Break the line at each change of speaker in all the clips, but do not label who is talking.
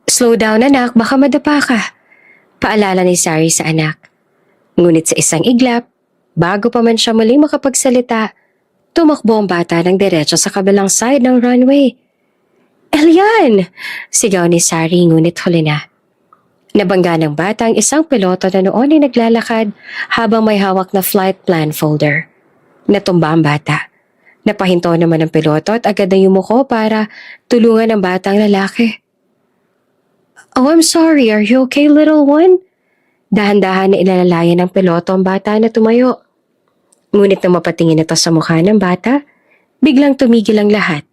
Slow down anak, baka madapa ka. Paalala ni Sari sa anak. Ngunit sa isang iglap, bago pa man siya muli makapagsalita, tumakbo ang bata ng diretso sa kabilang side ng runway. Elian! Sigaw ni Sari ngunit huli na. Nabangga ng bata ang isang piloto na noon ay naglalakad habang may hawak na flight plan folder. Natumba ang bata. Napahinto naman ang piloto at agad na yumuko para tulungan ang batang lalaki. Oh, I'm sorry. Are you okay, little one? Dahan-dahan na ilalalayan ng piloto ang bata na tumayo. Ngunit nang mapatingin ito sa mukha ng bata, biglang tumigil ang lahat.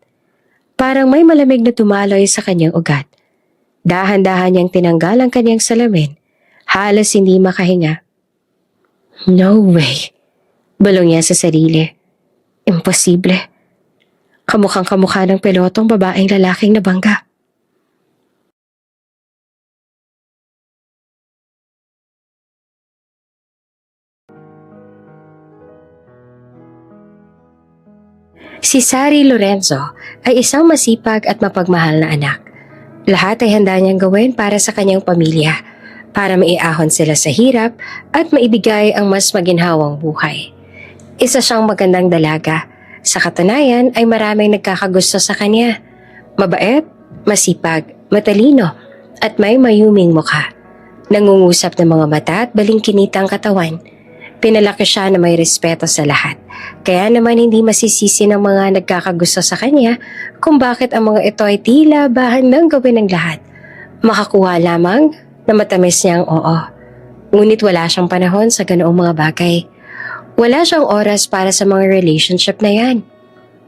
Parang may malamig na tumaloy sa kanyang ugat. Dahan-dahan niyang tinanggal ang kanyang salamin. Halos hindi makahinga. No way. Bulong niya sa sarili. Imposible. Kamukhang kamukha ng pilotong babaeng lalaking nabangga. Si Sari Lorenzo ay isang masipag at mapagmahal na anak. Lahat ay handa niyang gawin para sa kanyang pamilya, para maiahon sila sa hirap at maibigay ang mas maginhawang buhay. Isa siyang magandang dalaga. Sa katunayan ay maraming nagkakagusto sa kanya. Mabait, masipag, matalino, at may mayuming mukha. Nangungusap ng mga mata at balingkinitang katawan. Pinalaki siya na may respeto sa lahat. Kaya naman hindi masisisi ng mga nagkakagusto sa kanya kung bakit ang mga ito ay tila bahandang gawin ng lahat. Makakuha lamang na matamis niyang oo. Ngunit wala siyang panahon sa ganoong mga bagay. Wala siyang oras para sa mga relationship na yan.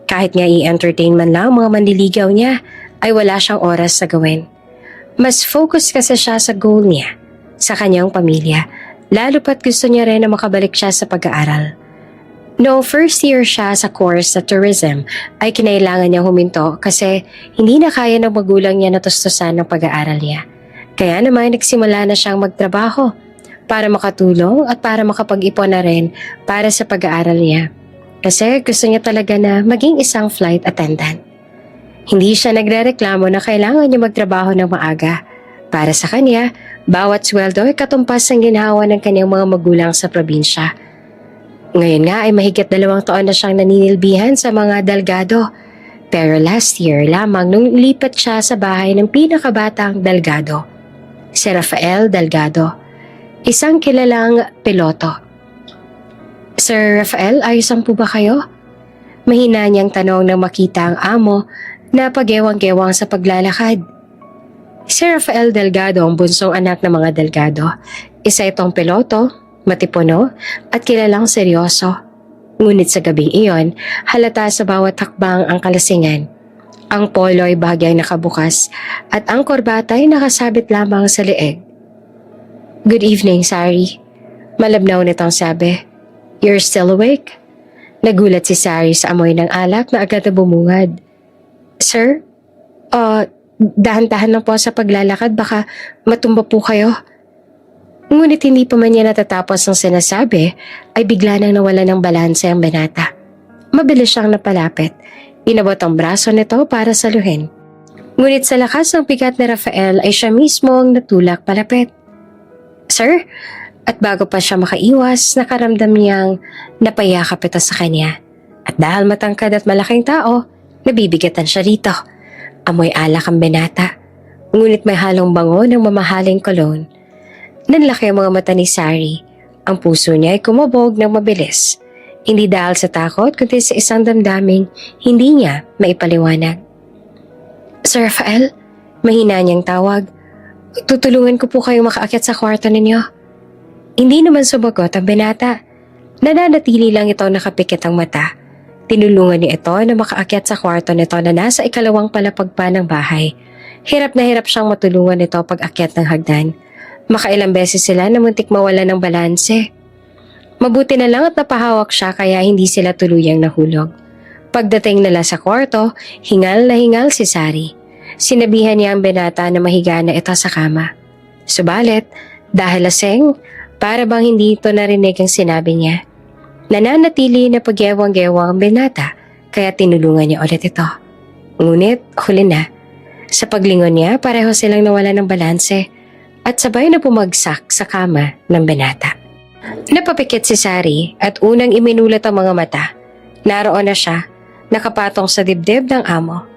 Kahit nga i-entertain man lang mga manliligaw niya, ay wala siyang oras sa gawin. Mas focus kasi siya sa goal niya, sa kanyang pamilya, lalo pat gusto niya rin na makabalik siya sa pag-aaral. Noong first year siya sa course sa tourism, ay kinailangan niya huminto kasi hindi na kaya ng magulang niya na tustusan ng pag-aaral niya. Kaya naman nagsimula na siyang magtrabaho para makatulong at para makapag-ipon na rin para sa pag-aaral niya. Kasi gusto niya talaga na maging isang flight attendant. Hindi siya nagrereklamo na kailangan niya magtrabaho ng maaga. Para sa kanya, bawat sweldo ay katumpas ang ginhawa ng kanyang mga magulang sa probinsya. Ngayon nga ay mahigit 2 taon na siyang naninilbihan sa mga Delgado. Pero last year lamang nung lipat siya sa bahay ng pinakabatang Delgado, si Rafael Delgado, isang kilalang piloto. Sir Rafael, ayos po ba kayo? Mahina niyang tanong nang makita ang amo na pagyewang-gewang sa paglalakad. Si Rafael Delgado ang bunsong anak ng mga Delgado. Isa itong piloto, matipuno at kilalang seryoso. Ngunit sa gabing iyon, halata sa bawat hakbang ang kalasingan. Ang polo ay bahagyang nakabukas at ang korbata ay nakasabit lamang sa leeg. Good evening, Sari. Malabnaw nitong sabi. You're still awake? Nagulat si Sari sa amoy ng alak na agad na bumungad. Sir? Dahan-dahan lang po sa paglalakad, baka matumba po kayo. Ngunit hindi pa man niya natatapos ang sinasabi, ay bigla nang nawala ng balanse ang binata. Mabilis siyang napalapit. Inabot ang braso nito para saluhin. Ngunit sa lakas ng bigat ni Rafael ay siya mismo ang natulak palapit. Sir? At bago pa siya makaiwas, nakaramdam niyang napayakap ito sa kanya. At dahil matangkad at malaking tao, nabibigatan siya rito. Amoy alak ang binata, ngunit may halong bango ng mamahaling cologne. Nanlaki ang mga mata ni Sari. Ang puso niya ay kumabog ng mabilis. Hindi dahil sa takot, kundi sa isang damdaming hindi niya maipaliwanag. Sir Rafael, mahina niyang tawag. Tutulungan ko po kayo makaakyat sa kwarto ninyo. Hindi naman sumagot ang binata. Nananatili lang ito nakapikit ang mata. Tinulungan niya ito na makaakyat sa kwarto nito na nasa 2nd palapag pa ng bahay. Hirap na hirap siyang matulungan nito pag-akyat ng hagdan. Makailang beses sila na muntik mawala ng balanse. Mabuti na lang at napahawak siya kaya hindi sila tuluyang nahulog. Pagdating nila sa kwarto, hingal na hingal si Sari. Sinabihan niya ang binata na mahiga na ito sa kama. Subalit, dahil laseng, para bang hindi ito narinig ang sinabi niya. Nananatili na pagyewang-gewang ang binata kaya tinulungan niya ulit ito. Ngunit huli na. Sa paglingon niya, pareho silang nawala ng balanse at sabay na bumagsak sa kama ng binata. Napapikit si Sari at unang iminulat ang mga mata. Naroon na siya, nakapatong sa dibdib ng amo.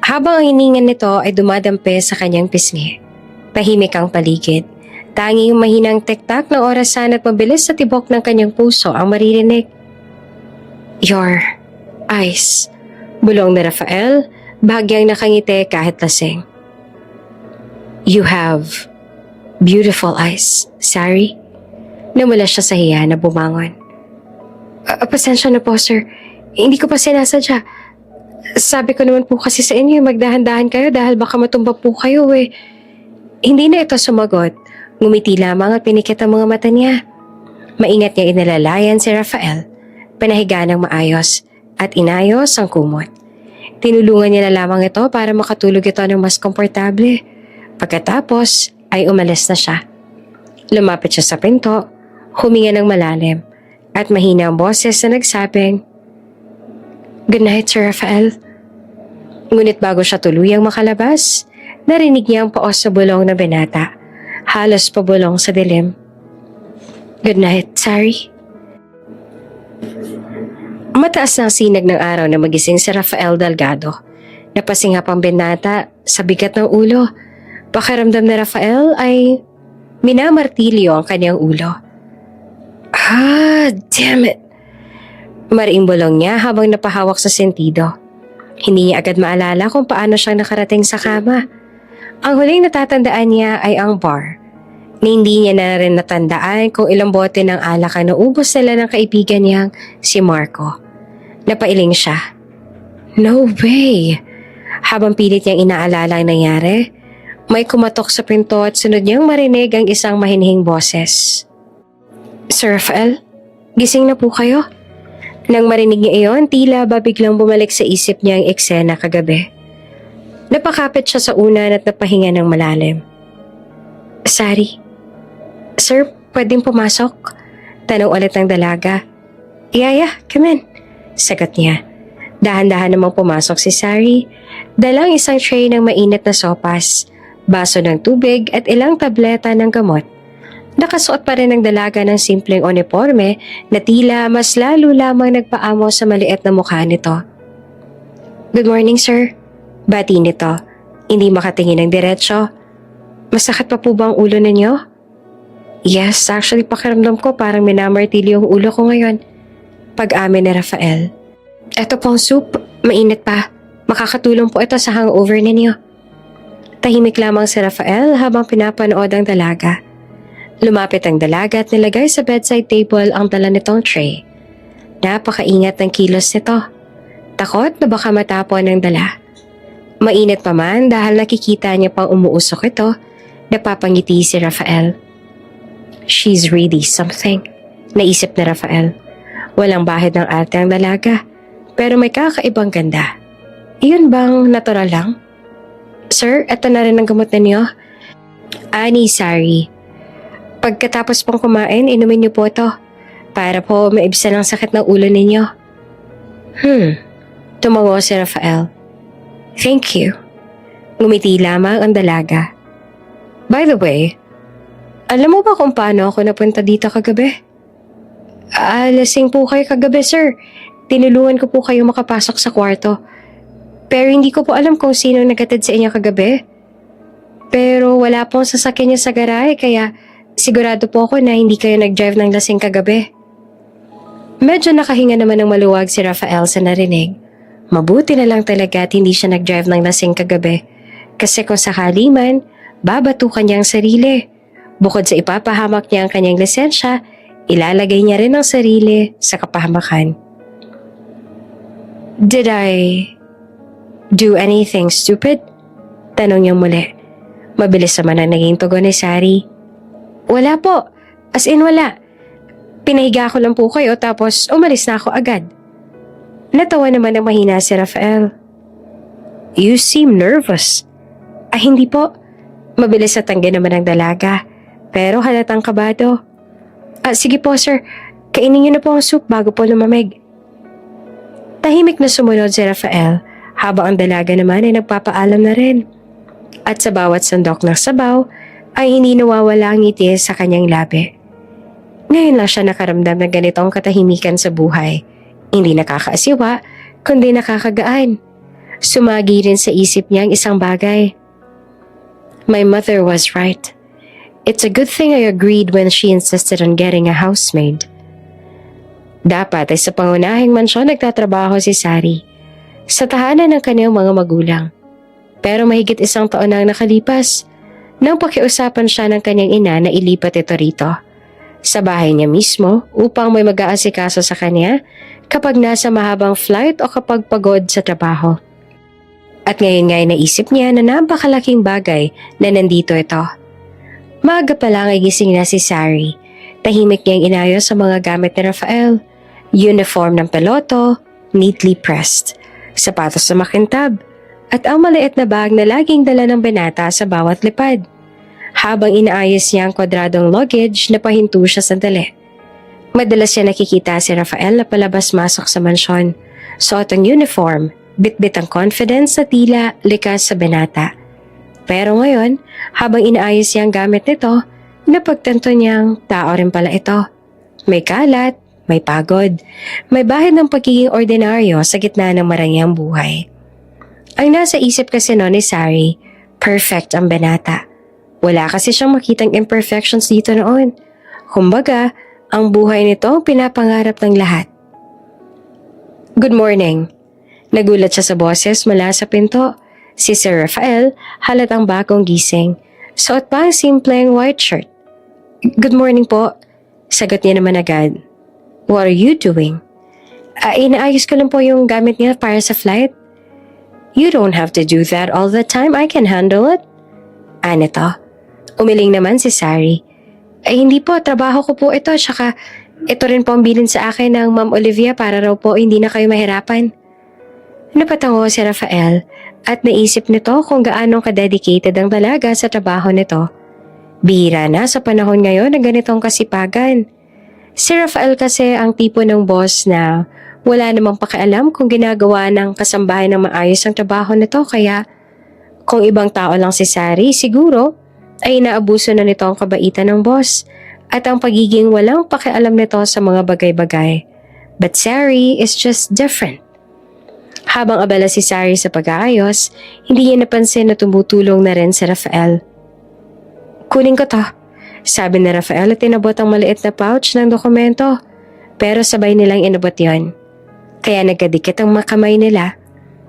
Habang ang hiningan nito ay dumadampi sa kanyang pisngi. Tahimik ang paligid. Tanging mahinang tiktak ng orasan at mabilis sa tibok ng kanyang puso ang maririnig. Your eyes. Bulong ni Rafael, bahagyang nakangiti kahit lasing. You have beautiful eyes, Sari. Namula siya sa hiya na bumangon. Pasensya na po, sir. Hindi ko pa sinasadya. Sabi ko naman po kasi sa inyo, magdahan-dahan kayo dahil baka matumba po kayo eh. Hindi na ito sumagot. Ngumiti lamang at pinikit ang mga mata niya. Maingat niya inalalayan si Rafael. Panahiga ng maayos at inayos ang kumot. Tinulungan niya na lamang ito para makatulog ito ng mas komportable. Pagkatapos ay umalis na siya. Lumapit siya sa pinto, huminga ng malalim at mahina ang boses na nagsabing, "Good night, Sir Rafael." Ngunit bago siya tuluyang makalabas, narinig niya ang paos sa bulong na binata. Halos pabulong sa dilim. "Good night, Sari." Mataas na ang sinag ng araw na magising si Rafael Delgado. Napasingap ang binata sa bigat ng ulo. Pakiramdam na Rafael ay minamartilyo ang kanyang ulo. Damn it! Mariing bulong niya habang napahawak sa sentido. Hindi niya agad maalala kung paano siyang nakarating sa kama. Ang huling natatandaan niya ay ang bar. Na hindi niya na rin natandaan kung ilang bote ng alak ang naubos nila ng kaibigan niyang si Marco. Napailing siya. No way! Habang pilit niyang inaalala ang nangyari, may kumatok sa pinto at sunod niyang marinig ang isang mahinhing boses. Sir Rafael, gising na po kayo? Nang marinig niya iyon, tila ba biglang bumalik sa isip niya ang eksena kagabi. Napakapit siya sa unan at napahinga ng malalim. Sari, sir, pwedeng pumasok? Tanong ulit ng dalaga. Yeah, come in. Sagot niya. Dahan-dahan namang pumasok si Sari, dalang isang tray ng mainit na sopas, baso ng tubig at ilang tableta ng gamot. Nakasuot pa rin ang dalaga ng simpleng uniforme na tila mas lalo lamang nagpaamo sa maliit na mukha nito. Good morning, sir. Bati nito, hindi makatingin ng diretsyo. Masakit pa po ba ang ulo ninyo? Yes, actually pakiramdam ko parang minamartilyo yung ulo ko ngayon. Pag-amin ni Rafael. Eto pong soup, mainit pa. Makakatulong po ito sa hangover ninyo. Tahimik lamang si Rafael habang pinapanood ang dalaga. Lumapit ang dalaga at nilagay sa bedside table ang dala nitong tray. Napakaingat ng kilos nito. Takot na baka matapon ng dala. Mainit pa man dahil nakikita niya pang umuusok ito, napapangiti si Rafael. She's really something, naisip na Rafael. Walang bahid ng arte ang dalaga, pero may kakaibang ganda. Iyon bang natural lang? Sir, eto na rin ang gamot ninyo. Ani, Sari. Pagkatapos pong kumain, inumin niyo po ito para po maibsan ang sakit ng ulo ninyo. Tumango si Rafael. Thank you. Ngumiti lamang ang dalaga. By the way, alam mo ba kung paano ako napunta dito kagabi? Lasing po kayo kagabi, sir. Tinulungan ko po kayo makapasok sa kwarto. Pero hindi ko po alam kung sino nagatid sa inyo kagabi. Pero wala pong sasakyan niya sa garahe kaya sigurado po ako na hindi kayo nag-drive ng lasing kagabi. Medyo nakahinga naman ng maluwag si Rafael sa narinig. Mabuti na lang talaga at hindi siya nag-drive ng lasing kagabi. Kasi kung sakali man, babatukan niya ang sarili. Bukod sa ipapahamak niya ang kanyang lisensya, ilalagay niya rin ang sarili sa kapahamakan. Did I do anything stupid? Tanong niya muli. Mabilis naman ang naging tugon ni Sari. Wala po. As in wala. Pinahiga ko lang po kayo tapos umalis na ako agad. Natawa naman ang mahina si Rafael. You seem nervous. Hindi po. Mabilis at tanggi naman ang dalaga. Pero halatang kabado. Sige po sir. Kainin niyo na po ang soup bago po lumamig. Tahimik na sumunod si Rafael habang ang dalaga naman ay nagpapaalam na rin. At sa bawat sandok ng sabaw ay hindi nawawala ang ngiti sa kanyang labi. Ngayon lang siya nakaramdam ng ganitong katahimikan sa buhay. Hindi nakakaasiwa, kundi nakakagaan. Sumagi rin sa isip niya ang isang bagay. My mother was right. It's a good thing I agreed when she insisted on getting a housemaid. Dapat ay sa pangunahing mansyon nagtatrabaho si Sari sa tahanan ng kanyang mga magulang. Pero mahigit 1 taon nang nakalipas nang pakiusapan siya ng kanyang ina na ilipat ito rito sa bahay niya mismo upang may mag-aasikaso sa kanya kapag nasa mahabang flight o kapag pagod sa trabaho. At ngayon nga ay naisip niya na napakalaking bagay na nandito ito. Maaga pa lang ay gising na si Sari. Tahimik niyang inayos sa mga gamit ni Rafael. Uniform ng peloto, neatly pressed, sapatos na makintab, at ang maliit na bag na laging dala ng binata sa bawat lipad. Habang inaayos niya ang kwadradong luggage, napahinto siya sandali. Madalas siya nakikita si Rafael na palabas-masok sa mansyon. Suot ang uniform, bitbit ang confidence sa tila likas sa binata. Pero ngayon, habang inaayos niya ang gamit nito, napagtanto niyang tao rin pala ito. May kalat, may pagod, may bahid ng pagiging ordinaryo sa gitna ng marangyang buhay. Ang nasa isip kasi noon ni Sari, perfect ang binata. Wala kasi siyang makitang imperfections dito noon. Kumbaga, ang buhay nito ang pinapangarap ng lahat. Good morning. Nagulat siya sa boses mula sa pinto. Si Sir Rafael halatang bagong gising. Suot pa ang simpleng white shirt. Good morning po. Sagot niya naman agad. What are you doing? Inaayos ko lang po yung gamit niya para sa flight. You don't have to do that all the time. I can handle it. Nito? Umiling naman si Sari. Hindi po, trabaho ko po ito. Tsaka ito rin po ang bilin sa akin ng Ma'am Olivia para raw po hindi na kayo mahirapan. Napatango si Rafael at naisip nito kung gaano ka-dedicated ang dalaga sa trabaho nito. Bihira na sa panahon ngayon ng ganitong kasipagan. Si Rafael kasi ang tipo ng boss na wala namang pakialam kung ginagawa ng kasambahay ng maayos ang trabaho nito, kaya kung ibang tao lang si Sari, siguro ay inaabuso na nito ang kabaitan ng boss at ang pagiging walang pakialam nito sa mga bagay-bagay. But Sari is just different. Habang abala si Sari sa pag-aayos, hindi niya napansin na tumutulong na rin si Rafael. Kunin ko to. Sabi ni Rafael at tinabot ang maliit na pouch ng dokumento, pero sabay nilang inabot yon. Kaya nagkadikit ang makamay nila.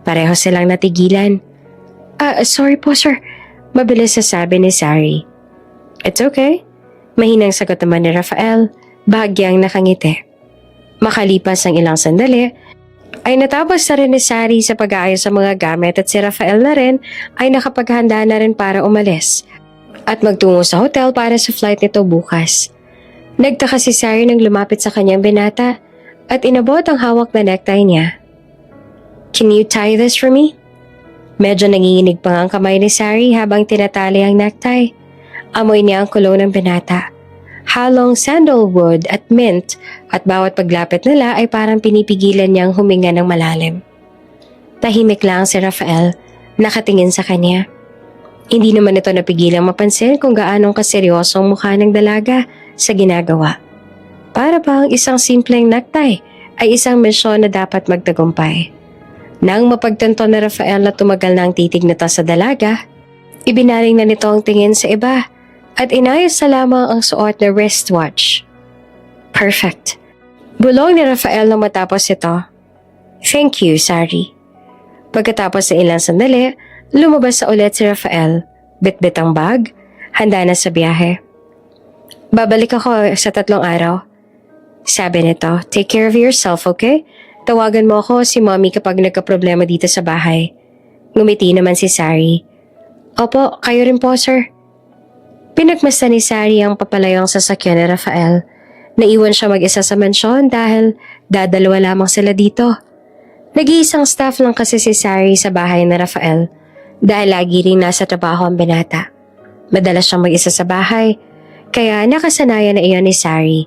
Pareho silang natigilan. Sorry po sir. Mabilis sasabi ni Sari. It's okay. Mahinang sagot naman ni Rafael, bahagyang nakangiti. Makalipas ang ilang sandali, ay natapos na rin ni Sari sa pag-aayos sa mga gamit at si Rafael na rin ay nakapaghanda na rin para umalis at magtungo sa hotel para sa flight nito bukas. Nagtaka si Sari nang lumapit sa kanyang binata at inabot ang hawak na necktie niya. Can you tie this for me? Medyo nanginginig pa ang kamay ni Sari habang tinatali ang necktie. Amoy niya ang kulo ng binata. Halong sandalwood at mint at bawat paglapit nila ay parang pinipigilan niyang huminga ng malalim. Tahimik lang si Rafael, nakatingin sa kanya. Hindi naman ito napigilang mapansin kung gaanong kaseryosong mukha ng dalaga sa ginagawa. Para bang isang simpleng necktie ay isang misyon na dapat magtagumpay. Nang mapagtanto na Rafael na tumagal na ang titig nito sa dalaga, ibinaling na nito ang tingin sa iba at inayos na lamang ang suot na wristwatch. Perfect. Bulong ni Rafael nang matapos ito. Thank you, Sari. Pagkatapos ng ilang sandali, lumabas sa ulit si Rafael, bitbit ang bag, handa na sa biyahe. Babalik ako sa 3 araw. Sabi nito, take care of yourself, okay? Tawagan mo ako si mommy kapag nagka-problema dito sa bahay. Ngumiti naman si Sari. Opo, kayo rin po, sir. Pinagmasdan ni Sari ang papalayong sasakyan ni Rafael. Naiwan siya mag-isa sa mansyon dahil dadalawa lamang sila dito. Nag-iisang staff lang kasi si Sari sa bahay ni Rafael dahil lagi rin nasa trabaho ang binata. Madalas siyang mag-isa sa bahay, kaya nakasanayan na iyon ni Sari.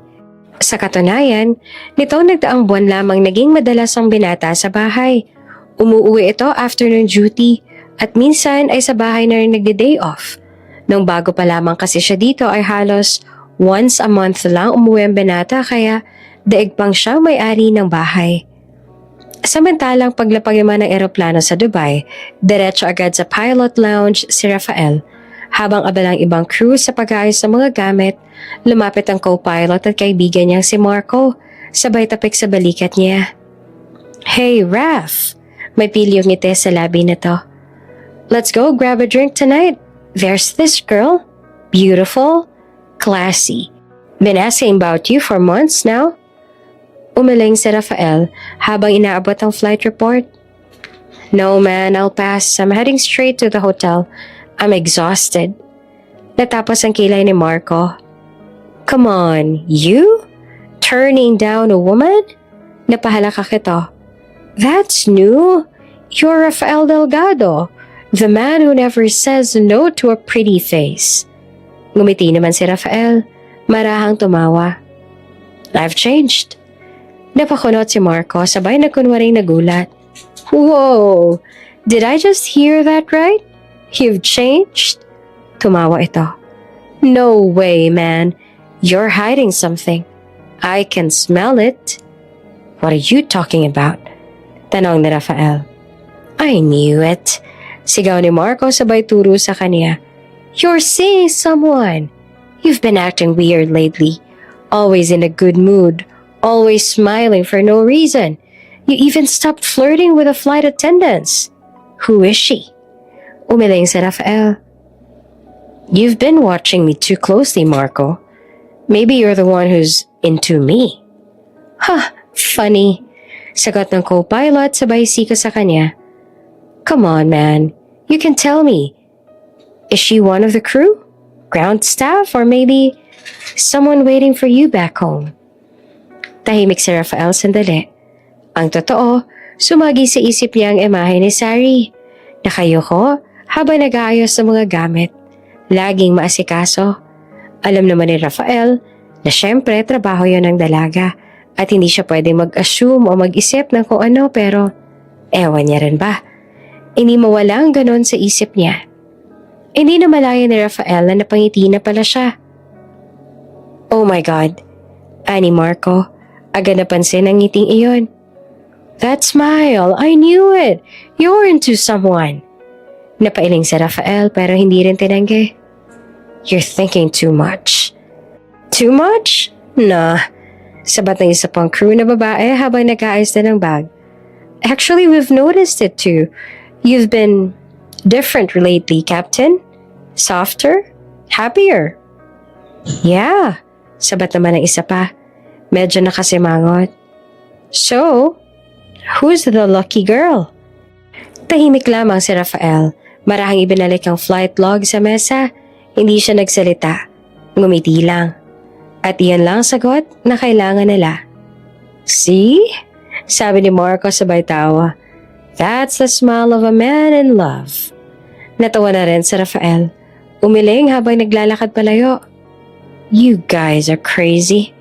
Sa katunayan, nitong nagdaang buwan lamang naging madalas ang binata sa bahay Umuuwi ito after ng duty at minsan ay sa bahay na rin nagde-day off. Nung bago pa lamang kasi siya dito ay halos once a month lang umuwi ang binata kaya daig pang siyang may-ari ng bahay. Samantalang paglapag naman ng eroplano sa Dubai, diretso agad sa pilot lounge si Rafael. Habang abalang ibang crew sa pag-aayos ng mga gamit, lumapit ang co-pilot at kaibigan niyang si Marco, sabay tapik sa balikat niya. Hey Raf! May pilyong ngiti sa labi nito. Let's go grab a drink tonight. There's this girl. Beautiful. Classy. Been asking about you for months now. Umaling si Rafael habang inaabot ang flight report. No man, I'll pass. I'm heading straight to the hotel. I'm exhausted. Natapos ang kilay ni Marco. Come on, you? Turning down a woman? Napahalaka kito. That's new. You're Rafael Delgado, the man who never says no to a pretty face. Ngumiti naman si Rafael, marahang tumawa. I've changed. Napakunot si Marco sabay nagkunwaring nagulat. Whoa! Did I just hear that right? You've changed? Tumawa ito. No way, man. You're hiding something. I can smell it. What are you talking about? Tanong ni Rafael. I knew it. Sigaw ni Marco sabay turo sa kanya. You're seeing someone. You've been acting weird lately. Always in a good mood. Always smiling for no reason. You even stopped flirting with the flight attendants. Who is she? Umiling si Rafael. You've been watching me too closely, Marco. Maybe you're the one who's into me. Huh, funny. Sagot ng co-pilot sabay sika sa kanya. Come on, man. You can tell me. Is she one of the crew? Ground staff? Or maybe someone waiting for you back home? Tahimik si Rafael sandali. Ang totoo, sumagi sa isip niya ang imahe ni Sari. Nakayoko habang nag-aayos ng mga gamit. Laging maasikaso. Alam naman ni Rafael na syempre trabaho yon ng dalaga at hindi siya pwedeng mag-assume o mag-isip ng kung ano pero ewan niya rin ba. Hindi mawala ang ganon sa isip niya. Hindi na malaya ni Rafael na napangiti na pala siya. Oh my God! Ani Marco, agad napansin ang ngiting iyon. That smile! I knew it! You're into someone! Napailing si Rafael pero hindi rin tinanggi. You're thinking too much. Too much? Nah. Sabat ng isa pang crew na babae habang nag-aayos na ng bag. Actually, we've noticed it too. You've been different lately, Captain. Softer? Happier? Yeah. Sabat naman ng isa pa. Medyo nakasimangot. So, who's the lucky girl? Tahimik lamang si Rafael. Marahang ibinalik ang flight log sa mesa. Hindi siya nagsalita. Ngumiti lang. At iyan lang sagot na kailangan nila. See? Sabi ni Marco sabay tawa. That's the smile of a man in love. Natawa na rin si Rafael. Umiling habang naglalakad palayo. You guys are crazy.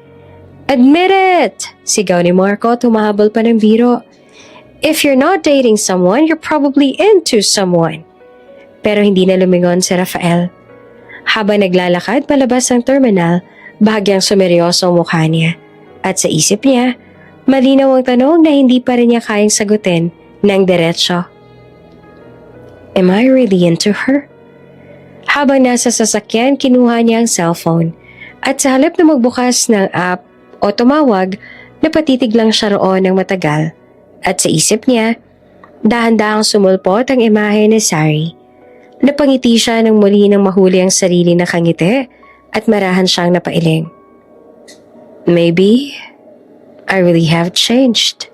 Admit it! Sigaw ni Marco tumahabol pa ng biro. If you're not dating someone, you're probably into someone. Pero hindi na lumingon si Rafael. Habang naglalakad palabas ng terminal, bahagyang sumeryoso ang mukha niya. At sa isip niya, malinaw ang tanong na hindi pa rin niya kayang sagutin ng diretso. Am I really into her? Habang nasa sasakyan, kinuha niya ang cellphone. At sa halip na magbukas ng app o tumawag, napatitig lang siya roon ng matagal. At sa isip niya, dahan-dahang sumulpot ang imahe ni Sari. Napangiti siya nang muli nang mahuli ang sarili na kangiti at marahan siyang napailing. Maybe I really have changed.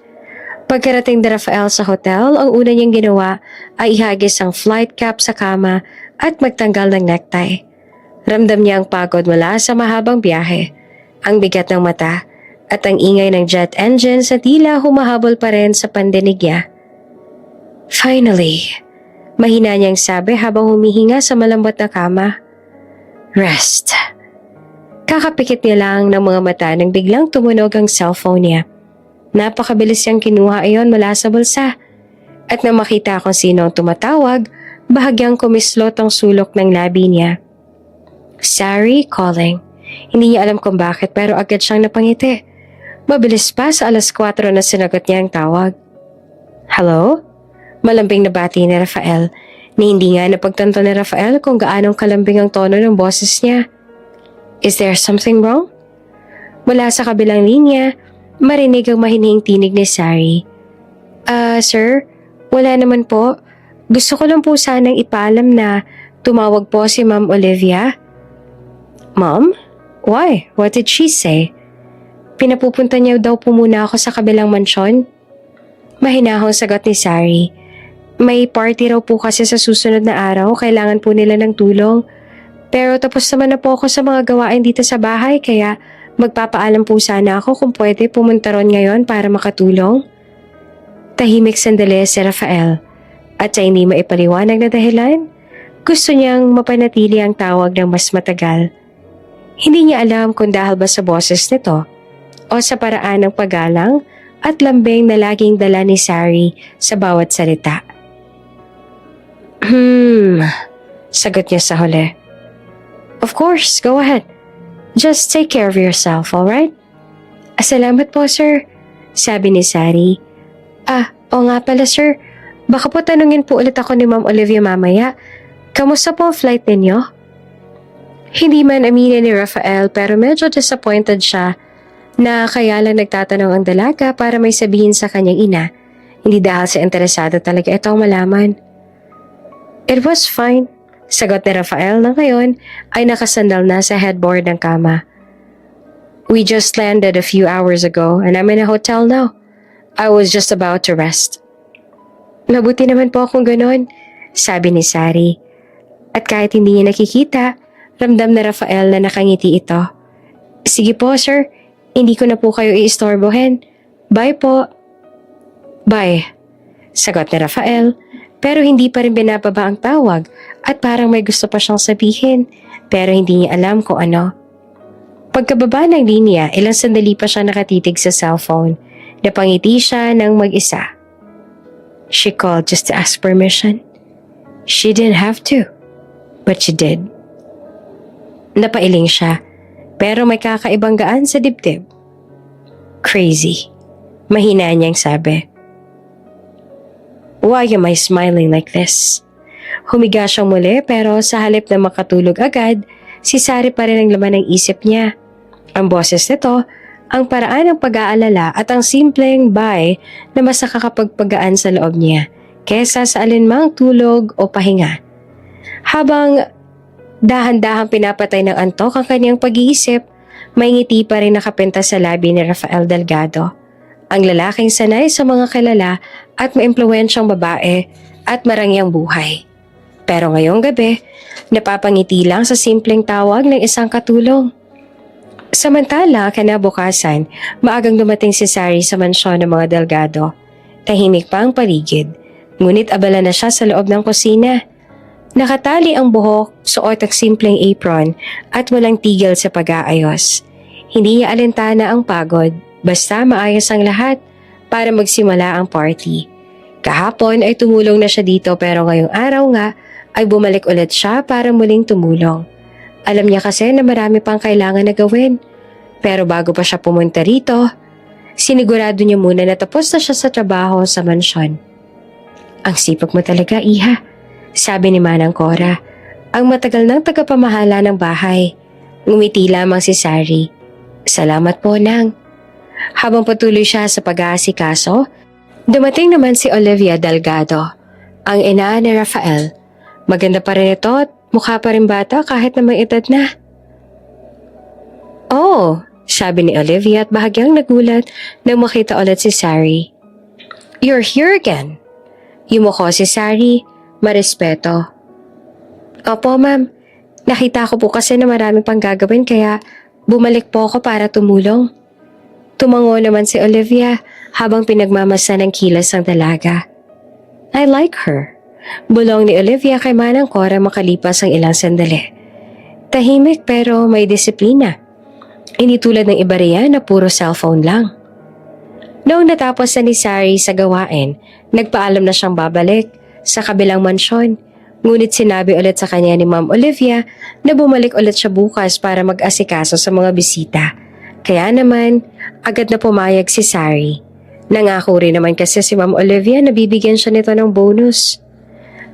Pagkarating ni Rafael sa hotel, ang una niyang ginawa ay ihagis ang flight cap sa kama at magtanggal ng necktie. Ramdam niya ang pagod mula sa mahabang biyahe, ang bigat ng mata at ang ingay ng jet engine sa tila humahabol pa rin sa pandinig niya. Finally, mahina niyang sabi habang humihinga sa malambot na kama. Rest. Kakapikit niya lang ng mga mata nang biglang tumunog ang cellphone niya. Napakabilis niyang kinuha iyon mula sa bulsa. At nang makita kung sino ang tumatawag, bahagyang kumislot ang sulok ng labi niya. Sari calling. Hindi niya alam kung bakit pero agad siyang napangiti. Mabilis pa sa 4:00 na sinagot niya ang tawag. Hello? Malambing na bati ni Rafael, na hindi nga napagtanto ni Rafael kung gaanong kalambing ang tono ng boses niya. Is there something wrong? Mula sa kabilang linya, marinig ang mahinihing tinig ni Sari. Sir, wala naman po. Gusto ko lang po sanang ipaalam na tumawag po si Ma'am Olivia. Ma'am? Why? What did she say? Pinapupunta niya daw po muna ako sa kabilang mansyon. Mahinahong sagot ni Sari. May party raw po kasi sa susunod na araw, kailangan po nila ng tulong. Pero tapos naman na po ako sa mga gawain dito sa bahay kaya magpapaalam po sana ako kung pwede pumunta ron ngayon para makatulong. Tahimik sandali si Rafael at sa hindi maipaliwanag na dahilan, gusto niyang mapanatili ang tawag ng mas matagal. Hindi niya alam kung dahil ba sa boses nito o sa paraan ng paggalang at lambing na laging dala ni Sari sa bawat salita. Sagot niya sa huli. Of course, go ahead. Just take care of yourself, alright? Salamat po, sir. Sabi ni Sari. Oo nga pala, sir. Baka po tanungin po ulit ako ni Ma'am Olivia mamaya. Kamusta po ang flight ninyo? Hindi man aminin ni Rafael pero medyo disappointed siya na kaya lang nagtatanong ang dalaga para may sabihin sa kanyang ina. Hindi dahil sa interesado talaga itong malaman. It was fine. Sagot ni Rafael na ngayon ay nakasandal na sa headboard ng kama. We just landed a few hours ago and I'm in a hotel now. I was just about to rest. Mabuti naman po kung ganon, sabi ni Sari. At kahit hindi niya nakikita, ramdam na Rafael na nakangiti ito. Sige po, sir. Hindi ko na po kayo iistorbohin. Bye po. Bye. Sagot ni Rafael, pero hindi pa rin binababa ang tawag at parang may gusto pa siyang sabihin, pero hindi niya alam kung ano. Pagkababa ng linya, ilang sandali pa siya nakatitig sa cellphone. Napangiti siya ng mag-isa. She called just to ask permission. She didn't have to, but she did. Napailing siya, pero may kakaibang gaan sa dibdib. Crazy. Mahina niyang sabi. Why am I smiling like this? Humiga siyang muli pero sa halip na makatulog agad, si Sari pa rin ang laman ng isip niya. Ang boses nito, ang paraan ng pag-aalala at ang simpleng bye na mas nakakapagpagaan sa loob niya kesa sa alinmang tulog o pahinga. Habang dahan-dahang pinapatay ng antok ang kanyang pag-iisip, may ngiti pa rin nakapinta sa labi ni Rafael Delgado. Ang lalaking sanay sa mga kilala at maimpluwensyang babae at marangyang buhay. Pero ngayong gabi, napapangiti lang sa simpleng tawag ng isang katulong. Samantala, kinabukasan, maagang dumating si Sari sa mansyon ng mga Delgado. Tahimik pa ang paligid, ngunit abala na siya sa loob ng kusina. Nakatali ang buhok, suot ang simpleng apron at walang tigil sa pag-aayos. Hindi niya alintana ang pagod, basta maayos ang lahat para magsimula ang party. Kahapon ay tumulong na siya dito pero ngayong araw nga ay bumalik ulit siya para muling tumulong. Alam niya kasi na marami pang kailangan na gawin. Pero bago pa siya pumunta rito, sinigurado niya muna na tapos na siya sa trabaho sa mansyon. Ang sipag mo talaga, Iha, sabi ni Manang Cora, ang matagal ng tagapamahala ng bahay. Ngumiti lamang si Sari. Salamat po, Nang. Habang patuloy siya sa pag-aasikaso, dumating naman si Olivia Delgado, ang ina ni Rafael. Maganda pa rin ito at mukha pa rin bata kahit na may edad na. Oh, sabi ni Olivia at bahagyang nagulat nang makita ulit si Sari. You're here again. Yumuko si Sari, marespeto. Opo, ma'am. Nakita ko po kasi na marami pang gagawin kaya bumalik po ako para tumulong. Tumango naman si Olivia habang pinagmamasa ng kilos ang dalaga. I like her. Bulong ni Olivia kay Manang Cora makalipas ang ilang sandali. Tahimik pero may disiplina. Hindi tulad ng iba riyan na puro cellphone lang. Noong natapos na ni Sari sa gawain, nagpaalam na siyang babalik sa kabilang mansyon. Ngunit sinabi ulit sa kanya ni Ma'am Olivia na bumalik ulit siya bukas para mag-asikaso sa mga bisita. Kaya naman, agad na pumayag si Sari. Nangako rin naman kasi si Ma'am Olivia na bibigyan siya nito ng bonus.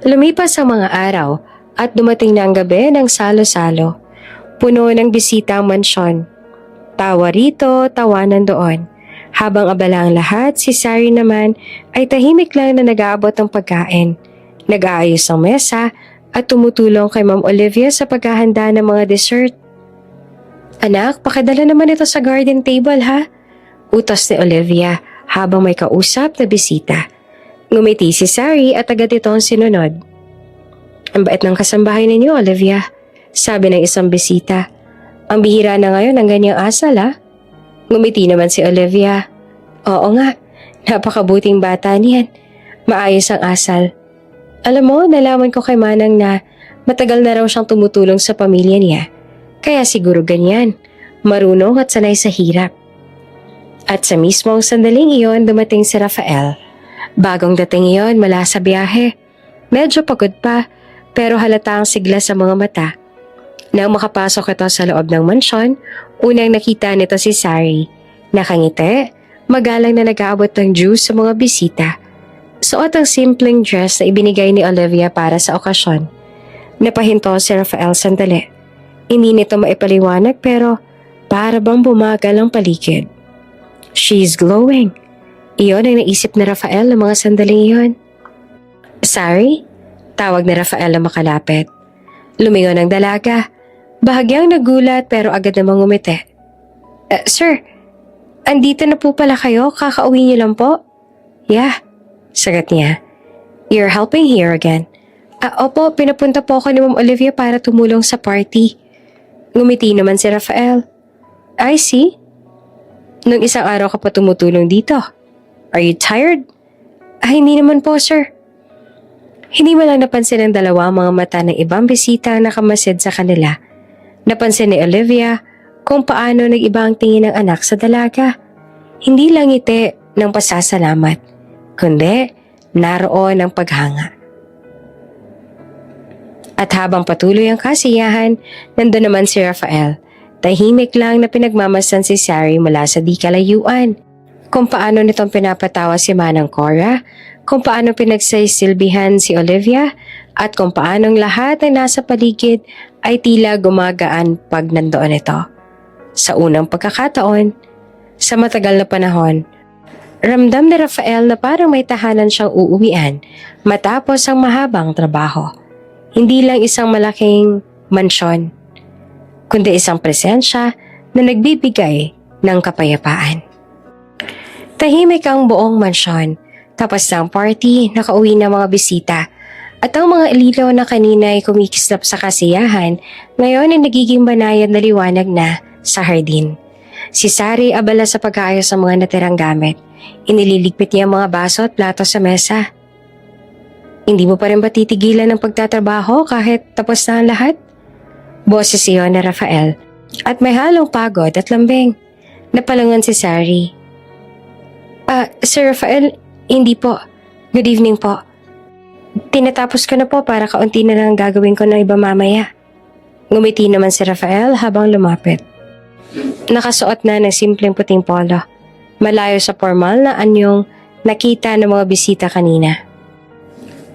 Lumipas ang mga araw at dumating na ang gabi ng salo-salo. Puno ng bisita ang mansyon. Tawa rito, tawanan doon. Habang abala ang lahat, si Sari naman ay tahimik lang na nag-aabot ng pagkain. Nag-aayos ng mesa at tumutulong kay Ma'am Olivia sa paghahanda ng mga dessert. "Anak, pakadala naman ito sa garden table ha?" Utos ni Olivia habang may kausap na bisita. Ngumiti si Sari at agad itong sinunod. "Ang bait ng kasambahay ninyo, Olivia," sabi ng isang bisita. "Ang bihira na ngayon ang ganyang asal ha?" Ngumiti naman si Olivia. "Oo nga, napakabuting bata niyan. Maayos ang asal. Alam mo, nalaman ko kay Manang na matagal na raw siyang tumutulong sa pamilya niya. Kaya siguro ganyan, marunong at sanay sa hirap." At sa mismong sandaling iyon dumating si Rafael. Bagong dating iyon mula sa biyahe. Medyo pagod pa, pero halata ang sigla sa mga mata. Nang makapasok ito sa loob ng mansyon, unang nakita nito si Sari. Nakangiti, magalang na nag-aabot ng juice sa mga bisita. Suot ang simpleng dress na ibinigay ni Olivia para sa okasyon. Napahinto si Rafael sandali. Hindi nito maipaliwanag pero para bang bumagal ang paligid. "She's glowing." Iyon ang naisip ni Rafael ng mga sandaling iyon. "Sari?" Tawag ni Rafael na makalapit. Lumingon ang dalaga. Bahagyang nagulat pero agad namang ngumiti. Sir, andito na po pala kayo? Kakauwi niyo lang po?" "Yeah," sagot niya. "You're helping here again?" Opo, pinapunta po ako ni Ma'am Olivia para tumulong sa party." Ngumiti naman si Rafael. "I see. Nung isang araw ka pa tumutulong dito. Are you tired?" Hindi naman po, sir." Hindi mo lang napansin ng dalawa ang mga mata ng ibang bisita na nakamasid sa kanila. Napansin ni Olivia kung paano nag-iba ang tingin ng anak sa dalaga. Hindi lang ngiti ng pasasalamat, kundi naroon ang paghanga. At habang patuloy ang kasiyahan, nandun naman si Rafael. Tahimik lang na pinagmamasdan si Sari mula sa di kalayuan. Kung paano nitong pinapatawa si Manang Cora, kung paano pinagsisilbihan si Olivia, at kung paanong lahat ng nasa paligid ay tila gumagaan pag nandoon ito. Sa unang pagkakataon, sa matagal na panahon, ramdam ni Rafael na parang may tahanan siyang uuwian matapos ang mahabang trabaho. Hindi lang isang malaking mansyon, kundi isang presensya na nagbibigay ng kapayapaan. Tahimik ang buong mansyon. Tapos na ang party, nakauwi na mga bisita. At ang mga ilaw na kanina ay kumikislap sa kasiyahan, ngayon ay nagiging banayad na liwanag na sa hardin. Si Sari abala sa pag-aayos ng mga natirang gamit. Inililigpit niya ang mga baso at plato sa mesa. "Hindi mo pa rin ba titigilan ng pagtatrabaho kahit tapos na ang lahat?" Boses iyon na Rafael. At may halong pagod at lambing. Napalangon si Sari. Sir Rafael, hindi po. Good evening po. Tinatapos ko na po para kaunti na lang gagawin ko ng iba mamaya." Ngumiti naman si Rafael habang lumapit. Nakasuot na ng simpleng puting polo. Malayo sa formal na anyong nakita ng mga bisita kanina.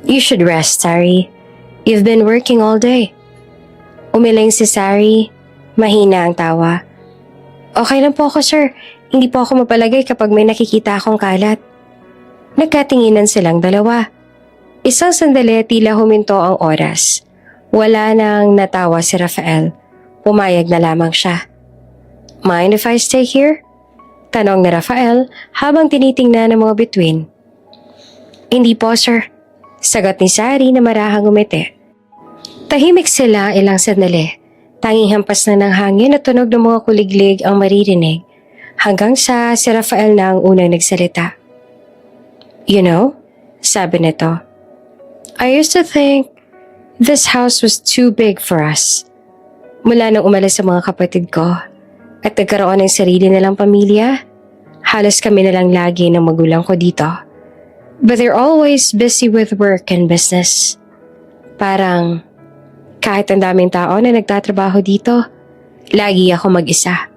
"You should rest, Sari. You've been working all day." Umiling si Sari. Mahina ang tawa. "Okay lang po ako, sir. Hindi po ako mapalagay kapag may nakikita akong kalat." Nagkatinginan silang dalawa. Isang sandali tila huminto ang oras. Wala nang natawa si Rafael. Pumayag na lamang siya. "Mind if I stay here?" Tanong ni Rafael habang tinitingnan ng mga bituin. "Hindi po, sir." Sagot ni Sari na marahang umiti. Tahimik sila ilang sandali. Tanging hampas na ng hangin at tunog ng mga kuliglig ang maririnig. Hanggang sa si Rafael na ang unang nagsalita. "You know," sabi nito, "I used to think this house was too big for us. Mula nang umalis sa mga kapatid ko at nagkaroon ng sarili nilang pamilya, Halos kami na lang lagi ng magulang ko dito. But they're always busy with work and business. Parang kahit ang daming tao na nagtatrabaho dito, lagi ako mag-isa.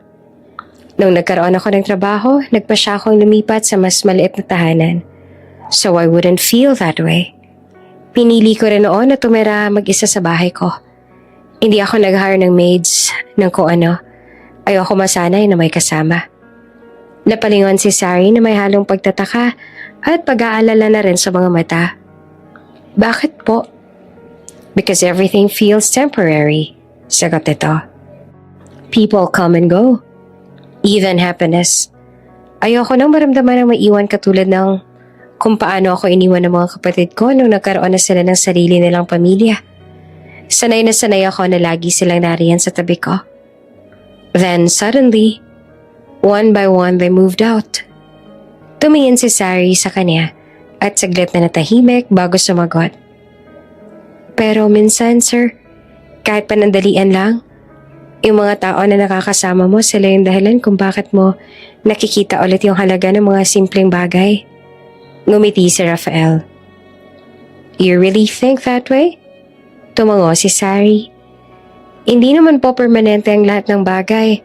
Nung nagkaroon ako ng trabaho, nagpa siya akong lumipat sa mas maliit na tahanan. So I wouldn't feel that way. Pinili ko rin noon na tumira mag-isa sa bahay ko. Hindi ako nag-hire ng maids, ng kung ano. Ayoko masanay na may kasama. Napalingon si Sari na may halong pagtataka at pag-aalala na rin sa mga mata. Bakit po? Because everything feels temporary, sagot nito. People come and go. Even happiness. Ayoko nang maramdaman ng maiwan katulad ng kung paano ako iniwan ng mga kapatid ko nung nagkaroon na sila ng sarili nilang pamilya. Sanay na sanay ako na lagi silang nariyan sa tabi ko. Then suddenly, one by one they moved out. Tumingin si Sari sa kanya at saglit na natahimik bago sumagot. Pero minsan, sir, kahit panandalian lang, yung mga tao na nakakasama mo, sila yung dahilan kung bakit mo nakikita ulit yung halaga ng mga simpleng bagay. Ngumiti si Rafael. You really think that way? Tumango si Sari. Hindi naman po permanente ang lahat ng bagay.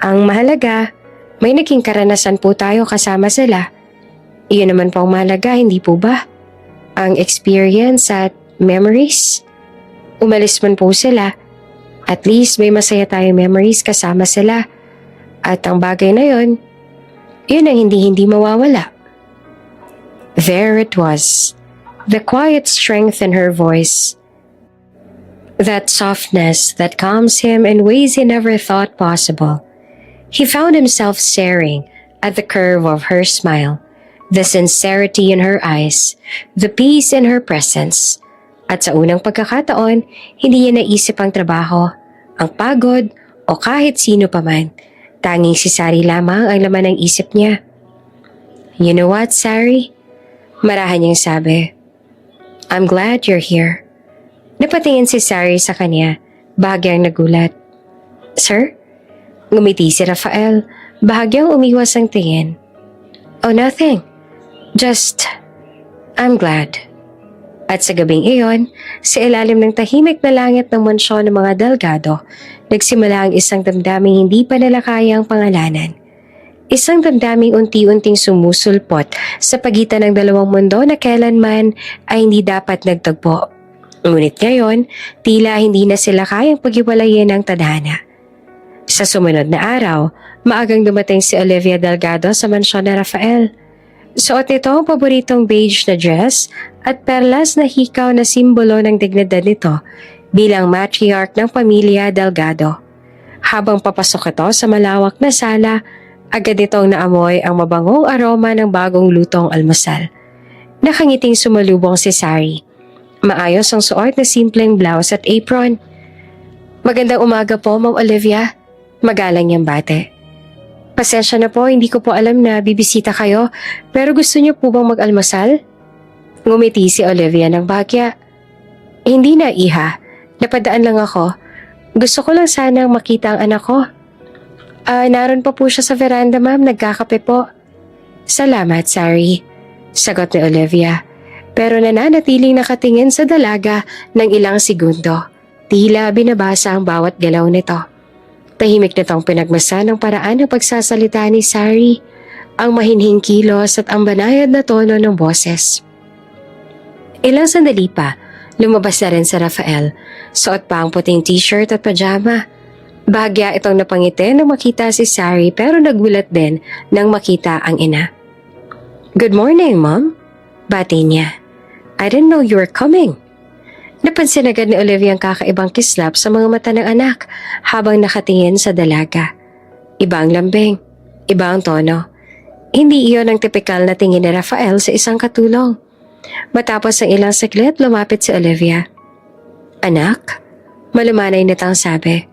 Ang mahalaga, may naging karanasan po tayo kasama sila. Iyon naman po ang mahalaga, hindi po ba? Ang experience at memories. Umalis man po sila. At least may masaya tayong memories kasama sila. At ang bagay na yun ang hindi mawawala. There it was. The quiet strength in her voice. That softness that calms him in ways he never thought possible. He found himself staring at the curve of her smile, the sincerity in her eyes, the peace in her presence. At sa unang pagkakataon, hindi niya naisip ang trabaho, ang pagod, o kahit sino pa man. Tanging si Sari lamang ang laman ng isip niya. You know what, Sari? Marahan niyang sabi. I'm glad you're here. Napatingin si Sari sa kanya, bahagyang nagulat. Sir? Ngumiti si Rafael, bahagyang umiwas ang tingin. Oh, nothing. Just, I'm glad. At sa gabing iyon, sa ilalim ng tahimik na langit ng mansyon ng mga Delgado, nagsimula ang isang damdaming hindi pa nila kayang pangalanan. Isang damdaming unti-unting sumusulpot sa pagitan ng dalawang mundo na kailanman ay hindi dapat nagtagpo. Ngunit ngayon, tila hindi na sila kayang paghiwalayin ng tadhana. Sa sumunod na araw, maagang dumating si Olivia Delgado sa mansyon ni Rafael. Suot nito ang paboritong beige na dress at perlas na hikaw na simbolo ng dignidad nito bilang matriarch ng pamilya Delgado. Habang papasok ito sa malawak na sala, agad itong naamoy ang mabangong aroma ng bagong lutong almusal. Nakangiting sumalubong si Sari. Maayos ang suot na simpleng blouse at apron. Magandang umaga po, Ma'am Olivia. Magalang niyang bate. Pasensya na po, hindi ko po alam na bibisita kayo, pero gusto niyo po bang mag-almusal? Ngumiti si Olivia ng bagya. Hindi na, iha. Napadaan lang ako. Gusto ko lang sanang makita ang anak ko. Naroon pa po siya sa veranda, ma'am. Nagkakape po. Salamat, Sari. Sagot ni Olivia. Pero nananatiling nakatingin sa dalaga ng ilang segundo. Tila binabasa ang bawat galaw nito. Tahimik nitong pinagmasa ng paraan ng pagsasalita ni Sari, ang mahinhing kilos at ang banayad na tono ng boses. Ilang sandali pa, lumabas na rin si Rafael. Suot pa ang puting t-shirt at pajama. Bahagya itong napangiti nang makita si Sari pero nagulat din nang makita ang ina. Good morning, Mom. Bati niya. I didn't know you were coming. Napansin agad ni Olivia ang kakaibang kislap sa mga mata ng anak habang nakatingin sa dalaga. Iba ang lambing, iba ang tono. Hindi iyon ang tipikal na tingin ni Rafael sa isang katulong. Matapos ang ilang saglit, lumapit si Olivia. Anak? Malumanay nitang sabi.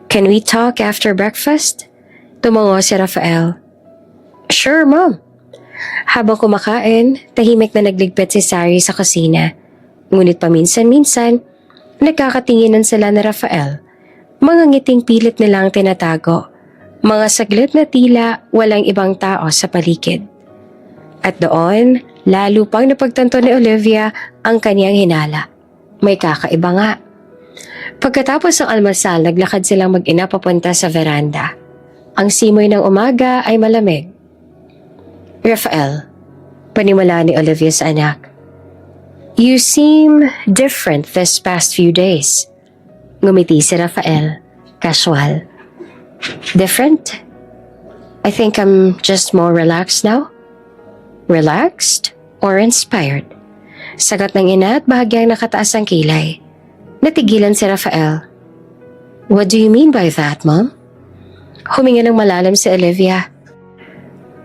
Can we talk after breakfast? Tumango si Rafael. Sure, Mom. Habang kumakain, tahimik na nagligpit si Sari sa kusina. Ngunit paminsan-minsan, nagkakatinginan sila ni Rafael. Mga ngiting pilit nilang tinatago. Mga saglit na tila walang ibang tao sa paligid. At doon, lalo pang napagtanto ni Olivia ang kanyang hinala. May kakaiba nga. Pagkatapos ng almusal, naglakad silang mag-ina papunta sa veranda. Ang simoy ng umaga ay malamig. Rafael, panimula ni Olivia sa anak. You seem different this past few days. Ngumiti si Rafael, casual. Different? I think I'm just more relaxed now. Relaxed or inspired? Sagot ng ina at bahagyang nakataas ang kilay. Natigilan si Rafael. What do you mean by that, Mom? Huminga ng malalim si Olivia.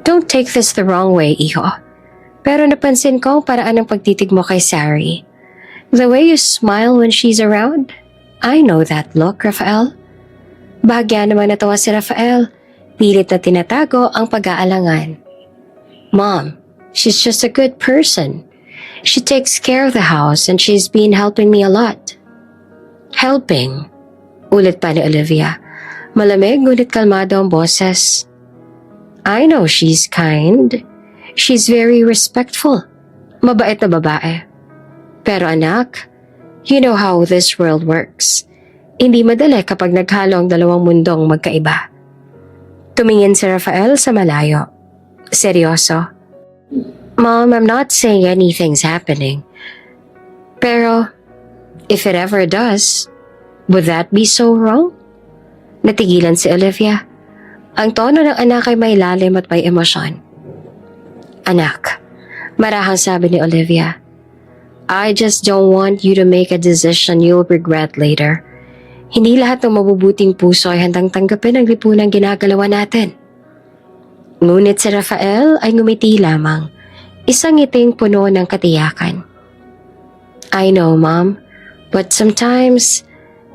Don't take this the wrong way, iho. Pero napansin ko ang paraan ng pagtitig mo kay Sari. The way you smile when she's around, I know that look, Rafael. Bahagya naman natawa si Rafael. Pilit na tinatago ang pag-aalangan. Mom, she's just a good person. She takes care of the house and she's been helping me a lot. Helping? Ulit pa ni Olivia. Malamig ngunit kalmado ang boses. I know she's kind. She's very respectful. Mabait na babae. Pero anak, you know how this world works. Hindi madali kapag naghalo ang dalawang mundong magkaiba. Tumingin si Rafael sa malayo. Seryoso. Mom, I'm not saying anything's happening. Pero, if it ever does, would that be so wrong? Natigilan si Olivia. Ang tono ng anak ay may lalim at may emosyon. Anak, marahang sabi ni Olivia, I just don't want you to make a decision you'll regret later. Hindi lahat ng mabubuting puso ay handang tanggapin ang lipunang ginagalawan natin. Ngunit si Rafael ay ngumiti lamang, isang ngiting puno ng katiyakan. I know, Mom, but sometimes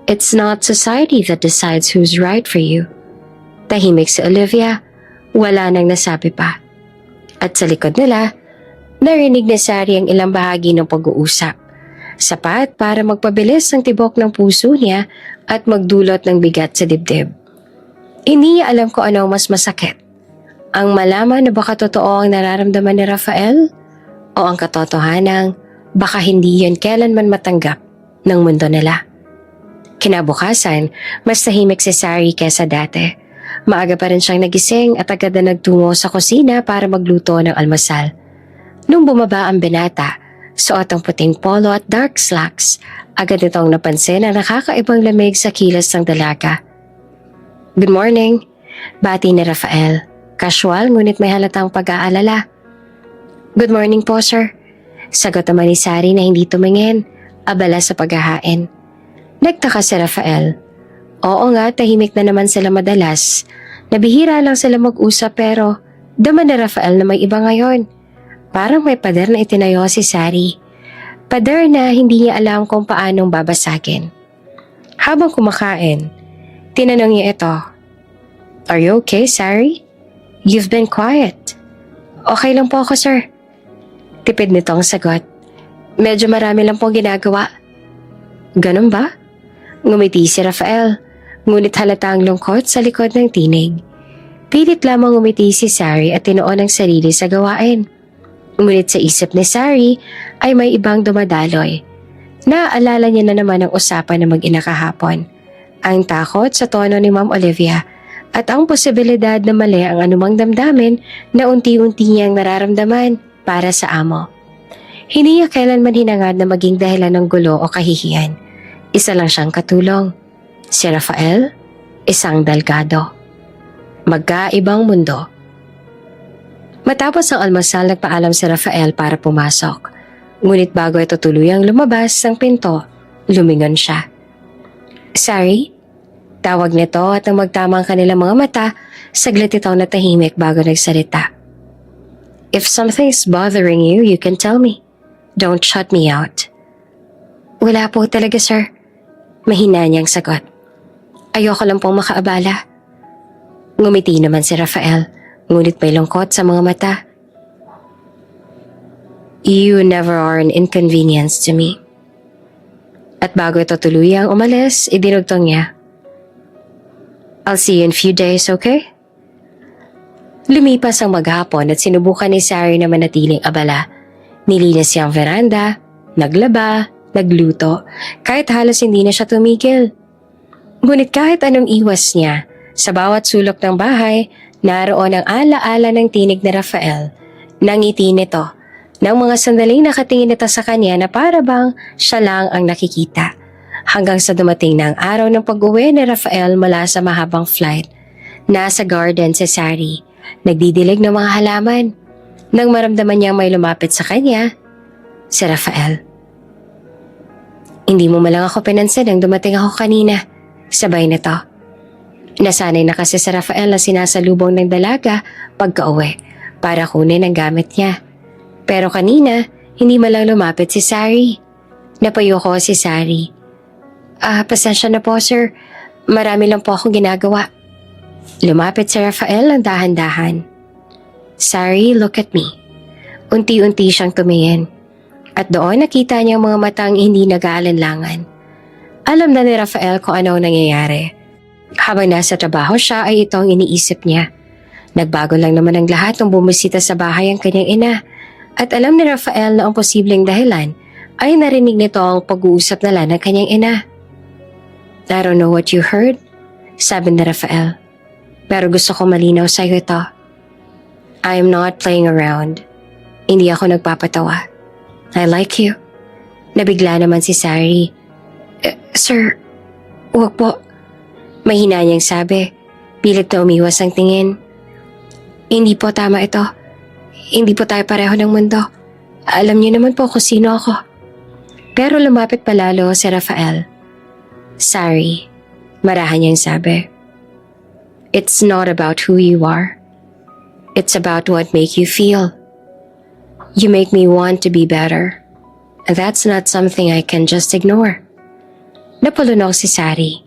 it's not society that decides who's right for you. Tahimik si Olivia, wala nang nasabi pa. At sa likod nila, narinig ni Sari ang ilang bahagi ng pag-uusap. Sapat para magpabilis ang tibok ng puso niya at magdulot ng bigat sa dibdib. Hindi niya alam kung ano ang mas masakit. Ang malaman na baka totoo ang nararamdaman ni Rafael o ang katotohanang baka hindi yan kailanman matanggap ng mundo nila. Kinabukasan, mas tahimik si Sari kesa dati. Maaga pa rin siyang nagising at agad na nagtungo sa kusina para magluto ng almusal. Nung bumaba ang binata, suot ang puting polo at dark slacks, agad itong napansin na nakakaibang lamig sa kilos ng dalaga. Good morning, bati ni Rafael. Casual ngunit may halatang pag-aalala. Good morning po, sir. Sagot naman ni Sari na hindi tumingin, abala sa paghahain. Nagtaka si Rafael. Oo nga, tahimik na naman sila madalas. Nabihira lang sila mag-usap pero dama ni Rafael na may iba ngayon. Parang may pader na itinayo si Sari. Pader na hindi niya alam kung paanong babasagin. Habang kumakain, tinanong niya ito. Are you okay, Sari? You've been quiet. Okay lang po ako, sir. Tipid nito ang sagot. Medyo marami lang pong ginagawa. Ganun ba? Ngumiti si Rafael, ngunit halata ang lungkot sa likod ng tinig. Pilit lamang ngumiti si Sari at tinuon ang sarili sa gawain. Ngunit sa isip ni Sari ay may ibang dumadaloy. Naaalala niya na naman ang usapan na mag-ina kahapon. Ang takot sa tono ni Ma'am Olivia at ang posibilidad na mali ang anumang damdamin na unti-unti niyang nararamdaman para sa amo. Hindi niya kailanman hinangad na maging dahilan ng gulo o kahihiyan. Isa lang siyang katulong. Si Rafael, isang dalgado. Magkaibang mundo. Matapos ang almusal, nagpaalam si Rafael para pumasok. Ngunit bago ito tuluyang lumabas ng pinto, lumingon siya. Sorry? Tawag nito at nang magtama ang kanilang mga mata, saglit itong natahimik bago nagsalita. If something's bothering you, you can tell me. Don't shut me out. Wala po talaga, sir. Mahina niyang sagot. Ayoko lang pong makaabala. Ngumiti naman si Rafael, ngunit may lungkot sa mga mata. You never are an inconvenience to me. At bago ito tuluyang umalis, idinugtong niya. I'll see you in a few days, okay? Lumipas ang maghapon at sinubukan ni Sari na manatiling abala. Nilinis niya ang veranda, naglaba, nagluto, kahit halos hindi na siya tumigil. Ngunit kahit anong iwas niya, sa bawat sulok ng bahay, naroon ang ala-ala ng tinig ni Rafael. Nangiti nito, ng mga sandaling nakatingin ito sa kanya na para bang siya lang ang nakikita. Hanggang sa dumating na ang araw ng pag-uwi ni Rafael mula sa mahabang flight. Nasa garden si Sari, nagdidilig ng mga halaman. Nang maramdaman niyang may lumapit sa kanya, si Rafael. Hindi mo malang ako pinansin nang dumating ako kanina. Sabay nito. Nasanay na kasi si Rafael na sinasalubong ng dalaga pagka-uwi para kunin ang gamit niya. Pero kanina, hindi malang lumapit si Sari. Napayo ko si Sari. Pasensya na po sir. Marami lang po akong ginagawa. Lumapit si Rafael ng dahan-dahan. Sari, look at me. Unti-unti siyang tumingin. At doon nakita niya ang mga matang hindi nag-aalinlangan. Alam na ni Rafael kung ano ang nangyayari. Habang nasa trabaho siya ay ito ang iniisip niya. Nagbago lang naman ang lahat nung bumisita sa bahay ang kanyang ina. At alam ni Rafael na ang posibleng dahilan ay narinig nito ang pag-uusap nila ng kanyang ina. I don't know what you heard, sabi ni Rafael. Pero gusto ko malinaw sa iyo ito. I am not playing around. Hindi ako nagpapatawa. I like you. Nabigla naman si Sari. Sir, huwag po. Mahina niyang sabi. Pilit na umiwas ang tingin. Hindi po tama ito. Hindi po tayo pareho ng mundo. Alam niyo naman po kung sino ako. Pero lumapit palalo si Rafael. Sari, marahan niyang sabi. It's not about who you are. It's about what make you feel. You make me want to be better. And that's not something I can just ignore. Napulunok si Sari.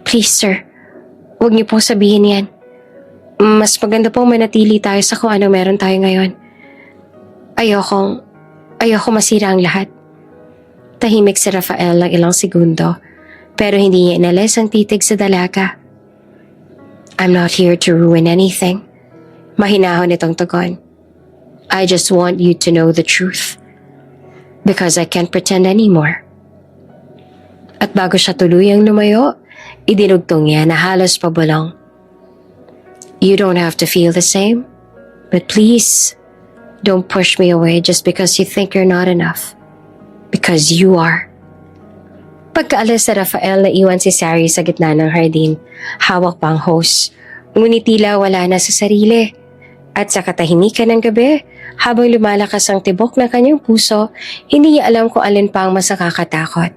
Please sir, huwag niyo po sabihin yan. Mas maganda pong manatili tayo sa kung ano meron tayo ngayon. Ayoko masira ang lahat. Tahimik si Rafael ng ilang segundo, pero hindi niya inalis ang titig sa dalaga. I'm not here to ruin anything. Mahinahon itong tugon. I just want you to know the truth. Because I can't pretend anymore. At bago siya tuluyang lumayo, idinugtong niya na halos pabulong. You don't have to feel the same, but please, don't push me away just because you think you're not enough. Because you are. Pagkaalis sa Rafael, naiwan si Sari sa gitna ng hardin. Hawak pa ang hose. Ngunit tila wala na sa sarili. At sa katahimikan ng gabi, habang lumalakas ang tibok ng kanyang puso, hindi niya alam kung alin pa ang mas nakakatakot.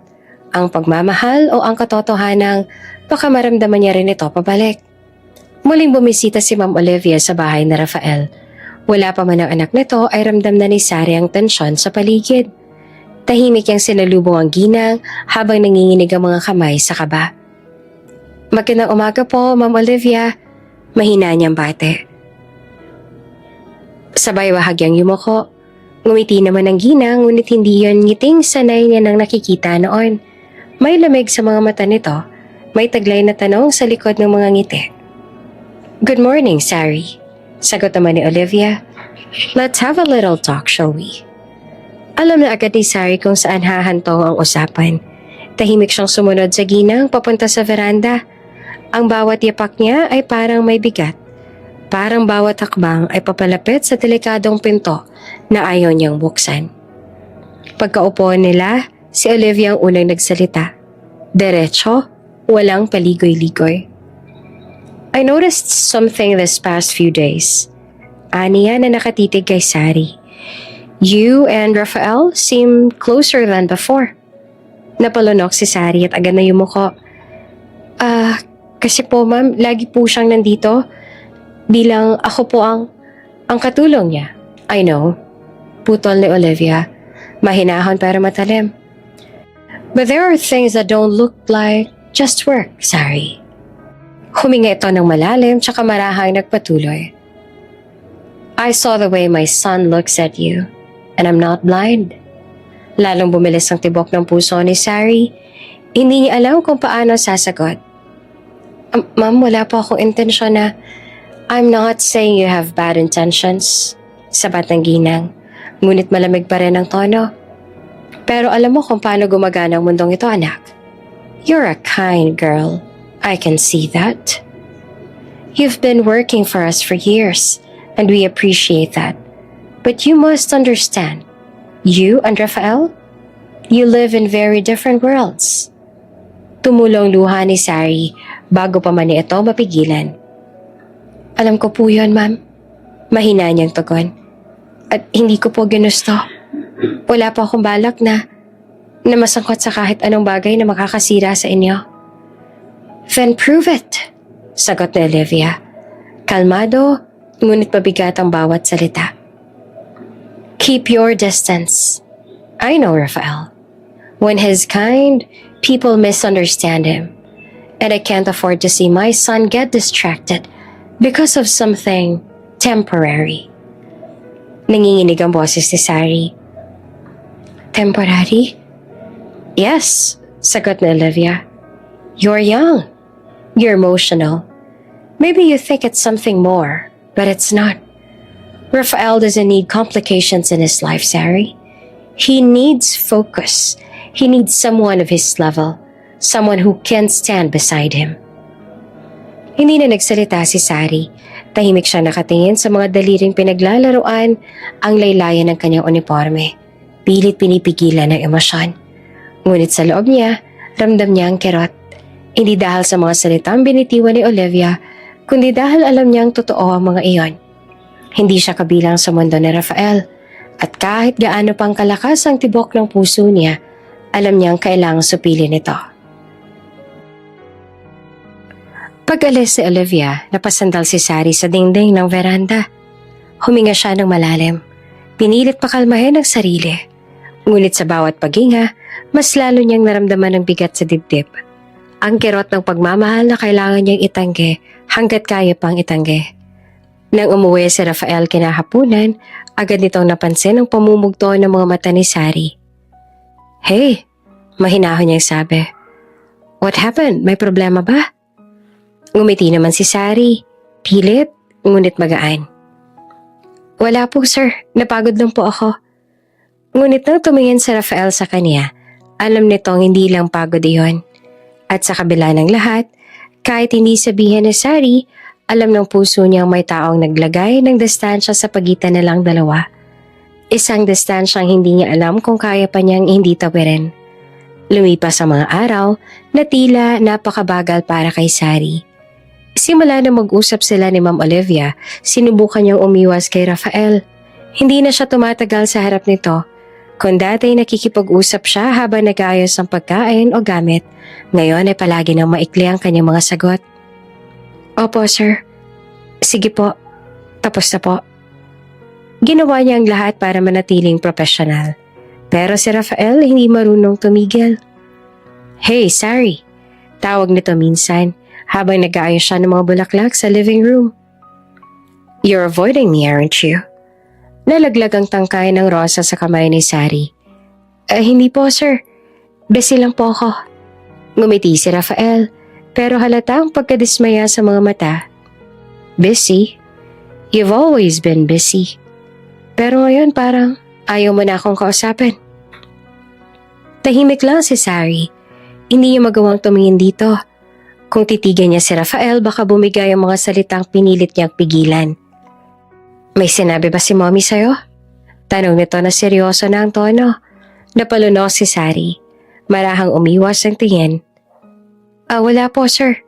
Ang pagmamahal o ang katotohanang baka maramdaman niya rin ito pabalik. Muling bumisita si Ma'am Olivia sa bahay na Rafael. Wala pa man ang anak nito ay ramdam na ni Sari ang tensyon sa paligid. Tahimik niyang sinalubong ang ginang habang nanginginig ang mga kamay sa kaba. Magandang umaga po, Ma'am Olivia. Mahina niyang bate. Sabay bahagyang yumuko. Ngumiti naman ang ginang ngunit hindi yon ngiting sanay niya nang nakikita noon. May lamig sa mga mata nito. May taglay na tanong sa likod ng mga ngiti. Good morning, Sari. Sagot naman ni Olivia. Let's have a little talk, shall we? Alam na agad ni Sari kung saan hahantong ang usapan. Tahimik siyang sumunod sa ginang papunta sa veranda. Ang bawat yapak niya ay parang may bigat. Parang bawat hakbang ay papalapit sa delikadong pinto na ayaw niyang buksan. Pagkaupo nila, si Olivia ang unang nagsalita. Diretso, walang paligoy-ligoy. I noticed something this past few days. Aniya na nakatitig kay Sari. You and Rafael seem closer than before. Napalunok si Sari at agad na yumuko. Kasi po ma'am, lagi po siyang nandito. Bilang ako po ang katulong niya. I know. Putol ni Olivia. Mahinahon pero matalim. But there are things that don't look like just work, Sari. Huminga ito ng malalim tsaka marahang nagpatuloy. I saw the way my son looks at you, and I'm not blind. Lalong bumilis ang tibok ng puso ni Sari. Hindi niya alam kung paano sasagot. Ma'am, wala po akong intensyon na I'm not saying you have bad intentions. Sabat ng ginang. Ngunit malamig pa rin ang tono. Pero alam mo kung paano gumagana ang mundong ito, anak. You're a kind girl. I can see that. You've been working for us for years, and we appreciate that. But you must understand, you and Rafael, you live in very different worlds. Tumulong luha ni Sari bago pa man ito mapigilan. Alam ko po yun, ma'am. Mahina niyang tugon. At hindi ko po ginusto. Wala po akong balak na masangkot sa kahit anong bagay na makakasira sa inyo. Then prove it, sagot ni Olivia. Kalmado, ngunit mabigat ang bawat salita. Keep your distance. I know Rafael. When he's kind, people misunderstand him. And I can't afford to see my son get distracted because of something temporary. Nanginginig ang boses ni Sari. Temporary? Yes, sagot ni Olivia. You're young. You're emotional. Maybe you think it's something more, but it's not. Rafael doesn't need complications in his life, Sari. He needs focus. He needs someone of his level. Someone who can stand beside him. Hindi na nagsalita si Sari. Tahimik siya nakatingin sa mga daliring pinaglalaroan ang laylayan ng kanyang uniforme. Pilit pinipigilan ng emosyon. Ngunit sa loob niya, ramdam niya ang kirot. Hindi dahil sa mga salitang binitiwan ni Olivia, kundi dahil alam niyang totoo ang mga iyon. Hindi siya kabilang sa mundo ni Rafael. At kahit gaano pang kalakas ang tibok ng puso niya, alam niyang kailangang supilin ito. Pag-alis si Olivia, napasandal si Sari sa dingding ng veranda. Huminga siya ng malalim. Pinilit pakalmahin ang sarili. Ngunit sa bawat paghinga, mas lalo niyang naramdaman ang bigat sa dibdib. Ang kirot ng pagmamahal na kailangan niyang itanggi hanggat kaya pang itanggi. Nang umuwi si Rafael kinahapunan, agad nitong napansin ang pamumugto ng mga mata ni Sari. Hey, mahinahon niyang sabi. What happened? May problema ba? Ngumiti naman si Sari. Pilit, ngunit magaan. Wala po sir, napagod lang po ako. Ngunit nang tumingin si Rafael sa kanya, alam nitong hindi lang pagod iyon. At sa kabila ng lahat, kahit hindi sabihin ni Sari, alam ng puso niyang may taong naglagay ng distansya sa pagitan nilang dalawa. Isang distansyang hindi niya alam kung kaya pa niyang hindi tawirin. Lumipas ang mga araw na tila napakabagal para kay Sari. Simula na mag-usap sila ni Ma'am Olivia, sinubukan niyang umiwas kay Rafael. Hindi na siya tumatagal sa harap nito. Kung dati nakikipag-usap siya habang nag-aayos ng pagkain o gamit, ngayon ay palagi nang maikli ang kanyang mga sagot. Opo, sir. Sige po. Tapos na po. Ginawa niya ang lahat para manatiling profesional. Pero si Rafael hindi marunong tumigil. Hey, Sari. Tawag nito minsan habang nag-aayos siya ng mga bulaklak sa living room. You're avoiding me, aren't you? Nalaglag ang tangkay ng rosa sa kamay ni Sari. Hindi po, sir. Busy lang po ako. Ngumiti si Rafael. Pero halata ang pagkadismaya sa mga mata. Busy? You've always been busy. Pero ngayon parang ayaw mo na akong kausapin. Tahimik lang si Sari. Hindi niya magawang tumingin dito. Kung titigan niya si Rafael, baka bumigay ang mga salitang pinilit niyang pigilan. May sinabi ba si Mommy sa'yo? Tanong nito na seryoso na ang tono. Napalunok si Sari. Marahang umiwas ang tingin. Wala po, sir.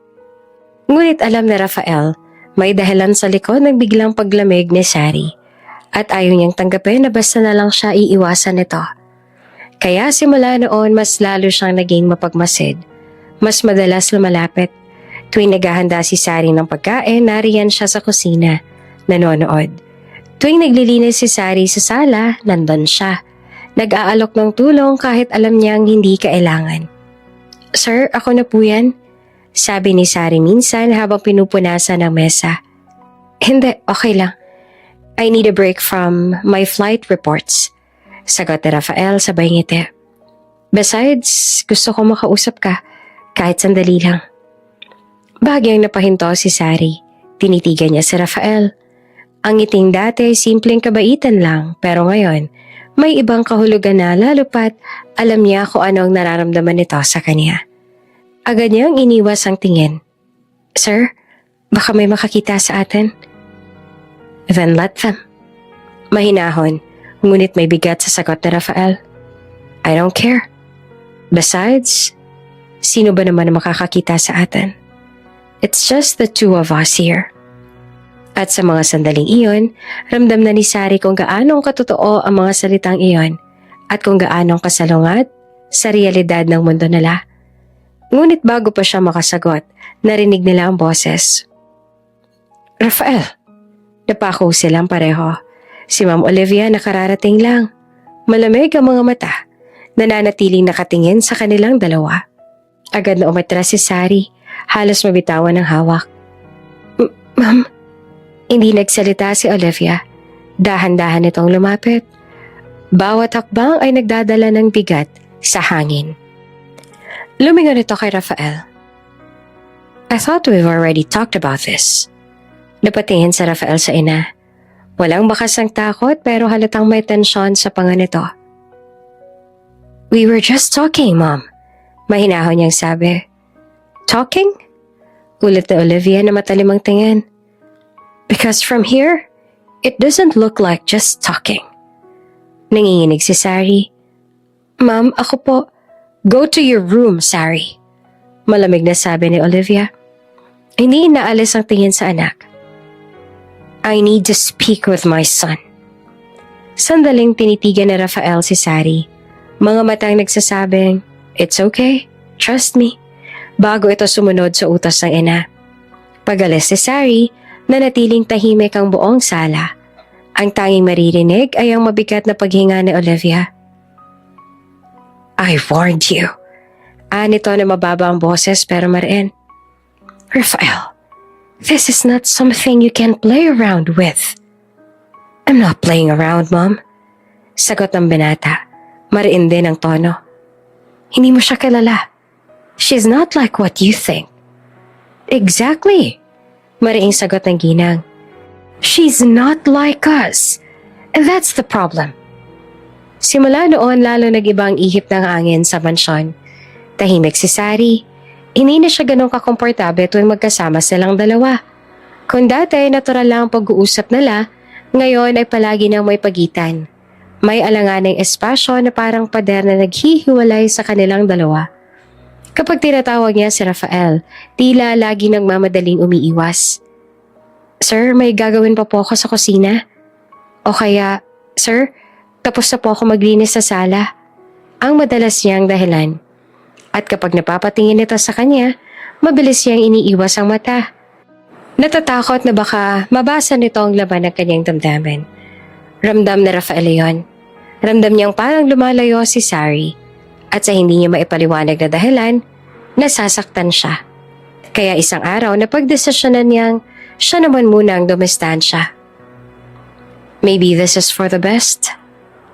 Ngunit alam na Rafael, may dahilan sa likod ng biglang paglamig ni Sari. At ayaw niyang tanggapin na basta na lang siya iiwasan nito. Kaya simula noon mas lalo siyang naging mapagmasid. Mas madalas lumalapit. Tuwing naghahanda si Sari ng pagkain, nariyan siya sa kusina, nanonood. Tuwing naglilinis si Sari sa sala, nandun siya. Nag-aalok ng tulong kahit alam niyang hindi kailangan. Sir, ako na po yan. Sabi ni Sari minsan habang pinupunasan ng mesa. Hindi, okay lang. I need a break from my flight reports. Sagot ni Rafael sabay ngiti. Besides, gusto ko makausap ka kahit sandali lang. Bahagyang napahinto si Sari. Tinitigan niya si Rafael. Ang ngiting dati ay simpleng kabaitan lang, pero ngayon, may ibang kahulugan na lalo pat alam niya kung ano ang nararamdaman nito sa kanya. Agad niyang iniwas ang tingin. Sir, baka may makakita sa atin? Then let them. Mahinahon, ngunit may bigat sa sagot ni Rafael. I don't care. Besides, sino ba naman ang makakakita sa atin? It's just the two of us here. At sa mga sandaling iyon, ramdam na ni Sari kung gaanong katotoo ang mga salitang iyon at kung gaanong kasalungat sa realidad ng mundo nila. Ngunit bago pa siya makasagot, narinig nila ang boses. Rafael! Napako silang pareho. Si Ma'am Olivia nakararating lang. Malamig ang mga mata, nananatiling nakatingin sa kanilang dalawa. Agad na umatras si Sari, halos mabitawan ng hawak. Ma'am, hindi nagsalita si Olivia. Dahan-dahan itong lumapit. Bawat hakbang ay nagdadala ng bigat sa hangin. Lumingon ito kay Rafael. I thought we've already talked about this. Napatingin sa Rafael sa ina. Walang bakas ng takot pero halatang may tensyon sa panga nito. We were just talking, Mom. Mahinahon niyang sabi. Talking? Ulit na Olivia na matalimang tingin. Because from here, it doesn't look like just talking. Nanginginig si Sari. Ma'am, ako po. Go to your room, Sari. Malamig na sabi ni Olivia. Hindi inaalis ang tingin sa anak. I need to speak with my son. Sandaling tinitigan ni Rafael si Sari. Mga matang nagsasabing, it's okay, trust me. Bago ito sumunod sa utos ng ina. Pag-alis si Sari, nanatiling tahimik ang buong sala. Ang tanging maririnig ay ang mabigat na paghinga ni Olivia. I warned you. Nito na mababa ang boses pero mariin. Rafael, this is not something you can play around with. I'm not playing around, Mom. Sagot ng binata. Mariin din ang tono. Hindi mo siya kilala. She's not like what you think. Exactly. Mariing sagot ng ginang. She's not like us. And that's the problem. Simula noon lalo nag-iba ang ihip ng hangin sa mansyon. Tahimik si Sari. Hindi na siya ganun kakomportable tuwing magkasama silang dalawa. Kung dati natural lang ang pag-uusap nila, ngayon ay palagi nang may pagitan. May alanganang espasyo na parang pader na naghihiwalay sa kanilang dalawa. Kapag tinatawag niya si Rafael, tila lagi nagmamadaling umiiwas. Sir, may gagawin pa po ako sa kusina. O kaya, Sir, tapos na po ako maglinis sa sala. Ang madalas niyang dahilan. At kapag napapatingin ito sa kanya, mabilis niyang iniiwas ang mata. Natatakot na baka mabasa nito ang laman ng kanyang damdamin. Ramdam na Rafael yon. Ramdam niyang parang lumalayo si Sari. At sa hindi niya maipaliwanag na dahilan, nasasaktan siya. Kaya isang araw napagdesisyonan niyang siya naman muna ang dumistansya. Maybe this is for the best.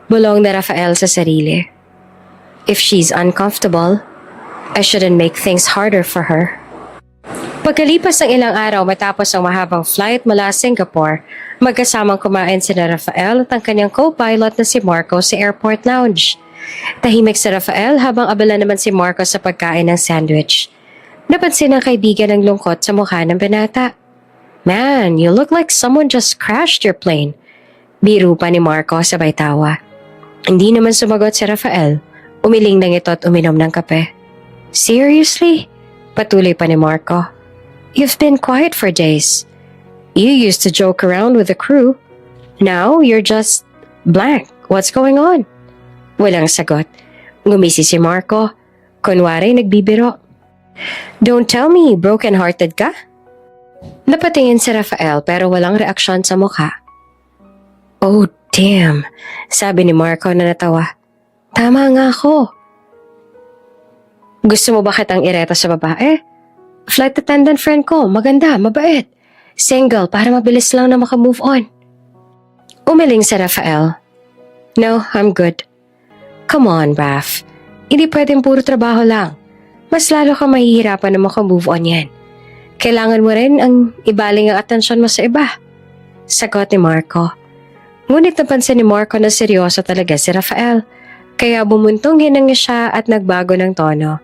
Bulong na Rafael sa sarili. If she's uncomfortable, I shouldn't make things harder for her. Pagkalipas ng ilang araw matapos ang mahabang flight mula Singapore, magkasamang kumain sina Rafael at ang kanyang co-pilot na si Marco sa airport lounge. Tahimik si Rafael habang abala naman si Marco sa pagkain ng sandwich. Napansin ng kaibigan ng lungkot sa mukha ng binata. Man, you look like someone just crashed your plane. Biro pa ni Marco sabay tawa. Hindi naman sumagot si Rafael. Umiling lang ito at uminom ng kape. Seriously? Patuloy pa ni Marco. You've been quiet for days. You used to joke around with the crew. Now, you're just blank. What's going on? Walang sagot. Ngumisi si Marco. Kunwari nagbibiro. Don't tell me, broken-hearted ka? Napatingin si Rafael pero walang reaksyon sa mukha. Oh, damn, sabi ni Marco na natawa. Tama nga ako. Gusto mo ba kitang ireta sa babae? Flight attendant friend ko, maganda, mabait. Single para mabilis lang na makamove on. Umiling si Rafael. No, I'm good. Come on, Raf. Hindi pwedeng puro trabaho lang. Mas lalo ka mahihirapan na makamove on yan. Kailangan mo rin ang ibaling ang atensyon mo sa iba. Sagot ni Marco. Ngunit napansin ni Marco na seryoso talaga si Rafael, kaya bumuntong hinanga siya at nagbago ng tono.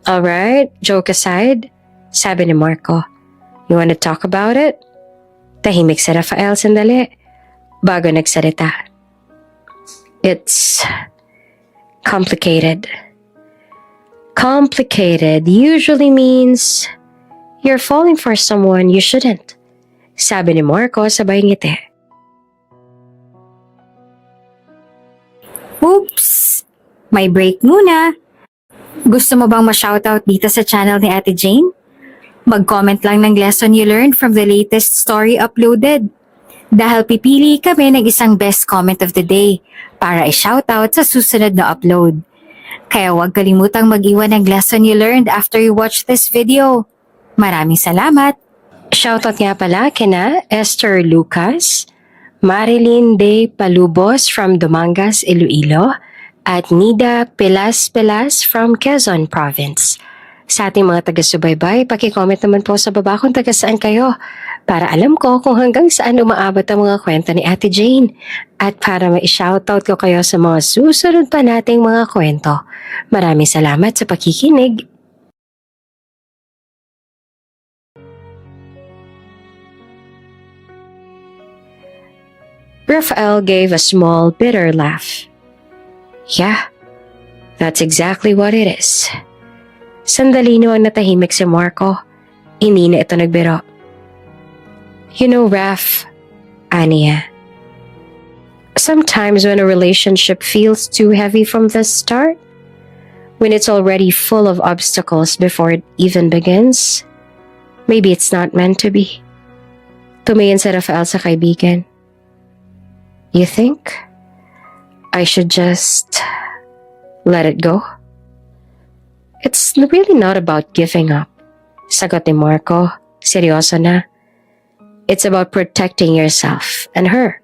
Alright, joke aside, sabi ni Marco. You wanna talk about it? Tahimik si Rafael sandali, bago nagsalita. It's complicated. Complicated usually means you're falling for someone you shouldn't, sabi ni Marco sabay ngiti.
Oops! May break muna. Gusto mo bang ma-shoutout dito sa channel ni Ate Jane? Mag-comment lang ng lesson you learned from the latest story uploaded. Dahil pipili kami ng isang best comment of the day para i-shoutout sa susunod na upload. Kaya huwag kalimutang mag-iwan ng lesson you learned after you watch this video. Maraming salamat!
Shoutout nga pala kina Esther Lucas, Marilyn De Palubos from Dumangas, Iloilo, at Nida Pelas from Quezon Province. Sa ating mga taga-subaybay, paki-comment naman po sa baba kung taga saan kayo para alam ko kung hanggang saan umaabot ang mga kwento ni Ate Jane at para ma-shoutout ko kayo sa mga susunod pa nating mga kwento. Maraming salamat sa pakikinig. Rafael gave a small, bitter laugh. Yeah, that's exactly what it is. Sandali ang natahimik si Marco. Hindi na ito nagbiro. You know, Raf, Ania, sometimes when a relationship feels too heavy from the start, when it's already full of obstacles before it even begins, maybe it's not meant to be. Tumingin si Rafael sa kaibigan. You think I should just let it go? It's really not about giving up. Sagot ni Marco, seryoso na. It's about protecting yourself and her.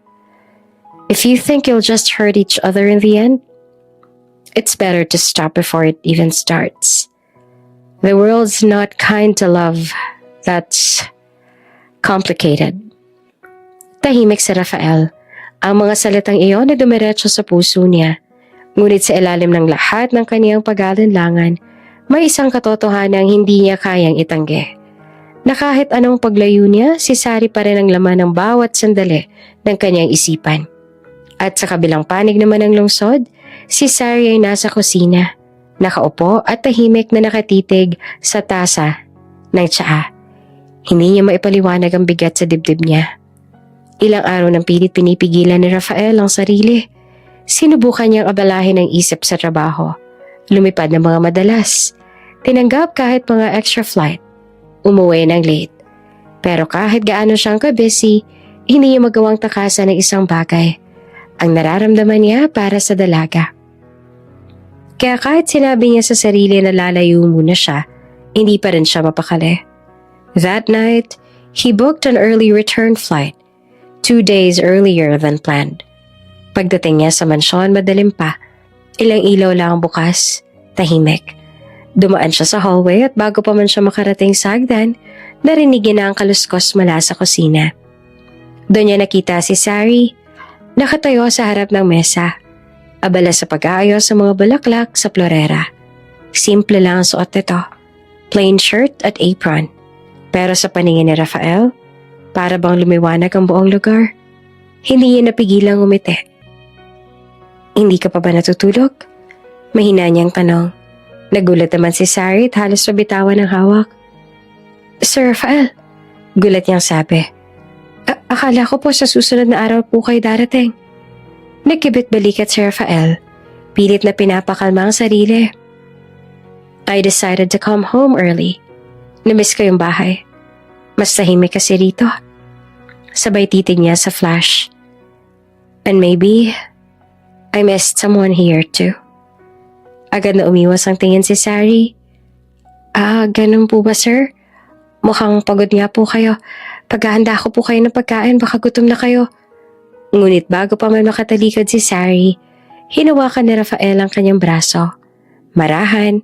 If you think you'll just hurt each other in the end, it's better to stop before it even starts. The world's not kind to love. That's complicated. Tahimik si Rafael. Ang mga salitang iyon ay dumiretso sa puso niya. Ngunit sa ilalim ng lahat ng kaniyang pag-aalinlangan, may isang katotohanang hindi niya kayang itanggi. Na kahit anong paglayo niya, si Sari pa rin ang laman ng bawat sandali ng kanyang isipan. At sa kabilang panig naman ng lungsod, si Sari ay nasa kusina, nakaupo at tahimik na nakatitig sa tasa ng tsaa. Hindi niya maipaliwanag ang bigat sa dibdib niya. Ilang araw ng pilit pinipigilan ni Rafael ang sarili. Sinubukan niyang abalahin ang isip sa trabaho. Lumipad ng mga madalas. Tinanggap kahit mga extra flight. Umuwi ng late. Pero kahit gaano siyang ka-busy, hindi niya magawang takasan ng isang bagay. Ang nararamdaman niya para sa dalaga. Kaya kahit sinabi niya sa sarili na lalayo muna siya, hindi pa rin siya mapakali. That night, he booked an early return flight. 2 days earlier than planned. Pagdating niya sa mansyon, madalim pa. Ilang ilaw lang ang bukas, tahimik. Dumaan siya sa hallway at bago pa man siya makarating sa hagdan, narinig niya na ang kaluskos mula sa kusina. Doon niya nakita si Sari, nakatayo sa harap ng mesa, abala sa pag-aayos sa mga bulaklak sa florera. Simple lang ang suot nito, plain shirt at apron. Pero sa paningin ni Rafael, para bang lumiwanag ang buong lugar. Hindi niya napigilang umiti. Hindi ka pa ba natutulog? Mahina niyang tanong. Nagulat naman si Sari at halos nabitawan ng hawak. Sir Rafael, gulat niyang sabi. Akala ko po sa susunod na araw po kayo darating. Nagkibit balikat si Rafael. Pilit na pinapakalma ang sarili. I decided to come home early. Namiss ko yung bahay. Mas tahimik kasi rito. Sabay titig niya sa flash. And maybe, I missed someone here too. Agad na umiwas ang tingin si Sari. Ganun po ba sir? Mukhang pagod nga po kayo. Paghahanda ko po kayo ng pagkain, baka gutom na kayo. Ngunit bago pa man makatalikod si Sari, hinawakan ni Rafael ang kanyang braso. Marahan,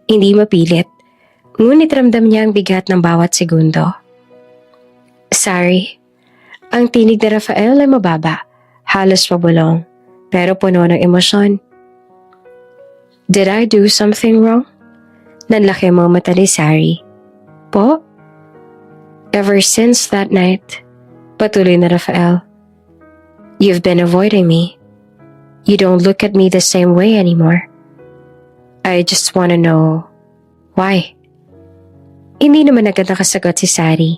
hindi mapilit. Ngunit ramdam niya ang bigat ng bawat segundo. Sorry. Ang tinig ni Rafael ay mababa, halos pabulong, pero puno ng emosyon. Did I do something wrong? Nanlaki ang mga mata ni Sari. Po? Ever since that night, patuloy na Rafael, you've been avoiding me. You don't look at me the same way anymore. I just wanna know why. Hindi naman agad nakasagot si Sari.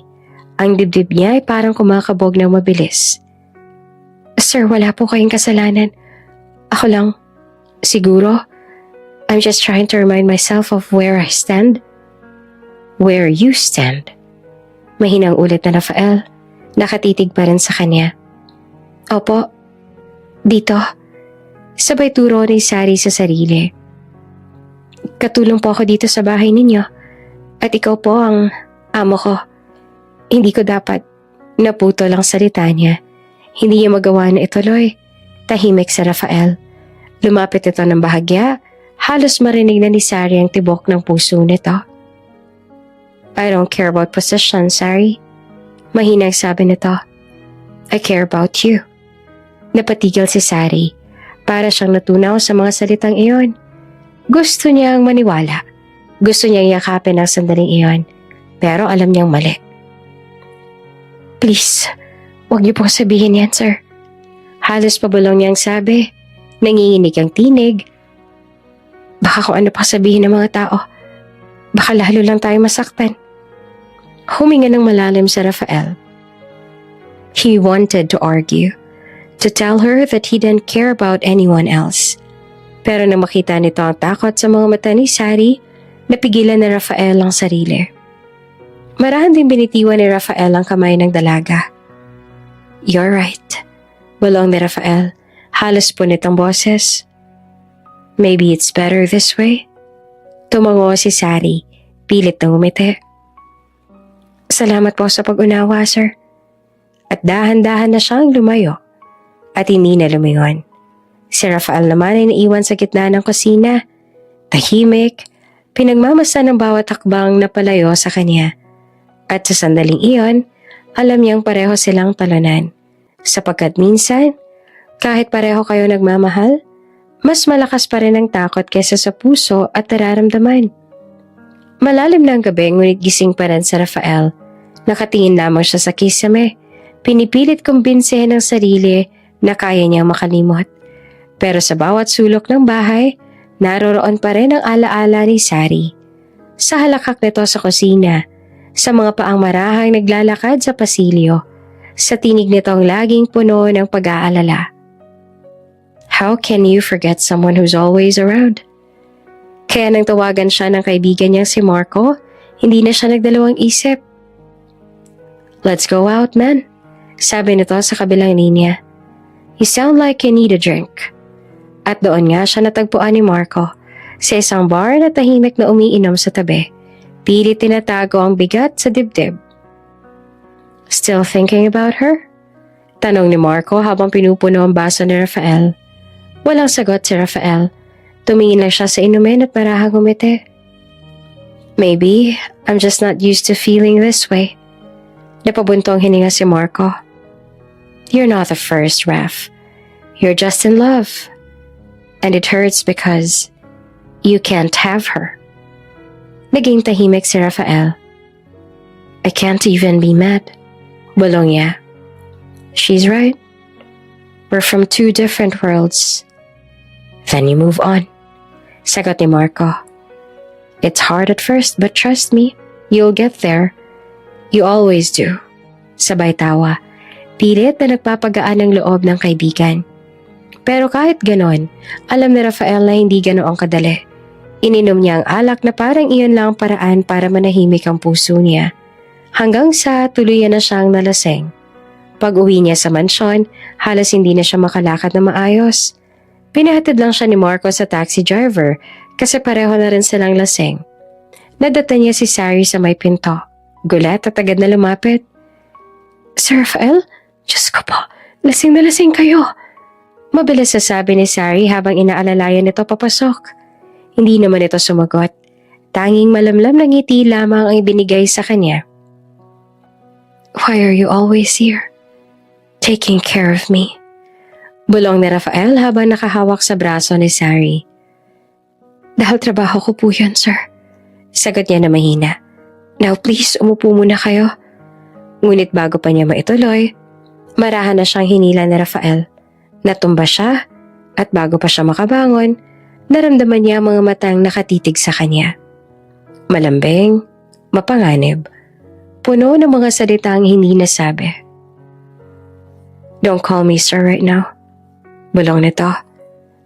Ang dibdib niya ay parang kumakabog ng mabilis. Sir, wala po kayong kasalanan. Ako lang. Siguro, I'm just trying to remind myself of where I stand. Where you stand. Mahinang ulit na Rafael. Nakatitig pa rin sa kanya. Opo. Dito. Sabay turo ni Sari sa sarili. Katulong po ako dito sa bahay ninyo. At ikaw po ang amo ko. Hindi ko dapat. Naputo lang salita niya. Hindi niya magawa na ituloy. Tahimik sa Rafael. Lumapit ito ng bahagya. Halos marinig na ni Sari ang tibok ng puso nito. I don't care about position, Sari. Mahinang sabi nito. I care about you. Napatigil si Sari. Para siyang natunaw sa mga salitang iyon. Gusto niyang maniwala. Gusto niyang yakapin ang sandaling iyon. Pero alam niyang mali. Please, huwag niyo pong sabihin yan, sir. Halos pabulong niyang sabi. Nanginginig ang tinig. Baka kung ano pa sabihin ng mga tao. Baka lalo lang tayo masaktan. Huminga ng malalim sa Rafael. He wanted to argue. To tell her that he didn't care about anyone else. Pero nang makita nito ang takot sa mga mata ni Sari, napigilan ni Rafael ang sarili. Marahan din binitiwan ni Rafael ang kamay ng dalaga. You're right. Bulong ni Rafael. Halos punit ang boses. Maybe it's better this way. Tumango si Sari. Pilit na umiti. Salamat po sa pag-unawa, sir. At dahan-dahan na siyang lumayo. At hindi na lumingon. Si Rafael naman ay naiwan sa gitna ng kusina. Tahimik, pinagmamasdan ng bawat hakbang na palayo sa kanya. At sa sandaling iyon, alam niyang pareho silang talunan. Sapagkat minsan, kahit pareho kayo nagmamahal, mas malakas pa rin ang takot kaysa sa puso at nararamdaman. Malalim na ang gabi ngunit gising pa rin si Rafael. Nakatingin lamang siya sa kisame. Pinipilit kumbinsihin ng sarili na kaya niyang makalimot. Pero sa bawat sulok ng bahay, naroroon pa rin ang alaala ni Sari. Sa halakak nito sa kusina, sa mga paang marahang naglalakad sa pasilyo, sa tinig nitong laging puno ng pag-aalala. How can you forget someone who's always around? Kaya nang tawagan siya ng kaibigan niyang si Marco, hindi na siya nagdalawang isip. Let's go out, man. Sabi nito sa kabilang linya. You sound like you need a drink. At doon nga siya natagpuan ni Marco sa isang bar na tahimik na umiinom sa tabi. Pilit tinatago ang bigat sa dibdib. Still thinking about her? Tanong ni Marco habang pinupuno ang baso ni Rafael. Walang sagot si Rafael. Tumingin lang siya sa inumin at marahang umiti. Maybe I'm just not used to feeling this way. Napabuntong hininga si Marco. You're not the first, Raf. You're just in love. And it hurts because you can't have her. Naging tahimik si Rafael. I can't even be mad. Bulong niya. She's right. We're from two different worlds. Then you move on. Sagot ni Marco. It's hard at first but trust me, you'll get there. You always do. Sabay tawa. Pilit na nagpapagaan ng loob ng kaibigan. Pero kahit ganon, alam ni Rafael na hindi ganoong kadali. Ininom niya ang alak na parang iyon lang ang paraan para manahimik ang puso niya. Hanggang sa tuluyan na siyang nalasing. Pag-uwi niya sa mansyon, halos hindi na siya makalakad na maayos. Pinahatid lang siya ni Marco sa taxi driver kasi pareho na rin silang lasing. Nadata niya si Sari sa may pinto. Gulat at agad na lumapit. Sir Rafael? Diyos ko po, lasing na lasing kayo. Mabilis sasabi ni Sari habang inaalalayan nito papasok. Hindi naman ito sumagot. Tanging malamlam na ngiti lamang ang ibinigay sa kanya. Why are you always here? Taking care of me. Bulong ni Rafael habang nakahawak sa braso ni Sari. Dahil trabaho ko po yun, sir. Sagot niya na mahina. Now please, umupo muna kayo. Ngunit bago pa niya maituloy, marahan na siyang hinila ni Rafael. Natumba siya at bago pa siya makabangon, naramdaman niya ang mga matang nakatitig sa kanya. Malambing, mapanganib, puno ng mga salitang hindi nasabi. Don't call me sir right now. Bulong nito,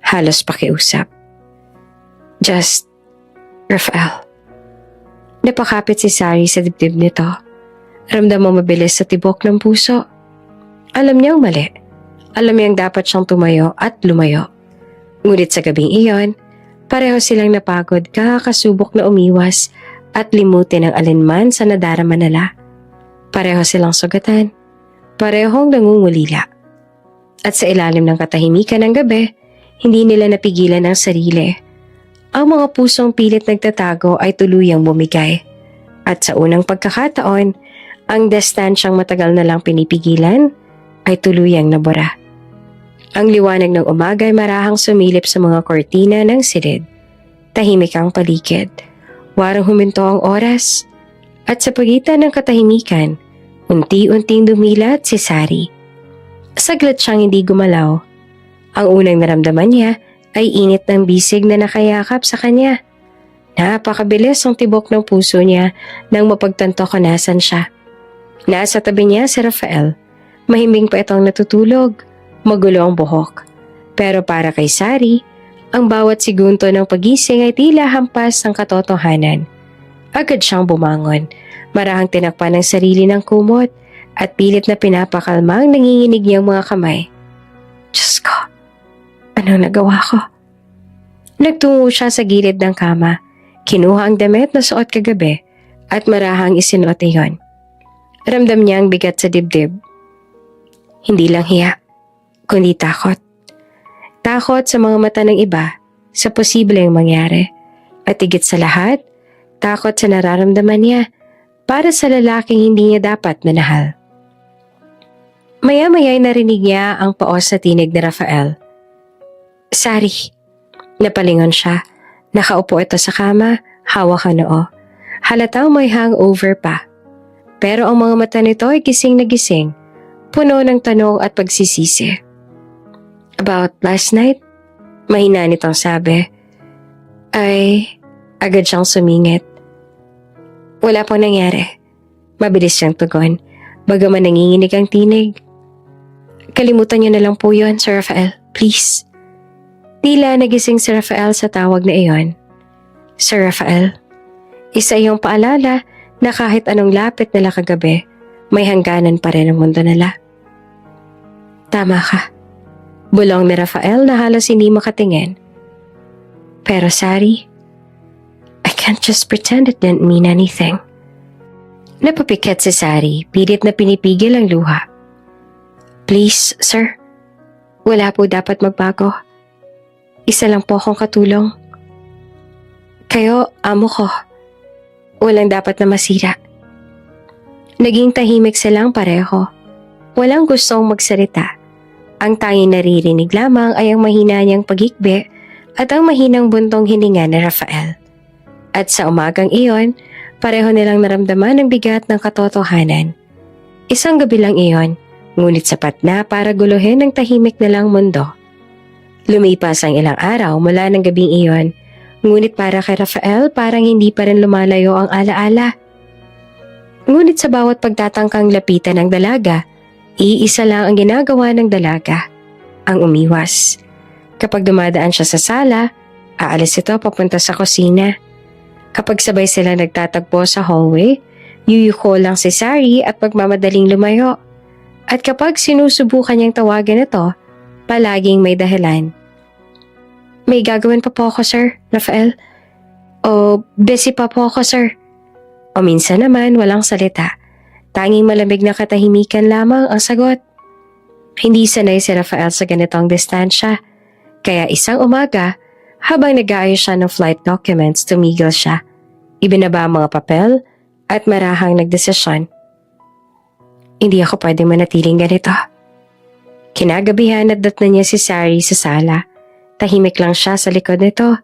halos pakiusap. Just, Rafael. Napakapit si Sari sa dibdib nito. Ramdam mo mabilis sa tibok ng puso. Alam niyang mali. Alam niyang dapat siyang tumayo at lumayo. Ngunit sa gabing iyon, pareho silang napagod kakasubok na umiwas at limutin ang alinman sa nadarama nila. Pareho silang sugatan. Parehong nangungulila. At sa ilalim ng katahimikan ng gabi, hindi nila napigilan ang sarili. Ang mga pusong pilit nagtatago ay tuluyang bumigay. At sa unang pagkakataon, ang distansyang matagal na lang pinipigilan ay tuluyang nabura. Ang liwanag ng umaga ay marahang sumilip sa mga kortina ng silid. Tahimik ang paligid. Warang huminto ang oras. At sa pagitan ng katahimikan, unti-unting dumilat si Sari. Saglit siyang hindi gumalaw. Ang unang naramdaman niya ay init ng bisig na nakayakap sa kanya. Napakabilis ang tibok ng puso niya nang mapagtanto kung nasan siya. Nasa tabi niya si Rafael. Mahimbing pa itong natutulog. Magulo ang buhok. Pero para kay Sari, ang bawat segundo ng pagising ay tila hampas ng katotohanan. Agad siyang bumangon. Marahang tinakpan ng sarili ng kumot at pilit na pinapakalma ang nanginginig niyang mga kamay. Diyos ko, anong nagawa ko? Nagtungo siya sa gilid ng kama. Kinuha ang damit na suot kagabi at marahang isinuot iyon. Ramdam niya ang bigat sa dibdib. Hindi lang hiya, kundi takot. Takot sa mga mata ng iba, sa posibleng mangyari. At higit sa lahat, takot sa nararamdaman niya para sa lalaking hindi niya dapat manahal. Maya-maya'y narinig niya ang paos sa tinig ni Rafael. Sari. Napalingon siya. Nakaupo ito sa kama, hawak ang noo. Halatang may hangover pa. Pero ang mga mata nito ay gising na gising, puno ng tanong at pagsisisi. About last night? Mahina nitong sabi. Ay, agad siyang sumingit. Wala pong nangyari. Mabilis siyang tugon, bagaman nanginginig ang tinig. Kalimutan niyo na lang po yun, Sir Rafael. Please. Tila nagising si Rafael sa tawag na iyon. Sir Rafael, isa iyong paalala na kahit anong lapit nila kagabi, may hangganan pa rin ang mundo nila. Tama ka. Bulong ni Rafael na halos hindi makatingin. Pero Sari, I can't just pretend it didn't mean anything. Napapikit si Sari, pilit na pinipigil ang luha. Please, sir. Wala po dapat magbago. Isa lang po akong katulong. Kayo, amo ko. Walang dapat na masira. Naging tahimik silang pareho. Walang gustong magsalita. Ang tanging naririnig lamang ay ang mahina niyang pagikbi at ang mahinang buntong hininga ni Rafael. At sa umagang iyon, pareho nilang naramdaman ang bigat ng katotohanan. Isang gabi lang iyon, ngunit sapat na para guluhin ang tahimik nilang mundo. Lumipas ang ilang araw mula ng gabing iyon, ngunit para kay Rafael parang hindi pa rin lumalayo ang alaala. Ngunit sa bawat pagtatangkang lapitan ng dalaga, iisa lang ang ginagawa ng dalaga, ang umiwas. Kapag dumadaan siya sa sala, aalis ito papunta sa kusina. Kapag sabay sila nagtatagpo sa hallway, yuyuko lang si Sari at magmamadaling lumayo. At kapag sinusubukan niyang tawagan ito, palaging may dahilan. May gagawin pa po ako, Sir Rafael. O busy pa po ako, Sir. O minsan naman walang salita. Tanging malamig na katahimikan lamang ang sagot. Hindi sanay si Rafael sa ganitong distansya. Kaya isang umaga, habang nag-aayos siya ng flight documents, tumigil siya. Ibinaba ang mga papel at marahang nagdesisyon. Hindi ako pwedeng manatiling ganito. Kinagabihan natdatnan niya si Sari sa sala. Tahimik lang siya sa likod nito.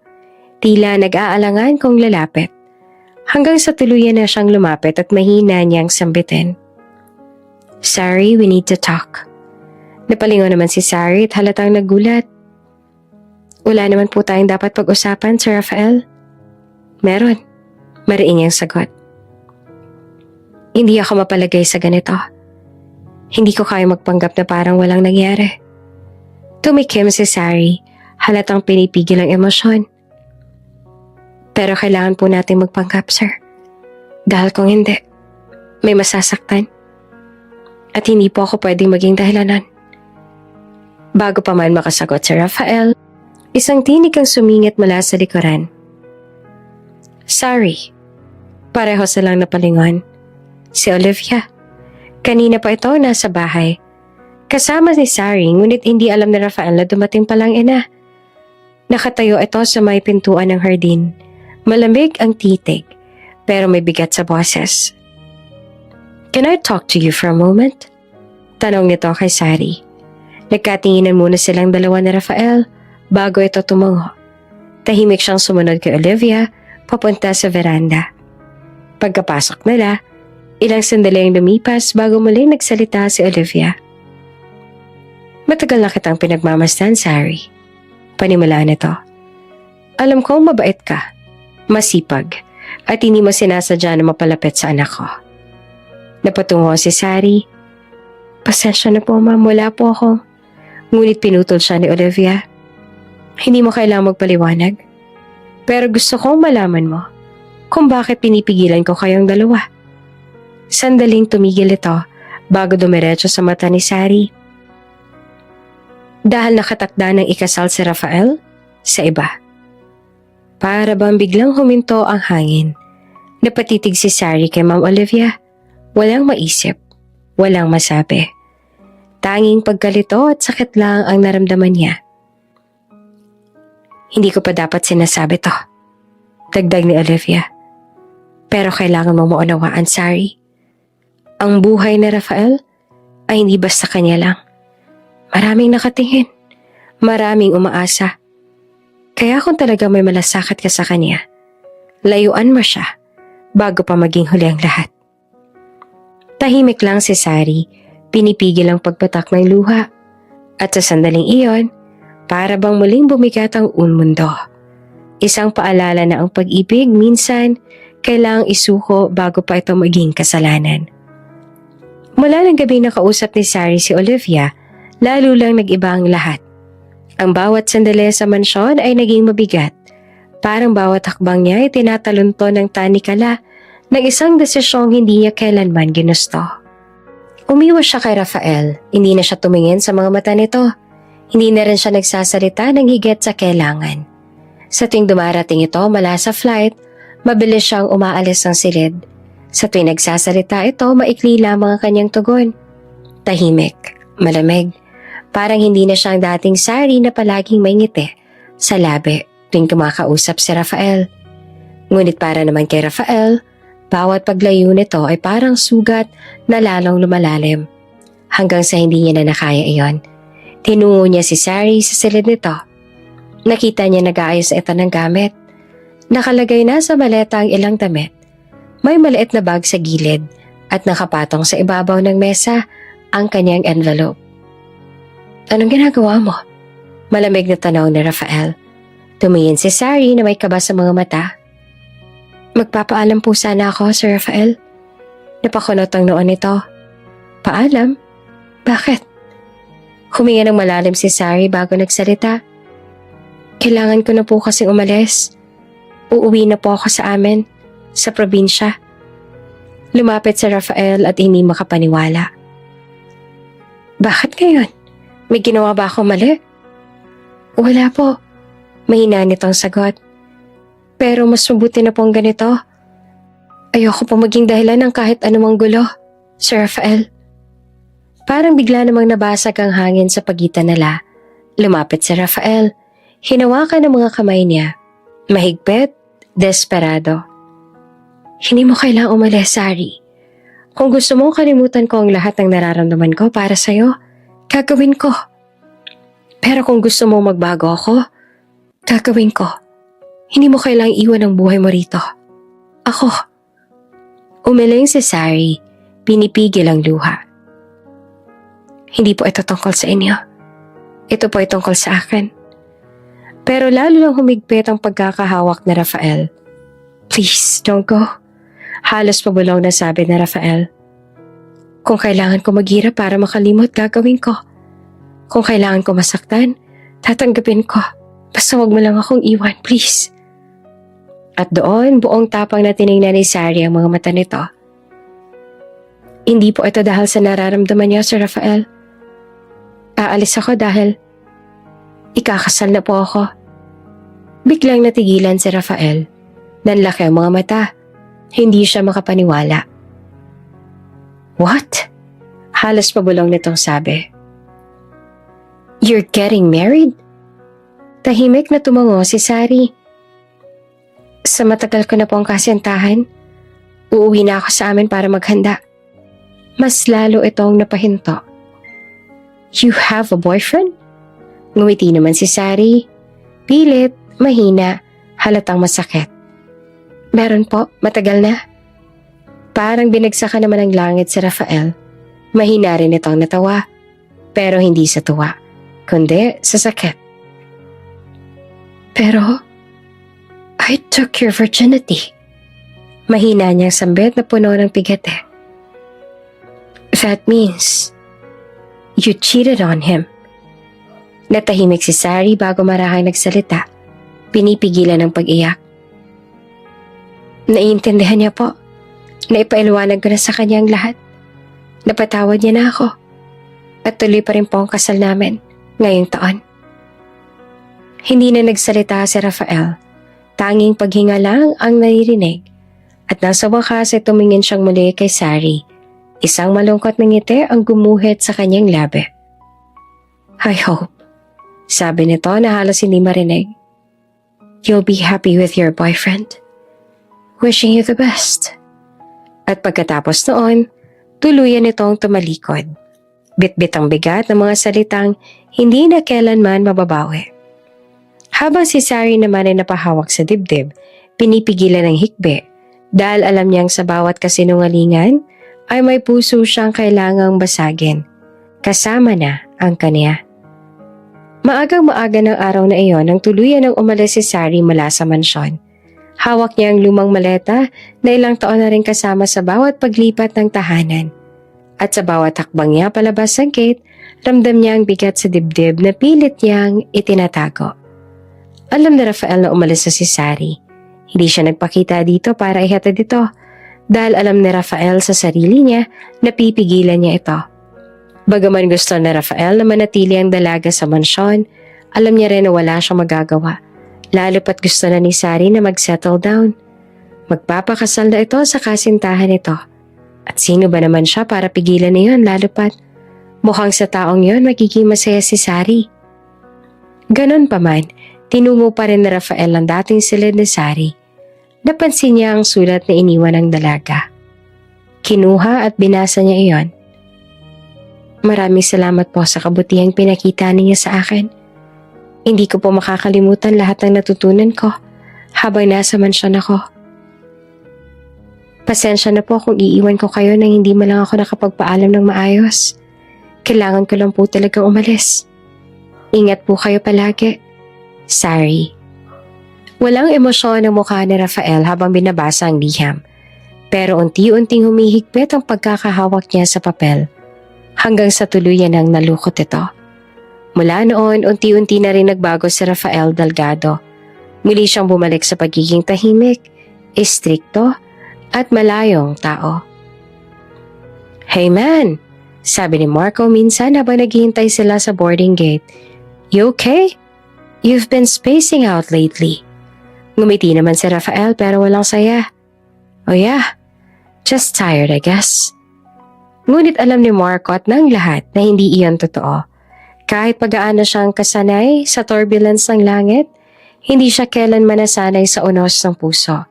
Tila nag-aalangan kung lalapit. Hanggang sa tuluyan na siyang lumapit at mahina niyang sambitin. Sari, we need to talk. Napalingon naman si Sari at halatang nagulat. Wala naman po tayong dapat pag-usapan, Sir Rafael. Meron. Mariin niyang sagot. Hindi ako mapalagay sa ganito. Hindi ko kaya magpanggap na parang walang nangyari. Tumikim si Sari, halatang pinipigil ang emosyon. Pero kailangan po natin magpanggap, sir. Dahil kung hindi, may masasaktan. At hindi po ako pwedeng maging dahilanan. Bago pa man makasagot si Rafael, isang tinig ang sumingit mula sa likuran. Sorry. Pareho silang napalingon. Si Olivia. Kanina pa ito nasa bahay. Kasama ni Sari, ngunit hindi alam ni Rafael na dumating palang ina. Nakatayo ito sa may pintuan ng hardin. Malamig ang titig, pero may bigat sa boses. Can I talk to you for a moment? Tanong nito kay Sari. Nagkatinginan muna silang dalawa ni Rafael bago ito tumungo. Tahimik siyang sumunod kay Olivia papunta sa veranda. Pagkapasok nila, ilang sandali ang lumipas bago muling nagsalita si Olivia. Matagal na kitang pinagmamasdan, Sari. Panimula nito. Alam kong mabait ka, masipag, at hindi mo sinasadya na mapalapit sa anak ko. Napatungo si Sari. Pasensya na po, ma'am, wala po ako. Ngunit pinutol siya ni Olivia. Hindi mo kailangang magpaliwanag. Pero gusto kong malaman mo kung bakit pinipigilan ko kayong dalawa. Sandaling tumigil ito bago dumiretso sa mata ni Sari. Dahil nakatakda ng ikasal si Rafael sa iba. Para bang biglang huminto ang hangin. Napatitig si Sari kay Ma'am Olivia. Walang maisip, walang masabi. Tanging pagkalito at sakit lang ang naramdaman niya. Hindi ko pa dapat sinasabi to. Dagdag ni Olivia. Pero kailangan mong maunawaan, Sari. Ang buhay ni Rafael ay hindi basta kanya lang. Maraming nakatingin. Maraming umaasa. Kaya kung talaga may malasakit ka sa kanya, layuan mo siya bago pa maging huli ang lahat. Tahimik lang si Sari, pinipigil ang pagpatak ng luha. At sa sandaling iyon, para bang muling bumigat ang mundo. Isang paalala na ang pag-ibig minsan kailangang isuko bago pa ito maging kasalanan. Mula ng gabi nakausap ni Sari si Olivia, lalo lang nag-iba ang lahat. Ang bawat sandali sa mansyon ay naging mabigat. Parang bawat hakbang niya ay tinatalunto ng tanikala ng isang desisyong hindi niya kailanman ginusto. Umiwas siya kay Rafael, hindi na siya tumingin sa mga mata nito. Hindi na rin siya nagsasalita ng higit sa kailangan. Sa tuwing dumarating ito mula sa flight, mabilis siyang umaalis ng silid. Sa tuwing nagsasalita ito, maikli lamang ang kanyang tugon. Tahimik, malamig. Parang hindi na siyang dating Sari na palaging may ngiti sa labi tuwing kumakausap si Rafael. Ngunit para naman kay Rafael, bawat paglayo nito ay parang sugat na lalong lumalalim. Hanggang sa hindi niya na nakaya iyon, tinungo niya si Sari sa silid nito. Nakita niya nag-aayos ito ng gamit. Nakalagay na sa maleta ang ilang damit. May maliit na bag sa gilid at nakapatong sa ibabaw ng mesa ang kanyang envelope. Anong ginagawa mo? Malamig na tanong ni Rafael. Tumingin si Sari na may kaba sa mga mata. Magpapaalam po sana ako, Sir Rafael. Napakunot ang noon nito. Paalam? Bakit? Huminga ng malalim si Sari bago nagsalita. Kailangan ko na po kasing umalis. Uuwi na po ako sa amin, sa probinsya. Lumapit si Rafael at hindi makapaniwala. Bakit ngayon? May ginawa ba ako mali? Wala po. Mahina nitong sagot. Pero mas mabuti na pong ganito. Ayoko po maging dahilan ng kahit anumang gulo, Sir Rafael. Parang bigla namang nabasag ang hangin sa pagitan nila. Lumapit si Rafael. Hinawakan ang mga kamay niya. Mahigpit, desperado. Hindi mo kailangang umalis, Sari. Kung gusto mong kalimutan ko ang lahat ng nararamdaman ko para sa'yo, gagawin ko. Pero kung gusto mong magbago ako, gagawin ko. Hindi mo kailangang iwan ang buhay mo rito. Ako. Umiling si Sari, pinipigil ang luha. Hindi po ito tungkol sa inyo. Ito po ay tungkol sa akin. Pero lalo lang humigpit ang pagkakahawak ni Rafael. Please, don't go. Halos pabulong na sabi ni Rafael. Kung kailangan ko maghirap para makalimot, gagawin ko. Kung kailangan ko masaktan, tatanggapin ko. Basta wag mo lang akong iwan, please. At doon, buong tapang na tinignan ni Sari ang mga mata nito. Hindi po ito dahil sa nararamdaman niya, Sir Rafael. Aalis ako dahil ikakasal na po ako. Biglang natigilan si Rafael. Nanlaki ang mga mata. Hindi siya makapaniwala. What? Halos pabulong nitong sabi. You're getting married? Tahimik na tumango si Sari. Sa matagal ko na po ang kasintahan, uuwi na ako sa amin para maghanda. Mas lalo itong napahinto. You have a boyfriend? Ngumiti naman si Sari. Pilit, mahina, halatang masakit. Meron po, matagal na. Parang binagsakan naman ng langit si Rafael. Mahina rin itong natawa. Pero hindi sa tuwa, kundi sa sakit. Pero, I took your virginity. Mahina niyang sambit na puno ng pigate. That means, you cheated on him. Natahimik si Sari bago marahang nagsalita. Pinipigilan ang pag-iyak. Naiintindihan niya po. Naipailuwanag ko na sa kanya ang lahat. Napatawad niya na ako. At tuloy pa rin po ang kasal namin ngayong taon. Hindi na nagsalita si Rafael. Tanging paghinga lang ang naririnig. At nasa wakas ay tumingin siyang muli kay Sari. Isang malungkot na ngiti ang gumuhit sa kanyang labi. I hope, sabi nito na halos hindi marinig. You'll be happy with your boyfriend. Wishing you the best. At pagkatapos noon, tuluyan itong tumalikod. Bit-bit ang bigat ng mga salitang hindi na kailanman mababawi. Habang si Sari naman ay napahawak sa dibdib, pinipigilan ng hikbi dahil alam niyang sa bawat kasinungalingan ay may puso siyang kailangang basagin. Kasama na ang kanya. Maagang-maaga ng araw na iyon nang tuluyan ng umalis si Sari mula sa mansyon. Hawak niya ang lumang maleta na ilang taon na rin kasama sa bawat paglipat ng tahanan. At sa bawat hakbang niya palabas ng gate, ramdam niya ang bigat sa dibdib na pilit niyang itinatago. Alam ni Rafael na umalis na si Sari. Hindi siya nagpakita dito para ihatid ito dahil alam ni Rafael sa sarili niya na pipigilan niya ito. Bagaman gusto ni Rafael na manatili ang dalaga sa mansyon, alam niya rin na wala siyang magagawa. Lalo pat gusto na ni Sari na mag-settle down. Magpapakasal na ito sa kasintahan nito. At sino ba naman siya para pigilan niyon lalo pat mukhang sa taong yon magiging masaya si Sari. Ganon pa man, tinungo pa rin ni Rafael ang dating silid ni Sari. Napansin niya ang sulat na iniwan ng dalaga. Kinuha at binasa niya iyon. Maraming salamat po sa kabutihang pinakita niya sa akin. Hindi ko po makakalimutan lahat ng natutunan ko habang nasa mansyon ako. Pasensya na po kung iiwan ko kayo nang hindi man lang ako nakapagpaalam ng maayos. Kailangan ko lang po talagang umalis. Ingat po kayo palagi. Sari. Walang emosyon ang mukha ni Rafael habang binabasa ang liham. Pero unti-unting humihigpit ang pagkakahawak niya sa papel. Hanggang sa tuluyan ang nalukot ito. Mula noon, unti-unti na rin nagbago si Rafael Delgado. Muli siyang bumalik sa pagiging tahimik, istrikto, at malayong tao. Hey man, sabi ni Marco minsan habang naghihintay sila sa boarding gate. You okay? You've been spacing out lately. Ngumiti naman si Rafael pero walang saya. Oh yeah, just tired I guess. Ngunit alam ni Marco at ng lahat na hindi iyon totoo. Kahit pag-aano siyang kasanay sa turbulence ng langit, hindi siya kailanman nasanay sa unos ng puso.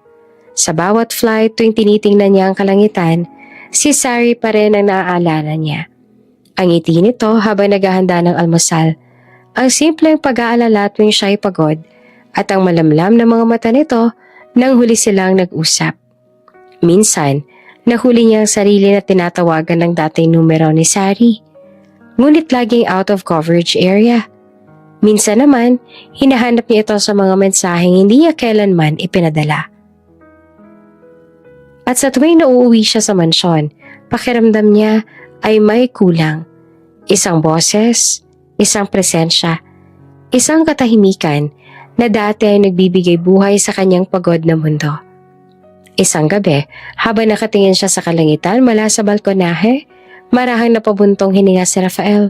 Sa bawat flight tuwing tinitingnan niya ang kalangitan, si Sari pa rin ang naaalala niya. Ang ngiti nito habang naghahanda ng almusal, ang simpleng pag-aalala tuwing siya'y pagod, at ang malamlam na mga mata nito nang huli silang nag-usap. Minsan, nahuli niya ang sarili na tinatawagan ng dating numero ni Sari. Ngunit laging out of coverage area. Minsan naman, hinahanap niya ito sa mga mensaheng hindi niya kailanman ipinadala. At sa tuwing nauuwi siya sa mansyon, pakiramdam niya ay may kulang. Isang boses, isang presensya, isang katahimikan na dati ay nagbibigay buhay sa kanyang pagod na mundo. Isang gabi, habang nakatingin siya sa kalangitan mula sa balkonahe, marahang napabuntong hininga si Rafael.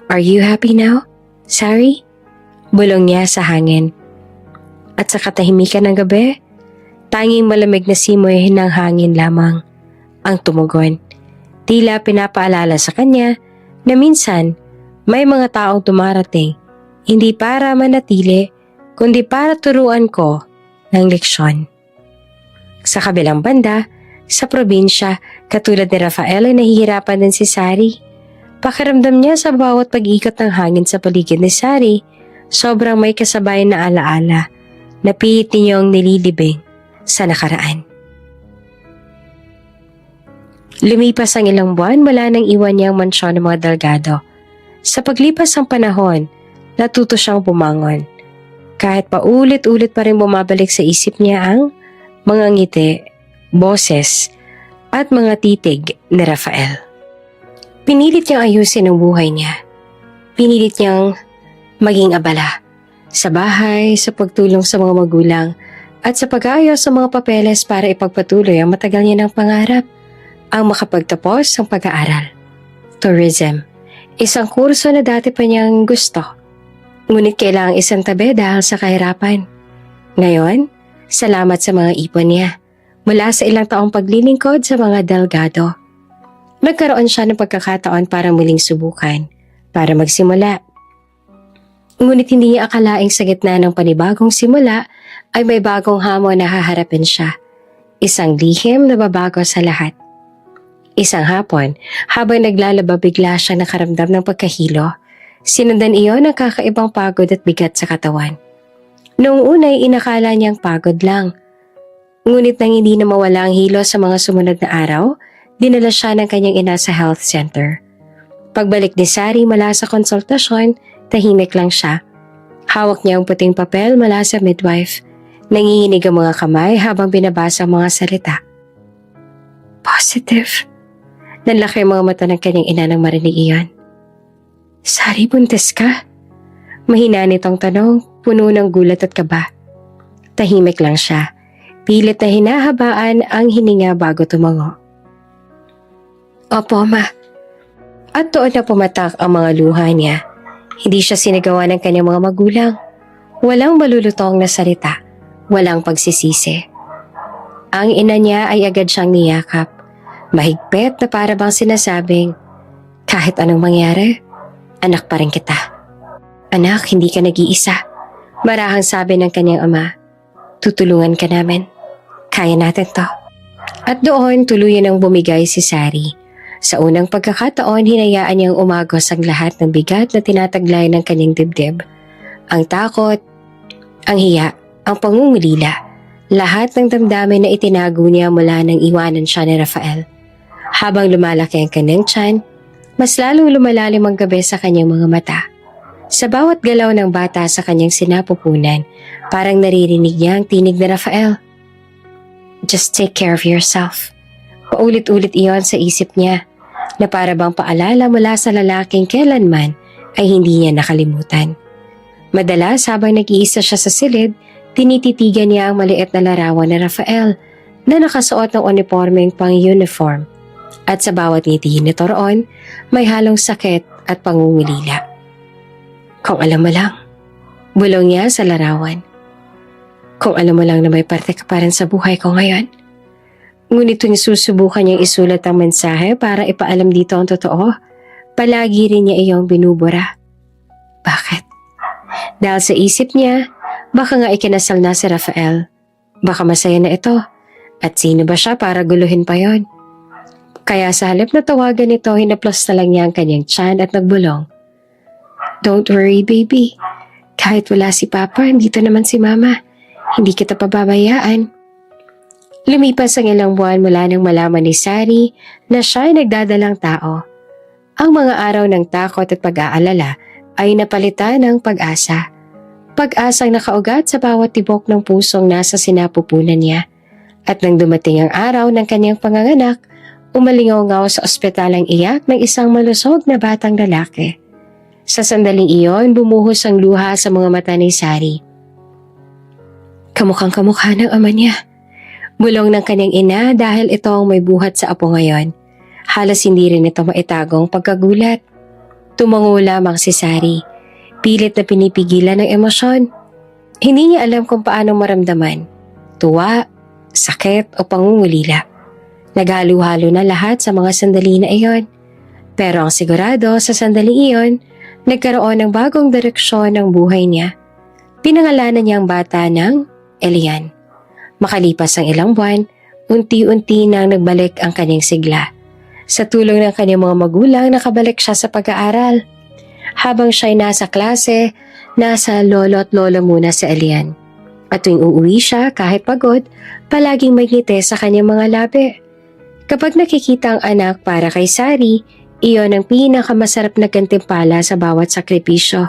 "Are you happy now, Sari?" Bulong niya sa hangin. At sa katahimikan ng gabi, tanging malamig na simoy ng hangin lamang ang tumugon. Tila pinapaalala sa kanya na minsan may mga taong dumarating hindi para manatili kundi para turuan ko ng leksyon. Sa kabilang banda, sa probinsya, katulad ni Rafael ay nahihirapan din si Sari. Pakiramdam niya sa bawat pag-ikot ng hangin sa paligid ni Sari, sobrang may kasabay na alaala na pilit niyong nililibing sa nakaraan. Lumipas ang ilang buwan mula nang iwan niya ang mansyon ng mga Delgado. Sa paglipas ng panahon, natuto siyang bumangon. Kahit paulit-ulit pa rin bumabalik sa isip niya ang mga ngiti, boses, at mga titig ni Rafael. Pinilit niyang ayusin ang buhay niya. Pinilit niyang maging abala sa bahay, sa pagtulong sa mga magulang, at sa pag-aayos sa mga papeles para ipagpatuloy ang matagal niya ng pangarap, ang makapagtapos ng pag-aaral. Tourism, isang kurso na dati pa niyang gusto. Ngunit kailangang isang tabi dahil sa kahirapan. Ngayon, salamat sa mga ipon niya mula sa ilang taong paglilingkod sa mga Delgado. Nagkaroon siya ng pagkakataon para muling subukan, para magsimula. Ngunit hindi niya akalaing sa gitna ng panibagong simula ay may bagong hamon na haharapin siya. Isang lihim na babago sa lahat. Isang hapon, habang naglalaba bigla siya nakaramdam ng pagkahilo. Sinundan iyon ng kakaibang pagod at bigat sa katawan. Noong unay inakala niyang pagod lang. Ngunit nang hindi na mawala ang hilo sa mga sumunod na araw, dinala siya ng kanyang ina sa health center. Pagbalik ni Sari mula sa konsultasyon, tahimik lang siya. Hawak niya ang puting papel mula sa midwife. Nanginginig ang mga kamay habang binabasa ang mga salita. Positive. Nanlaki ang mga mata ng kanyang ina nang marinig iyon. Sari, buntis ka? Mahina nitong tanong, puno ng gulat at kaba. Tahimik lang siya. Pilit na hinahabaan ang hininga bago tumango. Opo, ma. At doon na pumatak ang mga luha niya. Hindi siya sinagawa ng kanyang mga magulang. Walang malulutong na salita. Walang pagsisisi. Ang ina niya ay agad siyang niyakap. Mahigpit na para bang sinasabing, kahit anong mangyari, anak pa rin kita. Anak, hindi ka nag-iisa. Marahang sabi ng kanyang ama, tutulungan ka namin. Kaya natin to. At doon tuluyan ang bumigay si Sari. Sa unang pagkakataon, hinayaan niyang umagos ang lahat ng bigat na tinataglay ng kanyang dibdib. Ang takot, ang hiya, ang pangungulila, lahat ng damdamin na itinago niya mula nang iwanan siya ni Rafael. Habang lumalaki ang kanyang tiyan, mas lalong lumalalim ang gabi sa kanyang mga mata. Sa bawat galaw ng bata sa kanyang sinapupunan, parang naririnig niya ang tinig ni Rafael. Just take care of yourself. Paulit-ulit iyon sa isip niya, na para bang paalala mula sa lalaking kailanman ay hindi niya nakalimutan. Madalas habang nag-iisa siya sa silid, tinititigan niya ang maliit na larawan ni Rafael na nakasuot ng uniformeng pang-uniform. At sa bawat ngiti nito roon, may halong sakit at pangungulila. Kung alam mo lang, bulong niya sa larawan. Kung alam mo lang na may parte ka pa rin sa buhay ko ngayon. Ngunit tuwing susubukan niyang isulat ang mensahe para ipaalam dito ang totoo, palagi rin niya iyong binubura. Bakit? Dahil sa isip niya, baka nga ikinasal na si Rafael. Baka masaya na ito. At sino ba siya para guluhin pa yon? Kaya sa halip na tawagan ito, hinaplos na lang niya ang kanyang tiyan at nagbulong. Don't worry, baby. Kahit wala si Papa, dito naman si Mama. Hindi kita pababayaan. Lumipas ang ilang buwan mula nang malaman ni Sari na siya ay nagdadalang tao. Ang mga araw ng takot at pag-aalala ay napalitan ng pag-asa. Pag-asang nakaugat sa bawat tibok ng pusong nasa sinapupunan niya. At nang dumating ang araw ng kanyang panganganak, umalingaw-ngaw sa ospital ang iyak ng isang malusog na batang lalaki. Sa sandaling iyon, bumuhos ang luha sa mga mata ni Sari. Kamukhang kamukha ng ama niya. Bulong ng kanyang ina dahil ito ang may buhat sa apo ngayon. Halos hindi rin ito maitagong pagkagulat. Tumango lamang si Sari. Pilit na pinipigilan ng emosyon. Hindi niya alam kung paano maramdaman. Tuwa, sakit o pangungulila. Naghalo-halo na lahat sa mga sandali na iyon. Pero ang sigurado sa sandaling iyon, nagkaroon ng bagong direksyon ng buhay niya. Pinangalanan niya ang bata ng Elian. Makalipas ang ilang buwan, unti-unti nang nagbalik ang kanyang sigla. Sa tulong ng kanyang mga magulang, nakabalik siya sa pag-aaral. Habang siya'y nasa klase, nasa lolo at lola muna si Elian. At tuwing uuwi siya, kahit pagod, palaging may ngiti sa kanyang mga labi. Kapag nakikita ang anak para kay Sari, iyon ang pinakamasarap na gantimpala sa bawat sakripisyo.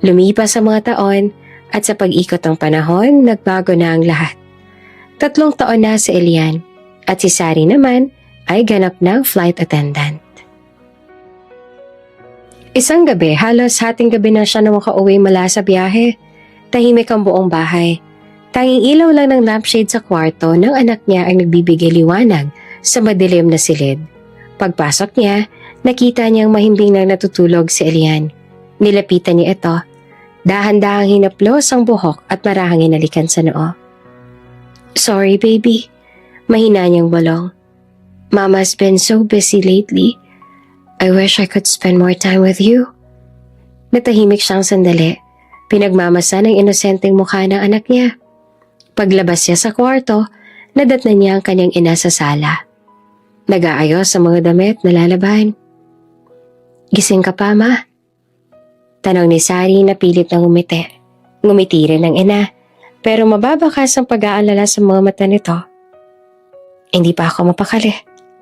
Lumipas ang mga taon at sa pag-ikot ng panahon, nagbago na ang lahat. 3 taon na si Elian at si Sari naman ay ganap ng flight attendant. Isang gabi, halos hating gabi na siya na makauwi mula sa biyahe. Tahimik ang buong bahay. Tanging ilaw lang ng lampshade sa kwarto ng anak niya ang nagbibigay liwanag sa madilim na silid. Pagpasok niya, nakita niyang mahimbing nang natutulog si Elian. Nilapitan niya ito. Dahan-dahang hinaplos ang buhok at marahang hinalikan sa noo. Sorry, baby. Mahina niyang bulong. Mama's been so busy lately. I wish I could spend more time with you. Natahimik siyang sandali. Pinagmamasan ang inosenteng mukha ng anak niya. Paglabas niya sa kwarto, nadatnan niya ang kanyang ina sa sala. Nag-aayos sa mga damit na lalaban. Gising ka pa, ma? Tanong ni Sari na pilit na ngumiti. Ngumiti rin ang ina, pero mababakas ang pag-aalala sa mga mata nito. Hindi pa ako mapakali,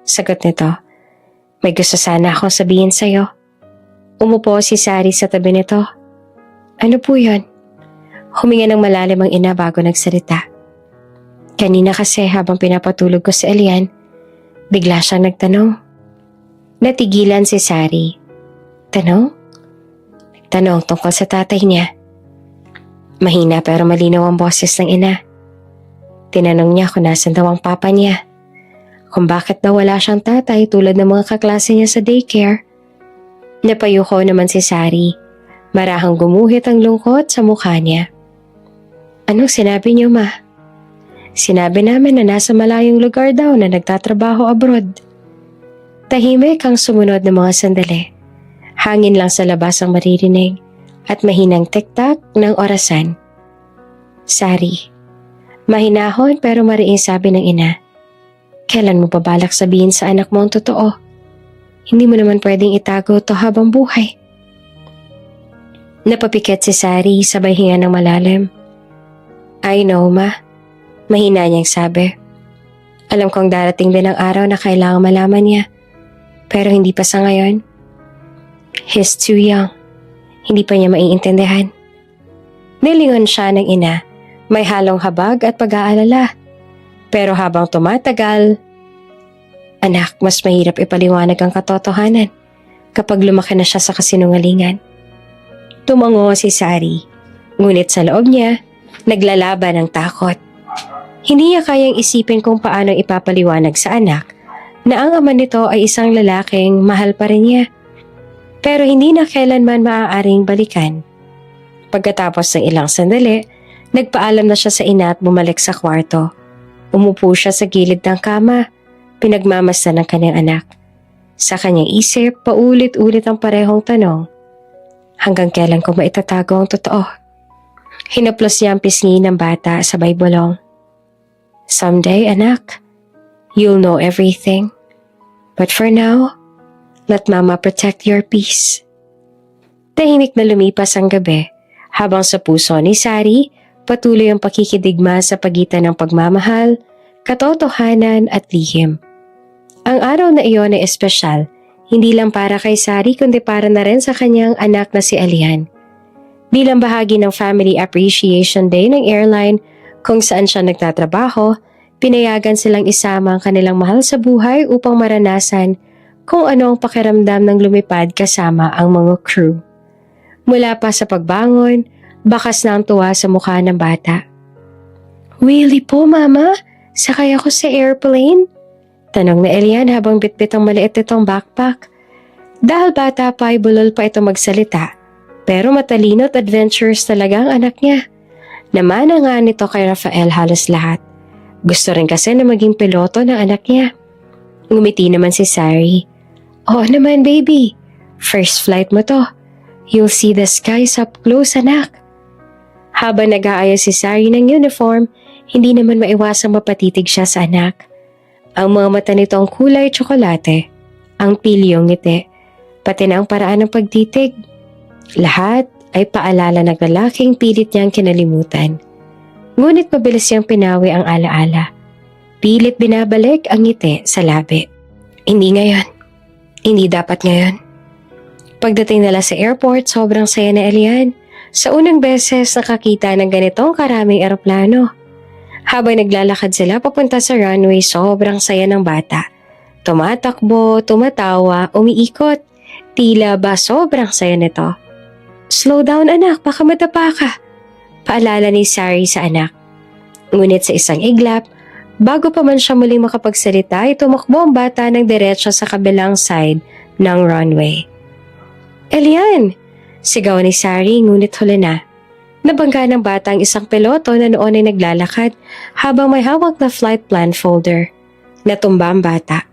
sagot nito. May gusto sana akong sabihin sa'yo. Umupo si Sari sa tabi nito. Ano po yun? Huminga ng malalim ang ina bago nagsalita. Kanina kasi habang pinapatulog ko si Elian, bigla siyang nagtanong. Natigilan si Sari. Tanong? Tanong tungkol sa tatay niya. Mahina pero malinaw ang boses ng ina. Tinanong niya kung nasan daw ang papa niya. Kung bakit daw wala siyang tatay tulad ng mga kaklase niya sa daycare. Napayuko naman si Sari. Marahang gumuhit ang lungkot sa mukha niya. Anong sinabi niyo, ma? Sinabi namin na nasa malayong lugar daw na nagtatrabaho abroad. Tahimik ang sumunod na mga sandali. Hangin lang sa labas ang maririnig at mahinang tiktak ng orasan. Sari. Mahinahon pero mariing sabi ng ina. Kailan mo babalak sabihin sa anak mo ang totoo? Hindi mo naman pwedeng itago to habang buhay. Napapikit si Sari sabay hinga ng malalim. I know, ma. Mahina niyang sabi. Alam kong darating din ang araw na kailangan malaman niya. Pero hindi pa sa ngayon. He's too young. Hindi pa niya maiintindihan. Nilingon siya ng ina. May halong habag at pag-aalala. Pero habang tumatagal, anak, mas mahirap ipaliwanag ang katotohanan kapag lumaki na siya sa kasinungalingan. Tumango si Sari, ngunit sa loob niya, naglalaban ng takot. Hindi niya kayang isipin kung paano ipapaliwanag sa anak na ang ama nito ay isang lalaking mahal pa rin niya. Pero hindi na kailanman maaaring balikan. Pagkatapos ng ilang sandali, nagpaalam na siya sa ina at bumalik sa kwarto. Umupo siya sa gilid ng kama, pinagmamasdan ng kanyang anak. Sa kanyang isip, paulit-ulit ang parehong tanong. Hanggang kailan ko maitatago ang totoo? Hinaplos niya ang pisngi ng bata sabay bulong. Someday, anak, you'll know everything. But for now, let Mama protect your peace. Tahimik na lumipas ang gabi habang sa puso ni Sari patuloy ang pakikidigma sa pagitan ng pagmamahal, katotohanan at lihim. Ang araw na iyon ay espesyal, hindi lang para kay Sari kundi para na rin sa kanyang anak na si Alian. Bilang bahagi ng Family Appreciation Day ng airline kung saan siya nagtatrabaho, pinayagan silang isama ang kanilang mahal sa buhay upang maranasan kung ano ang pakiramdam ng lumipad kasama ang mga crew. Mula pa sa pagbangon, bakas na ang tuwa sa mukha ng bata. "Really po, Mama? Sakay ako sa airplane?" Tanong ni Elian habang bitbit ang maliit itong backpack. Dahil bata pa ay bulol pa ito magsalita, pero matalino at adventurous talaga ang anak niya. Namana nga nito kay Rafael halos lahat. Gusto rin kasi na maging piloto ng anak niya. Ngumiti naman si Sari. "Oo naman, baby. First flight mo to. You'll see the skies up close, anak." Habang nag-aayos si Sari ng uniform, hindi naman maiwasang mapatitig siya sa anak. Ang mga mata nito ang kulay tsokolate, ang pilyong ngiti, pati na ang paraan ng pagtitig. Lahat ay paalala ng lalaking pilit niyang kinalimutan. Ngunit mabilis niyang pinawi ang alaala. Pilit binabalik ang ngiti sa labi. Hindi ngayon. Hindi dapat ngayon. Pagdating nila sa airport, sobrang saya na Elian. Sa unang beses nakakita ng ganitong karaming eroplano. Habang naglalakad sila papunta sa runway, sobrang saya ng bata. Tumatakbo, tumatawa, umiikot. Tila ba sobrang saya nito. "Slow down anak, baka madapa ka," paalala ni Sari sa anak. Ngunit sa isang iglap, bago pa man siya muling makapagsalita, ay tumakbo ang bata ng diretso sa kabilang side ng runway. "Elian!" Sigaw ni Sari ngunit huli na. Nabangga ng bata ang isang piloto na noon ay naglalakad habang may hawak na flight plan folder. Natumba ang bata.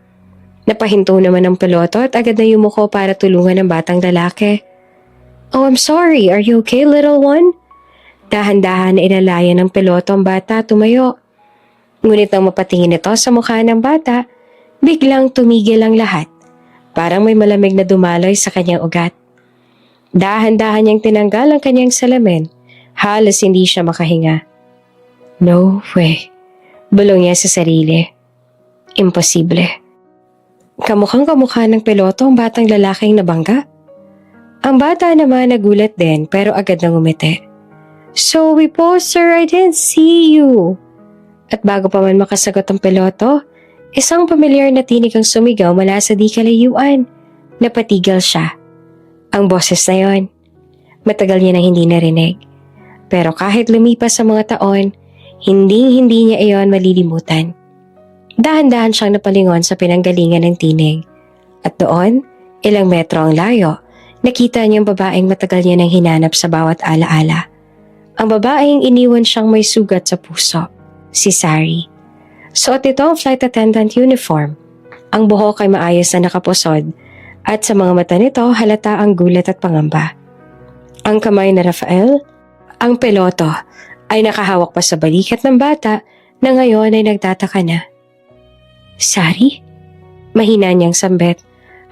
Napahinto naman ang piloto at agad na yumuko para tulungan ang batang lalaki. "Oh, I'm sorry. Are you okay, little one?" Dahan-dahan na inalaya ng piloto ang bata tumayo. Ngunit nang mapatingin ito sa mukha ng bata, biglang tumigil ang lahat. Parang may malamig na dumaloy sa kanyang ugat. Dahan-dahan niyang tinanggal ang kanyang salamin. Halos hindi siya makahinga. "No way," bulong niya sa sarili. Imposible. Kamukhang-kamukha ng piloto ang batang lalaking nabangga. Ang bata naman nagulat din pero agad nang umiti. "Sorry po sir, I didn't see you." At bago pa man makasagot ang piloto, isang pamilyar na tinig ang sumigaw mula sa di kalayuan. Napatigil siya. Ang boses na yon, matagal niya nang hindi narinig. Pero kahit lumipas sa mga taon, hindi niya iyon malilimutan. Dahan-dahan siyang napalingon sa pinanggalingan ng tinig. At doon, ilang metro ang layo, nakita niya ang babaeng matagal niya nang hinanap sa bawat alaala. Ang babaeng iniwan siyang may sugat sa puso, si Sari. Suot ito ang flight attendant uniform. Ang buhok ay maayos na nakapusod at sa mga mata nito halata ang gulat at pangamba. Ang kamay na Rafael, ang piloto, ay nakahawak pa sa balikat ng bata na ngayon ay nagtataka na. "Sari?" Mahina niyang sambit,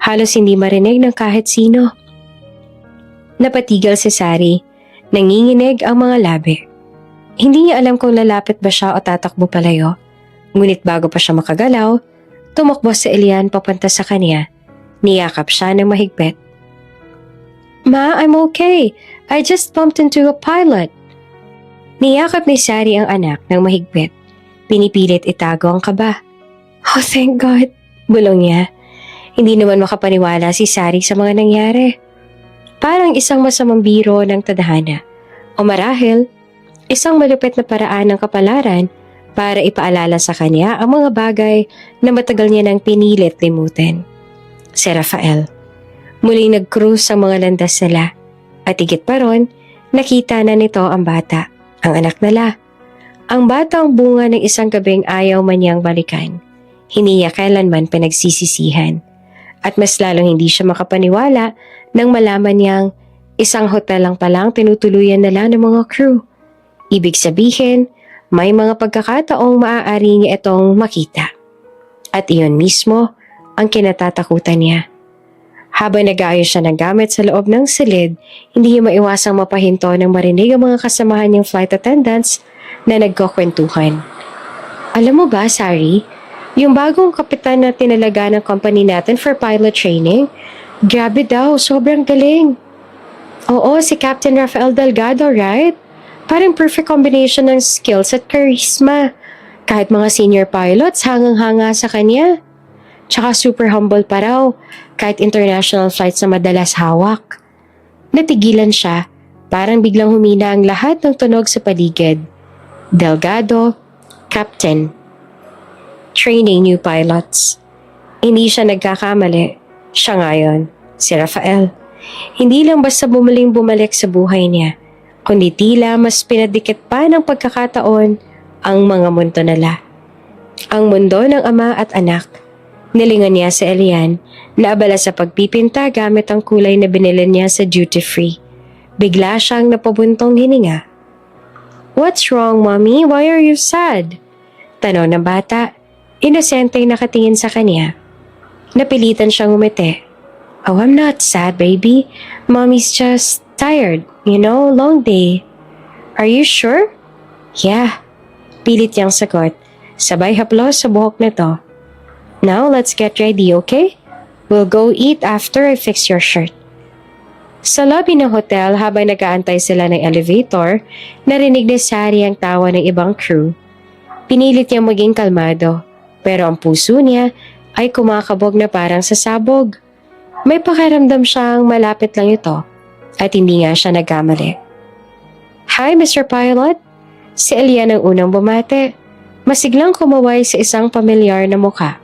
halos hindi marinig ng kahit sino. Napatigil si Sari, nanginginig ang mga labi. Hindi niya alam kung lalapit ba siya o tatakbo palayo. Ngunit bago pa siya makagalaw, tumakbo si Elian papunta sa kanya. Niyakap siya ng mahigpit. "Ma, I'm okay. I just bumped into a pilot." Niyakap ni Sari ang anak ng mahigpit. Pinipilit itago ang kaba. "Oh, thank God," bulong niya. Hindi naman makapaniwala si Sari sa mga nangyari. Parang isang masamang biro ng tadhana. O marahil, isang malupit na paraan ng kapalaran para ipaalala sa kanya ang mga bagay na matagal niya nang pinilit limutin. Si Rafael. Muling nag-cruise ang mga landas nila. At higit pa ron, nakita na nito ang bata, ang anak nila. Ang bata ang bunga ng isang gabing ayaw man niyang balikan. Hindi niya kailanman pinagsisisihan. At mas lalong hindi siya makapaniwala nang malaman niyang isang hotel lang palang tinutuluyan nila ng mga crew. Ibig sabihin, may mga pagkakataong maaari niya itong makita. At iyon mismo ang kinatatakutan niya. Habang nag-aayos siya ng gamit sa loob ng silid, hindi niya maiwasang mapahinto nang marinig ang mga kasamahan niyang flight attendants na nagkukwentuhan. Alam mo ba, Sari, yung bagong kapitan na tinalaga ng company natin for pilot training, grabe daw, sobrang galing. Oo, si Captain Rafael Delgado, right? Parang perfect combination ng skills at charisma. Kahit mga senior pilots, hangang-hanga sa kanya. Tsaka super humble pa raw, kahit international flights na madalas hawak. Natigilan siya, parang biglang humina ang lahat ng tunog sa paligid. Delgado, Captain. Training new pilots. Hindi siya nagkakamali. Siya ngayon, si Rafael. Hindi lang basta bumalik sa buhay niya, kundi tila mas pinadikit pa ng pagkakataon ang mga mundo nila. Ang mundo ng ama at anak. Nilingon niya si Elian na abala sa pagpipinta gamit ang kulay na binili niya sa duty free. Bigla siyang napabuntong hininga. What's wrong, Mommy? Why are you sad? Tanong ng bata, inosenteng nakatingin sa kanya. Napilitan siyang umiti. Oh, I'm not sad, baby. Mommy's just tired. Long day. Are you sure? Yeah. Pilit niyang sagot. Sabay haplos sa buhok nito. Now, let's get ready, okay? We'll go eat after I fix your shirt. Sa lobby ng hotel habang nag-aantay sila ng elevator, narinig ni Sari ang tawa ng ibang crew. Pinilit niyang maging kalmado, pero ang puso niya ay kumakabog na parang sasabog. May pakiramdam siyang malapit lang ito at hindi nga siya nagkamali. Hi, Mr. Pilot! Si Elian ang unang bumate. Masiglang kumaway sa isang pamilyar na mukha.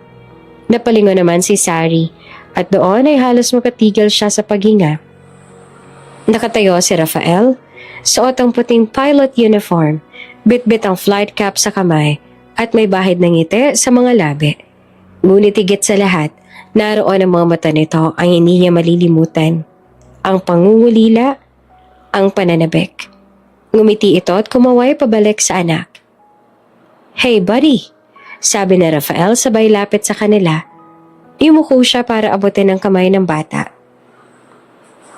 Napalingon naman si Sari at doon ay halos mapatigil siya sa paghinga. Nakatayo si Rafael, suot ang puting pilot uniform, bitbit ang flight cap sa kamay at may bahid ng ngiti sa mga labi. Ngunit higit sa lahat, naroon ang mga mata nito ang hindi niya malilimutan. Ang pangungulila, ang pananabik. Ngumiti ito at kumaway pabalik sa anak. Hey buddy, sabi na Rafael sabay lapit sa kanila. Yumuko siya para abutin ang kamay ng bata.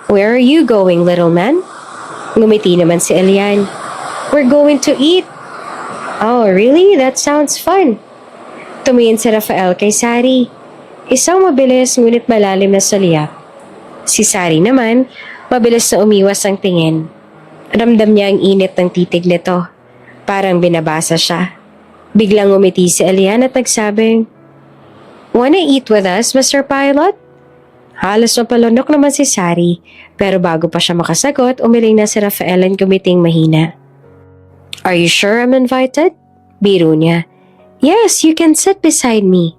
Where are you going, little man? Ngumiti naman si Elian. We're going to eat. Oh, really? That sounds fun. Tumingin si Rafael kay Sari. Isang mabilis ngunit malalim na saliyap. Si Sari naman, mabilis na umiwas ang tingin. Ramdam niya ang init ng titig nito. Parang binabasa siya. Biglang umiti si Elian at nagsabing, Wanna eat with us, Mr. Pilot? Halos mapalunok naman si Sari, pero bago pa siya makasagot, umiling na si Rafael at gumiting mahina. Are you sure I'm invited? Biro niya. Yes, you can sit beside me.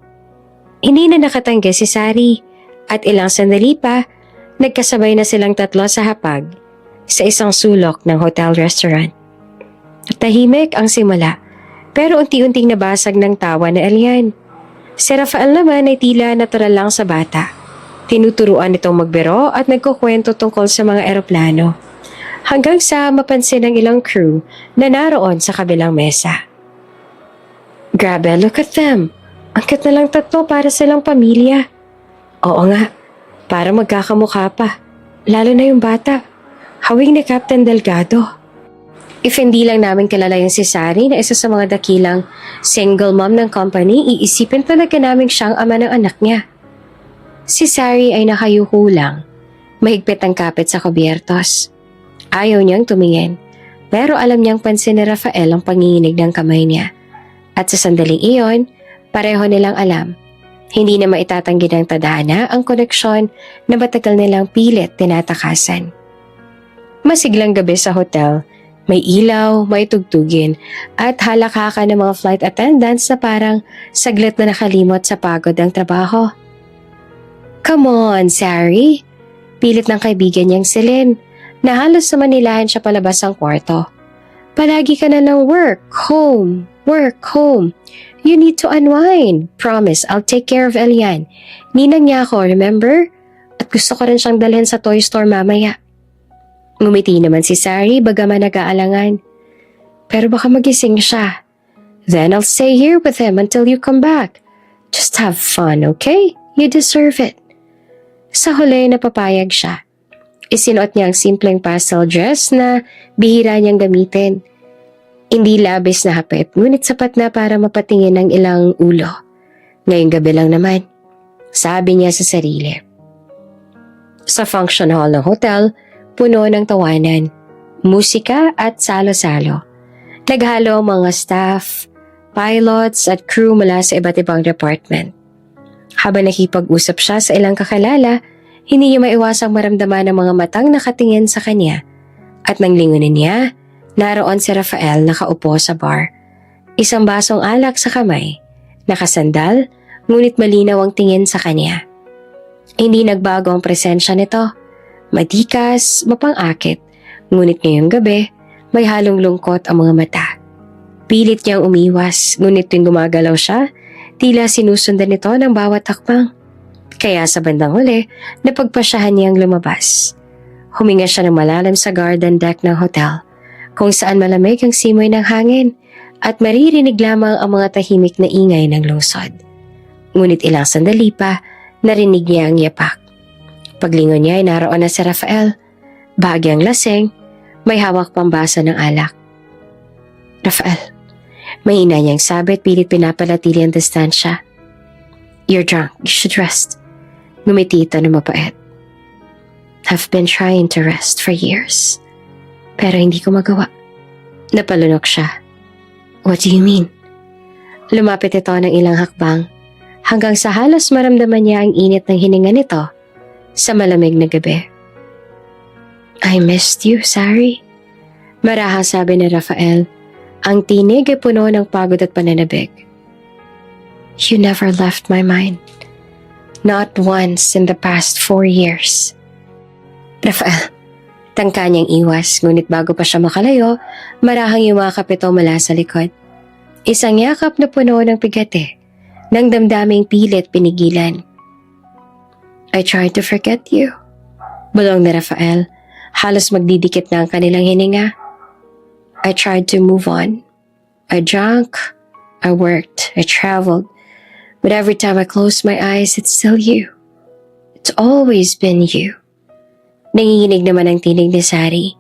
Hindi na nakatanggi si Sari, at ilang sandali pa, nagkasabay na silang tatlo sa hapag, sa isang sulok ng hotel restaurant. Tahimik ang simula, pero unti-unting nabasag ng tawa na Elian. Si Rafael naman ay tila natural lang sa bata. Tinuturuan itong magbiro at nagkukwento tungkol sa mga eroplano. Hanggang sa mapansin ng ilang crew na naroon sa kabilang mesa. Grabe, look at them. Angkat na lang tatlo para silang pamilya. Oo nga, para magkakamukha pa. Lalo na yung bata. Hawig ni Captain Delgado. If hindi lang namin kilala yung si Sari na isa sa mga dakilang single mom ng company, iisipin talaga namin siyang ama ng anak niya. Si Sari ay nakayuko lang. Mahigpit ang kapit sa kubyertos. Ayaw niyang tumingin, pero alam niyang pansin ni Rafael ang panginginig ng kamay niya. At sa sandaling iyon, pareho nilang alam. Hindi na maitatanggi ng tadhana ang koneksyon na matagal nilang pilit tinatakasan. Masiglang gabi sa hotel. May ilaw, may tugtugin, at halakhakan ng mga flight attendants na parang saglit na nakalimot sa pagod ang trabaho. Come on, Sari. Pilit ng kaibigan niyang Celine, na halos namanilahan siya palabas ang kwarto. Palagi ka na ng work, home. You need to unwind. Promise, I'll take care of Elian. Ninang niya ako, remember? At gusto ko rin siyang dalhin sa toy store mamaya. Ngumiti naman si Sari bagaman nag-aalangan. Pero baka magising siya. Then I'll stay here with him until you come back. Just have fun, okay? You deserve it. Sa huli, napapayag siya. Isinuot niya ang simpleng pastel dress na bihira niyang gamitin. Hindi labis na hapit, ngunit sapat na para mapatingin ng ilang ulo. Ngayong gabi lang naman, sabi niya sa sarili. Sa function hall ng hotel, puno ng tawanan, musika at salo-salo. Naghalo ang mga staff, pilots at crew mula sa iba't ibang department. Habang nakipag-usap siya sa ilang kakilala, hindi niya maiwasang maramdaman ang mga matang nakatingin sa kanya. At nang lingunin niya, naroon si Rafael nakaupo sa bar. Isang basong alak sa kamay, nakasandal, ngunit malinaw ang tingin sa kanya. Hindi nagbago ang presensya nito. Matikas, mapang-akit, ngunit ngayong gabi, may halong lungkot ang mga mata. Pilit niyang umiwas, ngunit tuwing gumagalaw siya, tila sinusundan nito ng bawat takbang. Kaya sa bandang huli, napagpasyahan niyang lumabas. Huminga siya ng malalim sa garden deck ng hotel, kung saan malamig ang simoy ng hangin at maririnig lamang ang mga tahimik na ingay ng lungsod. Ngunit ilang sandali pa, narinig niya ang yapak. Paglingon niya ay naroon na si Rafael. Bahagyang lasing, may hawak pang baso ng alak. Rafael, mahina niyang sabi at pilit pinapalatili ang distansya. You're drunk, you should rest. Ngumiti ito na mapait. I've been trying to rest for years. Pero hindi ko magawa. Napalunok siya. What do you mean? Lumapit ito ng ilang hakbang hanggang sa halos maramdaman niya ang init ng hininga nito sa malamig na gabi. I missed you, Sari. Marahang sabi ni Rafael. Ang tinig ay puno ng pagod at pananabig. You never left my mind. Not once in the past 4 years. Rafael, tangka niyang iwas, ngunit bago pa siya makalayo, marahang yumakap ito mula sa likod. Isang yakap na puno ng pigate, ng damdaming pilit pinigilan. I tried to forget you. Bulong ni Rafael, halos magdidikit na ang kanilang hininga. I tried to move on. I drank, I worked, I traveled. But every time I close my eyes, it's still you. It's always been you. Nanginginig naman ang tinig ni Sari.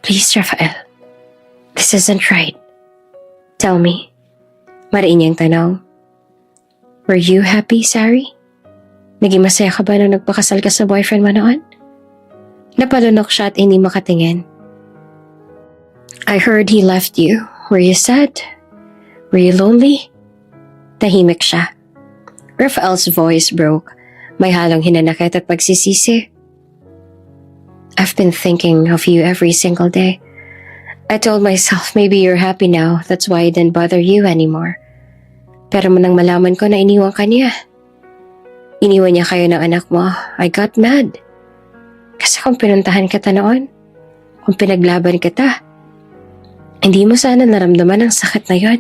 Please, Rafael. This isn't right. Tell me. Mariin niyang tanong. Were you happy, Sari? Naging masaya ka ba nung nagpakasal ka sa boyfriend mo noon? Napalunok siya at hindi makatingin. I heard he left you. Were you sad? Were you lonely? Tahimik siya. Rafael's voice broke. May halong hinanakit at pagsisisi. I've been thinking of you every single day. I told myself maybe you're happy now. That's why I didn't bother you anymore. Pero nang malaman ko na iniwan ka niya. Iniwan niya kayo ng anak mo. I got mad. Kasi kung pinuntahan kita noon, kung pinaglaban kita, hindi mo sana naramdaman ang sakit na yon.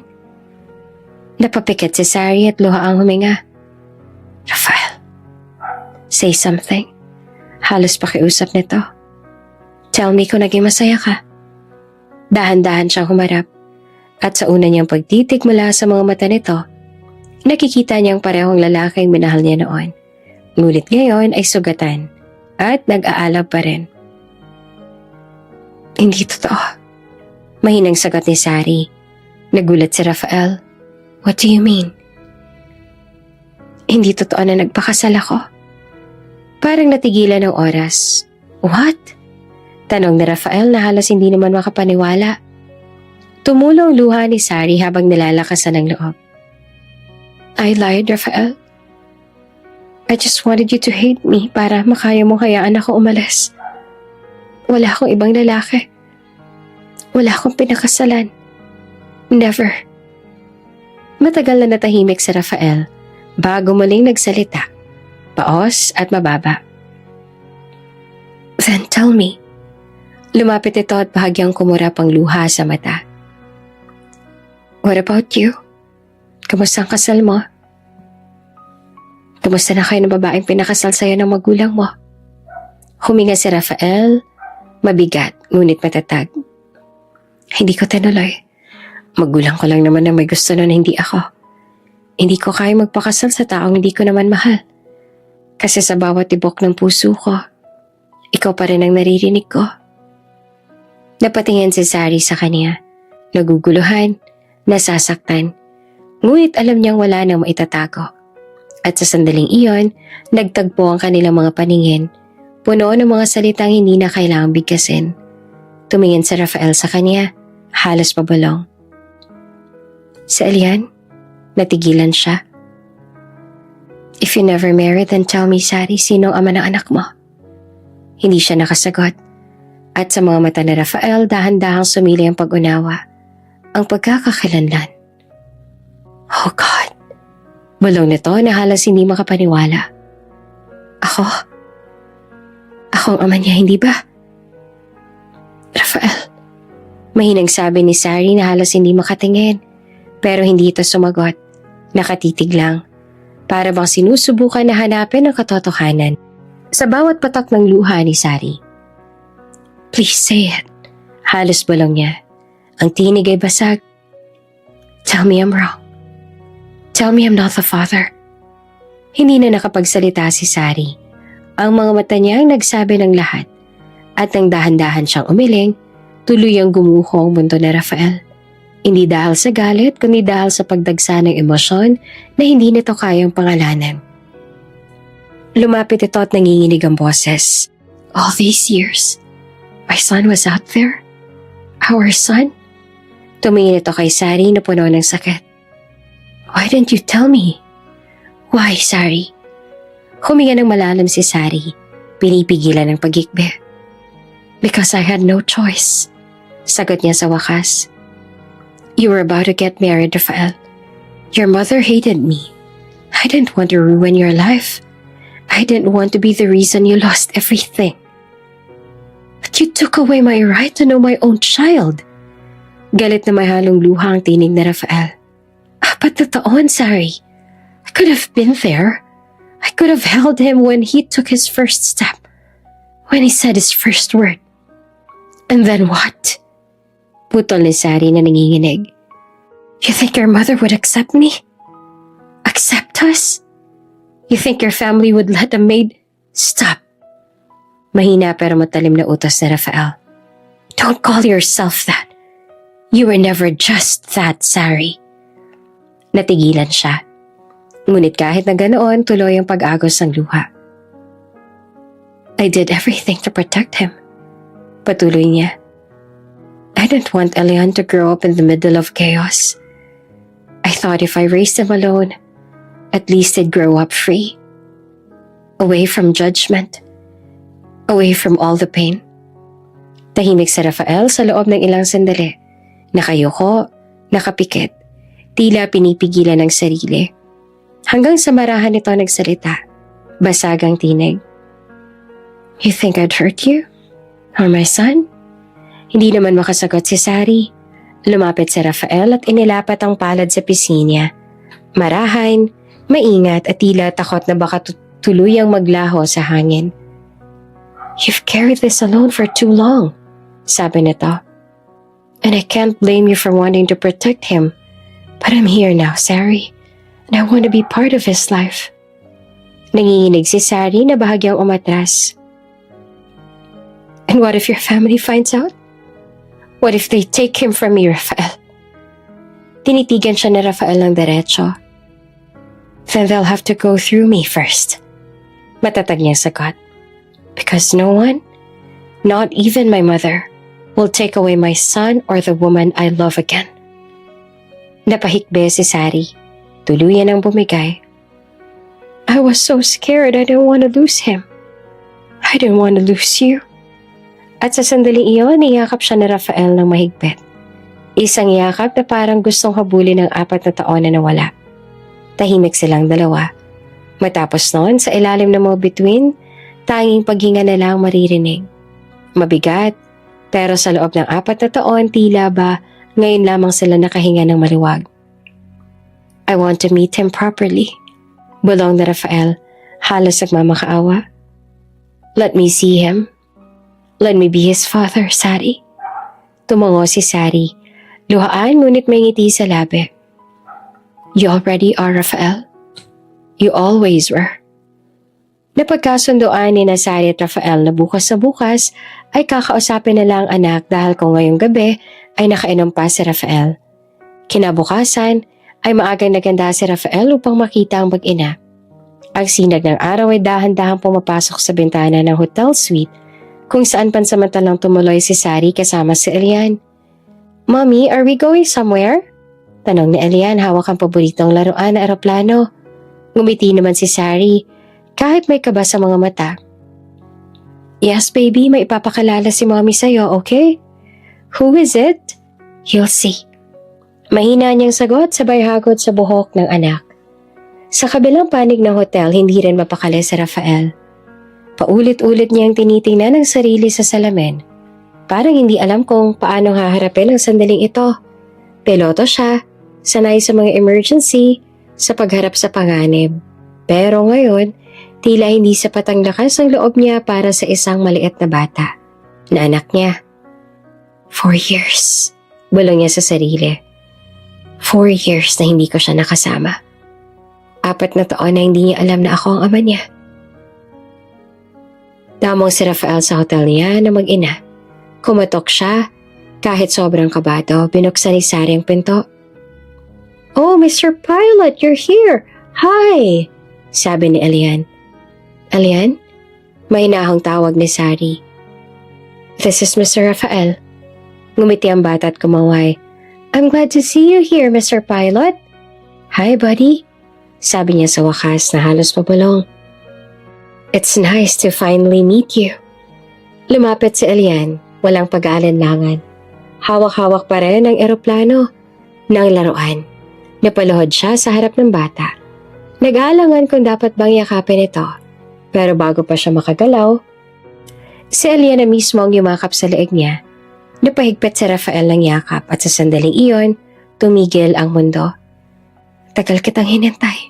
Napapikit si Sari at luha ang huminga. Rafael, say something. Halos pakiusap nito. Tell me kung naging masaya ka. Dahan-dahan siyang humarap. At sa una niyang pagtitig mula sa mga mata nito, nakikita niyang parehong lalaking minahal niya noon. Ngunit ngayon ay sugatan at nag-aalab pa rin. Hindi totoo. Mahinang sagot ni Sari. Nagulat si Rafael. What do you mean? Hindi totoo na nagpakasal ako. Parang natigilan ng oras. What? Tanong ni Rafael na halos hindi naman makapaniwala. Tumulong luha ni Sari habang nilalakasan ng loob. I lied, Rafael. I just wanted you to hate me para makaya mong hayaan ako umalis. Wala akong ibang lalaki. Wala akong pinakasalan. Never. Matagal na natahimik si Rafael bago muling nagsalita, paos at mababa. Then tell me. Lumapit ito at bahagyang kumurap ang luha sa mata. What about you? Kamusta ang kasal mo? Kamusta na kayo ng babaeng pinakasal sa'yo ng magulang mo? Huminga si Rafael, mabigat ngunit matatag. Hindi ko tinuloy. Magulang ko lang naman na may gusto nun, hindi ako. Hindi ko kaya magpakasal sa taong hindi ko naman mahal. Kasi sa bawat tibok ng puso ko, ikaw pa rin ang naririnig ko. Napatingin si Sari sa kanya. Naguguluhan, nasasaktan. Ngunit alam niyang wala nang maitatago. At sa sandaling iyon, nagtagpo ang kanilang mga paningin. Puno ng mga salitang hindi na kailangang bigkasin. Tumingin si Rafael sa kanya, halos pabulong. Si Elian, natigilan siya. If you never marry, then tell me, Sari, sino ang ama ng anak mo? Hindi siya nakasagot. At sa mga mata ni Rafael, dahan-dahang sumili ang pag-unawa. Ang pagkakakilanlan. Oh God! Bulong nito na halos hindi makapaniwala. Ako? Ako ang ama niya, hindi ba? Rafael, mahinang sabi ni Sari na halos hindi makatingin. Pero hindi ito sumagot. Nakatitig lang. Para bang sinusubukan na hanapin ang katotohanan sa bawat patak ng luha ni Sari. Please say it. Halos bulong niya. Ang tinig ay basag. Tell me I'm wrong. Tell me I'm not the father. Hindi na nakapagsalita si Sari. Ang mga mata niya ang nagsabi ng lahat. At nang dahan-dahan siyang umiling, tuluyang gumuho ang mundo ni Rafael. Hindi dahil sa galit, kundi dahil sa pagdagsa ng emosyon na hindi nito kayang pangalanan. Lumapit ito at nanginginig ang boses. All these years, my son was out there? Our son? Tumingin ito kay Sari na puno ng sakit. Why didn't you tell me? Why, Sari? Huminga ng malalim si Sari. Pinipigilan ng pagikbe. Because I had no choice. Sagot niya sa wakas. You were about to get married, Rafael. Your mother hated me. I didn't want to ruin your life. I didn't want to be the reason you lost everything. But you took away my right to know my own child. Galit na may halong luha ang tinig na Rafael. Apat na taon, Sari. I could have been there. I could have held him when he took his first step. When he said his first word. And then what? Putol ni Sari na nanginginig. You think your mother would accept me? Accept us? You think your family would let a maid... Stop. Mahina pero matalim na utos ni Rafael. Don't call yourself that. You were never just that, Sari. Natigilan siya. Ngunit kahit na ganoon, tuloy ang pag-agos ng luha. I did everything to protect him. Patuloy niya. I didn't want Elian to grow up in the middle of chaos. I thought if I raised him alone, at least he'd grow up free. Away from judgment. Away from all the pain. Tahimik si Rafael sa loob ng ilang sandali. Nakayuko, nakapikit. Tila pinipigilan ng sarili. Hanggang sa marahan ito nagsalita. Basagang tinig. You think I'd hurt you? Or my son? Hindi naman makasagot si Sari. Lumapit si Rafael at inilapat ang palad sa pisngi. Marahan, maingat at tila takot na baka tuluyang maglaho sa hangin. You've carried this alone for too long, sabi nito. And I can't blame you for wanting to protect him. But I'm here now, Sari. And I want to be part of his life. Nanginginig si Sari na bahagyang umatras. And what if your family finds out? What if they take him from me, Rafael? Tinitigan siya ni Rafael ng derecho. Then they'll have to go through me first. Matatag niyang sagot. Because no one, not even my mother, will take away my son or the woman I love again. Napahikbe si Sari. Tuluyan ang bumigay. I was so scared I didn't want to lose him. I didn't want to lose you. At sa sandaling iyon, niyakap siya ni Rafael ng mahigpit. Isang yakap na parang gustong habulin ng 4 na taon na nawala. Tahimik silang dalawa. Matapos noon, sa ilalim ng mga bituin, tanging paghinga na lang maririnig. Mabigat, pero sa loob ng 4 na taon, tila ba ngayon lamang sila nakahinga ng maluwag. I want to meet him properly. Bulong na Rafael, halos nagmamakaawa. Let me see him. Let me be his father, Sari. Tumango si Sari. Luhaan ngunit may ngiti sa labi. You already are, Rafael? You always were. Napagkasundoan ni Sari at Rafael na bukas ay kakausapin na lang ang anak dahil kung ngayong gabi ay nakainom pa si Rafael. Kinabukasan ay maagang naganda si Rafael upang makita ang mag-ina. Ang sinag ng araw ay dahan-dahang pumapasok sa bintana ng hotel suite kung saan pansamantalang tumuloy si Sari kasama si Elian. Mommy, are we going somewhere? Tanong ni Elian hawak ang paboritong laruan na eroplano. Ngumiti naman si Sari kahit may kaba sa mga mata. Yes baby, may ipapakalala si mommy sa'yo, okay? Who is it? You'll see. Mahina niyang sagot sabay hagod sa buhok ng anak. Sa kabilang panig ng hotel, hindi rin mapakali si Rafael. Paulit-ulit niyang tinitingnan ang sarili sa salamin. Parang hindi alam kung paano haharapin ang sandaling ito. Piloto siya, sanay sa mga emergency, sa pagharap sa panganib. Pero ngayon, tila hindi sapat ang lakas ng loob niya para sa isang maliit na bata, na anak niya. 4 years, bulong niya sa sarili. 4 years na hindi ko siya nakasama. 4 na taon na hindi niya alam na ako ang ama niya. Damong si Rafael sa hotel niya na mag-ina. Kumatok siya, kahit sobrang kabado, binuksan ni Sari ang pinto. Oh, Mr. Pilot, you're here! Hi! Sabi ni Elian. Elian? Mahinahong tawag ni Sari. This is Mr. Rafael. Ngumiti ang bata at kumaway. I'm glad to see you here, Mr. Pilot. Hi, buddy. Sabi niya sa wakas na halos pabulong. It's nice to finally meet you. Lumapit si Elian. Walang pag-aalinlangan. Hawak-hawak pa rin ang eroplano ng laruan. Napaluhod siya sa harap ng bata. Nag-aalangan kung dapat bang yakapin ito. Pero bago pa siya makagalaw, si Elian na mismo ang yumakap sa leeg niya. Napahigpit si Rafael ng yakap at sa sandaling iyon, tumigil ang mundo. Tagal kitang hinintay.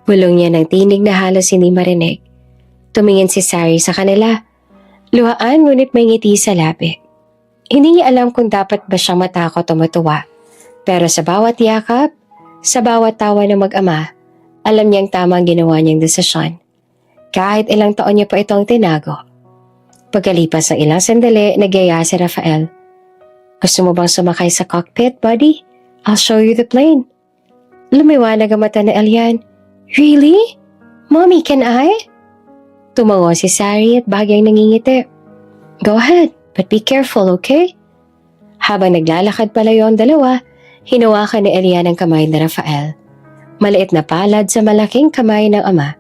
Bulong niya ng tinig na halos hindi marinig. Tumingin si Sari sa kanila. Luhaan ngunit may ngiti sa labi. Hindi niya alam kung dapat ba siyang matakot o matuwa. Pero sa bawat yakap, sa bawat tawa ng mag-ama, alam niyang tama ang ginawa niyang desisyon. Kahit ilang taon niya pa itong tinago. Pagkalipas ng ilang sandali, nagyaya si Rafael. Gusto mo bang sumakay sa cockpit, buddy? I'll show you the plane. Lumiwanag ang mata ni Elian. Really? Mommy, can I? Tumango si Sari at bahagyang nangingiti. Go ahead, but be careful, okay? Habang naglalakad palayo ang dalawa, hinawakan ni Elian ang kamay ni Rafael. Maliit na palad sa malaking kamay ng ama.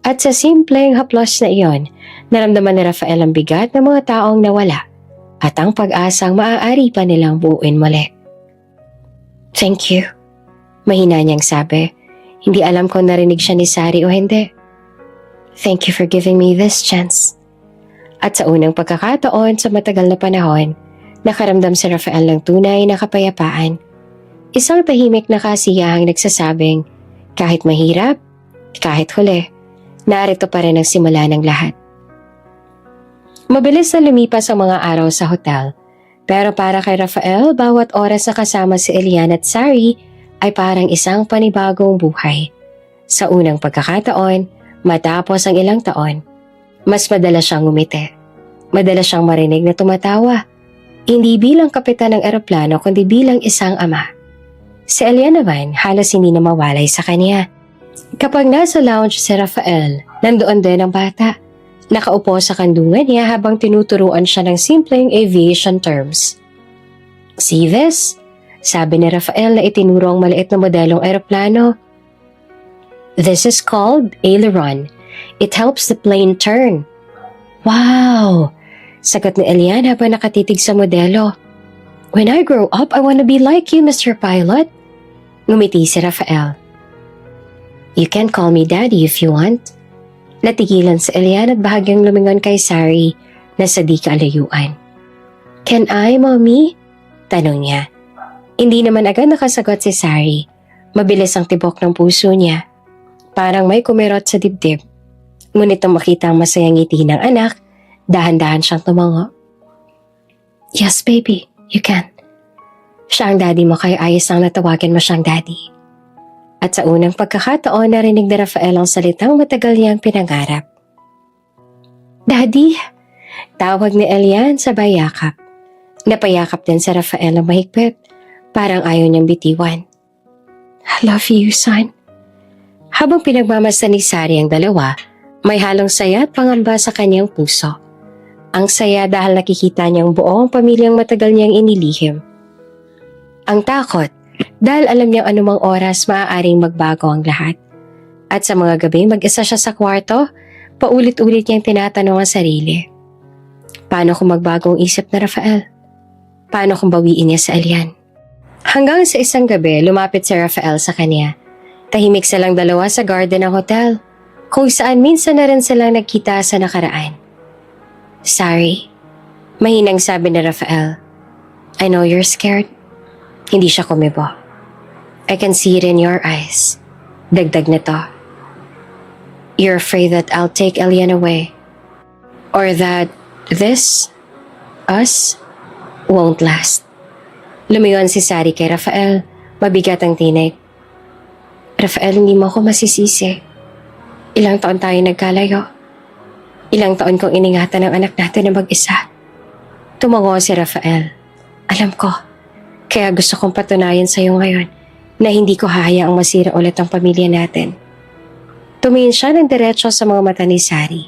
At sa simpleng haplos na iyon, naramdaman ni Rafael ang bigat ng mga taong nawala at ang pag-asang maaari pa nilang buuin muli. Thank you. Mahina niyang sabi. Hindi alam kung narinig siya ni Sari o hindi. Thank you for giving me this chance. At sa unang pagkakataon sa matagal na panahon, nakaramdam si Rafael ng tunay na kapayapaan. Isang tahimik na kasiyahang nagsasabing, kahit mahirap, kahit huli, narito pa rin ang simula ng lahat. Mabilis na lumipas ang mga araw sa hotel, pero para kay Rafael, bawat oras na kasama si Elian at Sari ay parang isang panibagong buhay. Sa unang pagkakataon, matapos ang ilang taon, mas madalas siyang ngumiti. Madalas siyang marinig na tumatawa. Hindi bilang kapitan ng eroplano kundi bilang isang ama. Si Elian naman halos hindi na mawalay sa kanya. Kapag nasa lounge si Rafael, nandoon din ang bata. Nakaupo sa kandungan niya habang tinuturuan siya ng simpleng aviation terms. See this? Sabi ni Rafael na itinuro ang maliit na modelong eroplano. This is called aileron. It helps the plane turn. Wow! Sagot ni Elian habang nakatitig sa modelo. When I grow up, I want to be like you, Mr. Pilot. Ngumiti si Rafael. You can call me Daddy if you want. Natigilan si Elian at bahagyang lumingon kay Sari na sa di kaalayuan. Can I, Mommy? Tanong niya. Hindi naman agad nakasagot si Sari. Mabilis ang tibok ng puso niya. Parang may kumirot sa dibdib. Ngunit nang makita ang masayang ngiti ng anak, dahan-dahan siyang tumango. Yes, baby. You can. Siya ang daddy mo kaya ayos lang natawagan mo siyang daddy. At sa unang pagkakataon narinig ni Rafael ang salitang matagal niyang pinangarap. Daddy! Tawag ni Elian sabay yakap. Napayakap din sa Rafael ng mahigpit. Parang ayaw niyang bitiwan. I love you, son. Habang pinagmamasdan ni Sari ang dalawa, may halong saya at pangamba sa kanyang puso. Ang saya dahil nakikita niyang buo ang pamilyang matagal niyang inilihim. Ang takot dahil alam niyang anumang oras maaaring magbago ang lahat. At sa mga gabi mag-isa siya sa kwarto, paulit-ulit niyang tinatanong ang sarili. Paano kung magbago ang isip na Rafael? Paano kung bawiin niya sa Elian? Hanggang sa isang gabi, lumapit si Rafael sa kanya. Tahimik silang dalawa sa garden ng hotel, kung saan minsan na rin silang nagkita sa nakaraan. Sorry, mahinang sabi ni Rafael. I know you're scared. Hindi siya kumibo. I can see it in your eyes. Dagdag nito. You're afraid that I'll take Elian away. Or that us, won't last. Lumingon si Sari kay Rafael. Mabigat ang tinig. Rafael, hindi mo ako masisisi. Ilang taon tayo nagkalayo. Ilang taon kong iningatan ang anak natin na mag-isa. Tumango si Rafael. Alam ko. Kaya gusto kong patunayan sa iyo ngayon na hindi ko hahayaang masira ulit ang pamilya natin. Tumingin siya ng diretso sa mga mata ni Sari.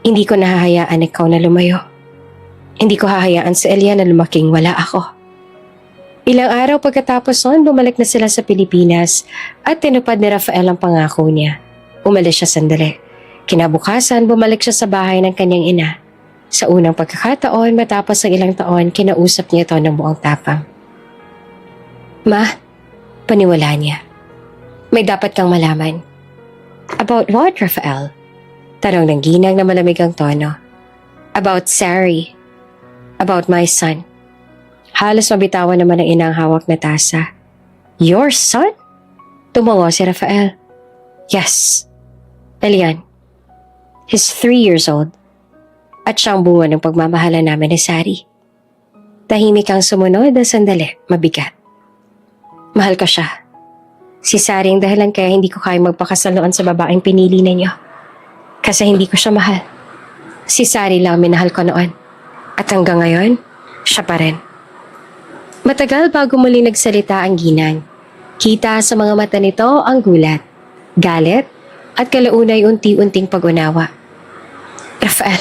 Hindi ko nahahayaan ikaw na lumayo. Hindi ko hahayaan sa Elian na lumaking wala ako. Ilang araw pagkatapos noon, bumalik na sila sa Pilipinas at tinupad ni Rafael ang pangako niya. Umalis siya sandali. Kinabukasan, bumalik siya sa bahay ng kanyang ina. Sa unang pagkakataon, matapos ang ilang taon, kinausap niya ito ng buong tapang. Ma, paniwala niya. May dapat kang malaman. About what, Rafael? Tanong ng ginang na malamig ang tono. About Sari. About my son. Halos mabitawan naman ng ina ang hawak na tasa. Your son? Tumango si Rafael. Yes. Elian. He's 3 years old. At siyang bunga ng pagmamahala namin ni Sari. Tahimik ang sumunod na sandali, mabigat. Mahal ko siya. Si Sari ang dahilan kaya hindi ko kaya magpakasal noon sa babaeng pinili ninyo. Kasi hindi ko siya mahal. Si Sari lang minahal ko noon. At hanggang ngayon, siya pa rin. Matagal bago muli nagsalita ang ginang. Kita sa mga mata nito ang gulat, galit, at kalaunay unti-unting pag-unawa. Rafael,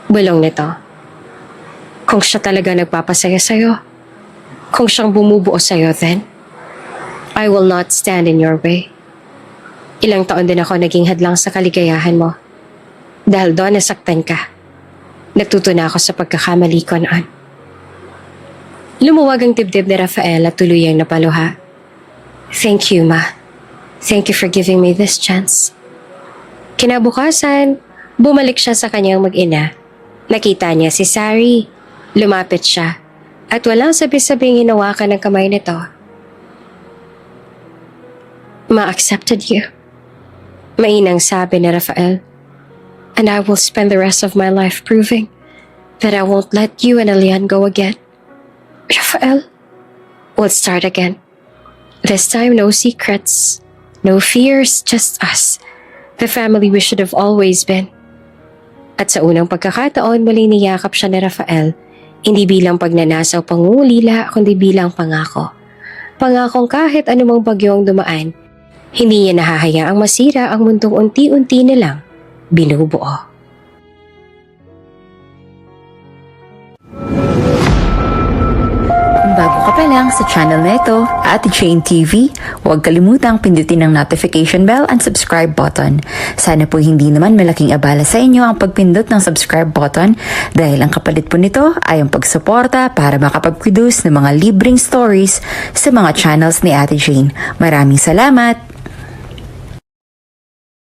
bulong nito. Kung siya talaga nagpapasaya sa'yo, kung siyang bumubuo sa'yo then, I will not stand in your way. Ilang taon din ako naging hadlang sa kaligayahan mo. Dahil doon nasaktan ka. Natuto na ako sa pagkakamali ko noon. Lumuwag ang dibdib ni Rafael at tuluyang napaluha. Thank you, Ma. Thank you for giving me this chance. Kinabukasan, bumalik siya sa kanyang mag-ina. Nakita niya si Sari. Lumapit siya. At walang sabi-sabing hinawakan ng kamay nito. Ma accepted you. Mainang sabi ni Rafael. And I will spend the rest of my life proving that I won't let you and Elian go again. Rafael, we'll start again. This time, no secrets, no fears, just us. The family we should have always been. At sa unang pagkakataon, muli niyakap siya ni Rafael, hindi bilang pagnanasaw pangungulila, kundi bilang pangako. Pangakong kahit anumang bagyong dumaan, hindi niya nahahayaang masira ang mundong unti-unti nilang binubuo.
Kung bago ka pa lang sa channel na ito, Ate Jane TV, huwag kalimutang pindutin ang notification bell and subscribe button. Sana po hindi naman malaking abala sa inyo ang pagpindot ng subscribe button dahil ang kapalit po nito ay ang pagsuporta para makapag-produce ng mga libreng stories sa mga channels ni Ate Jane. Maraming salamat!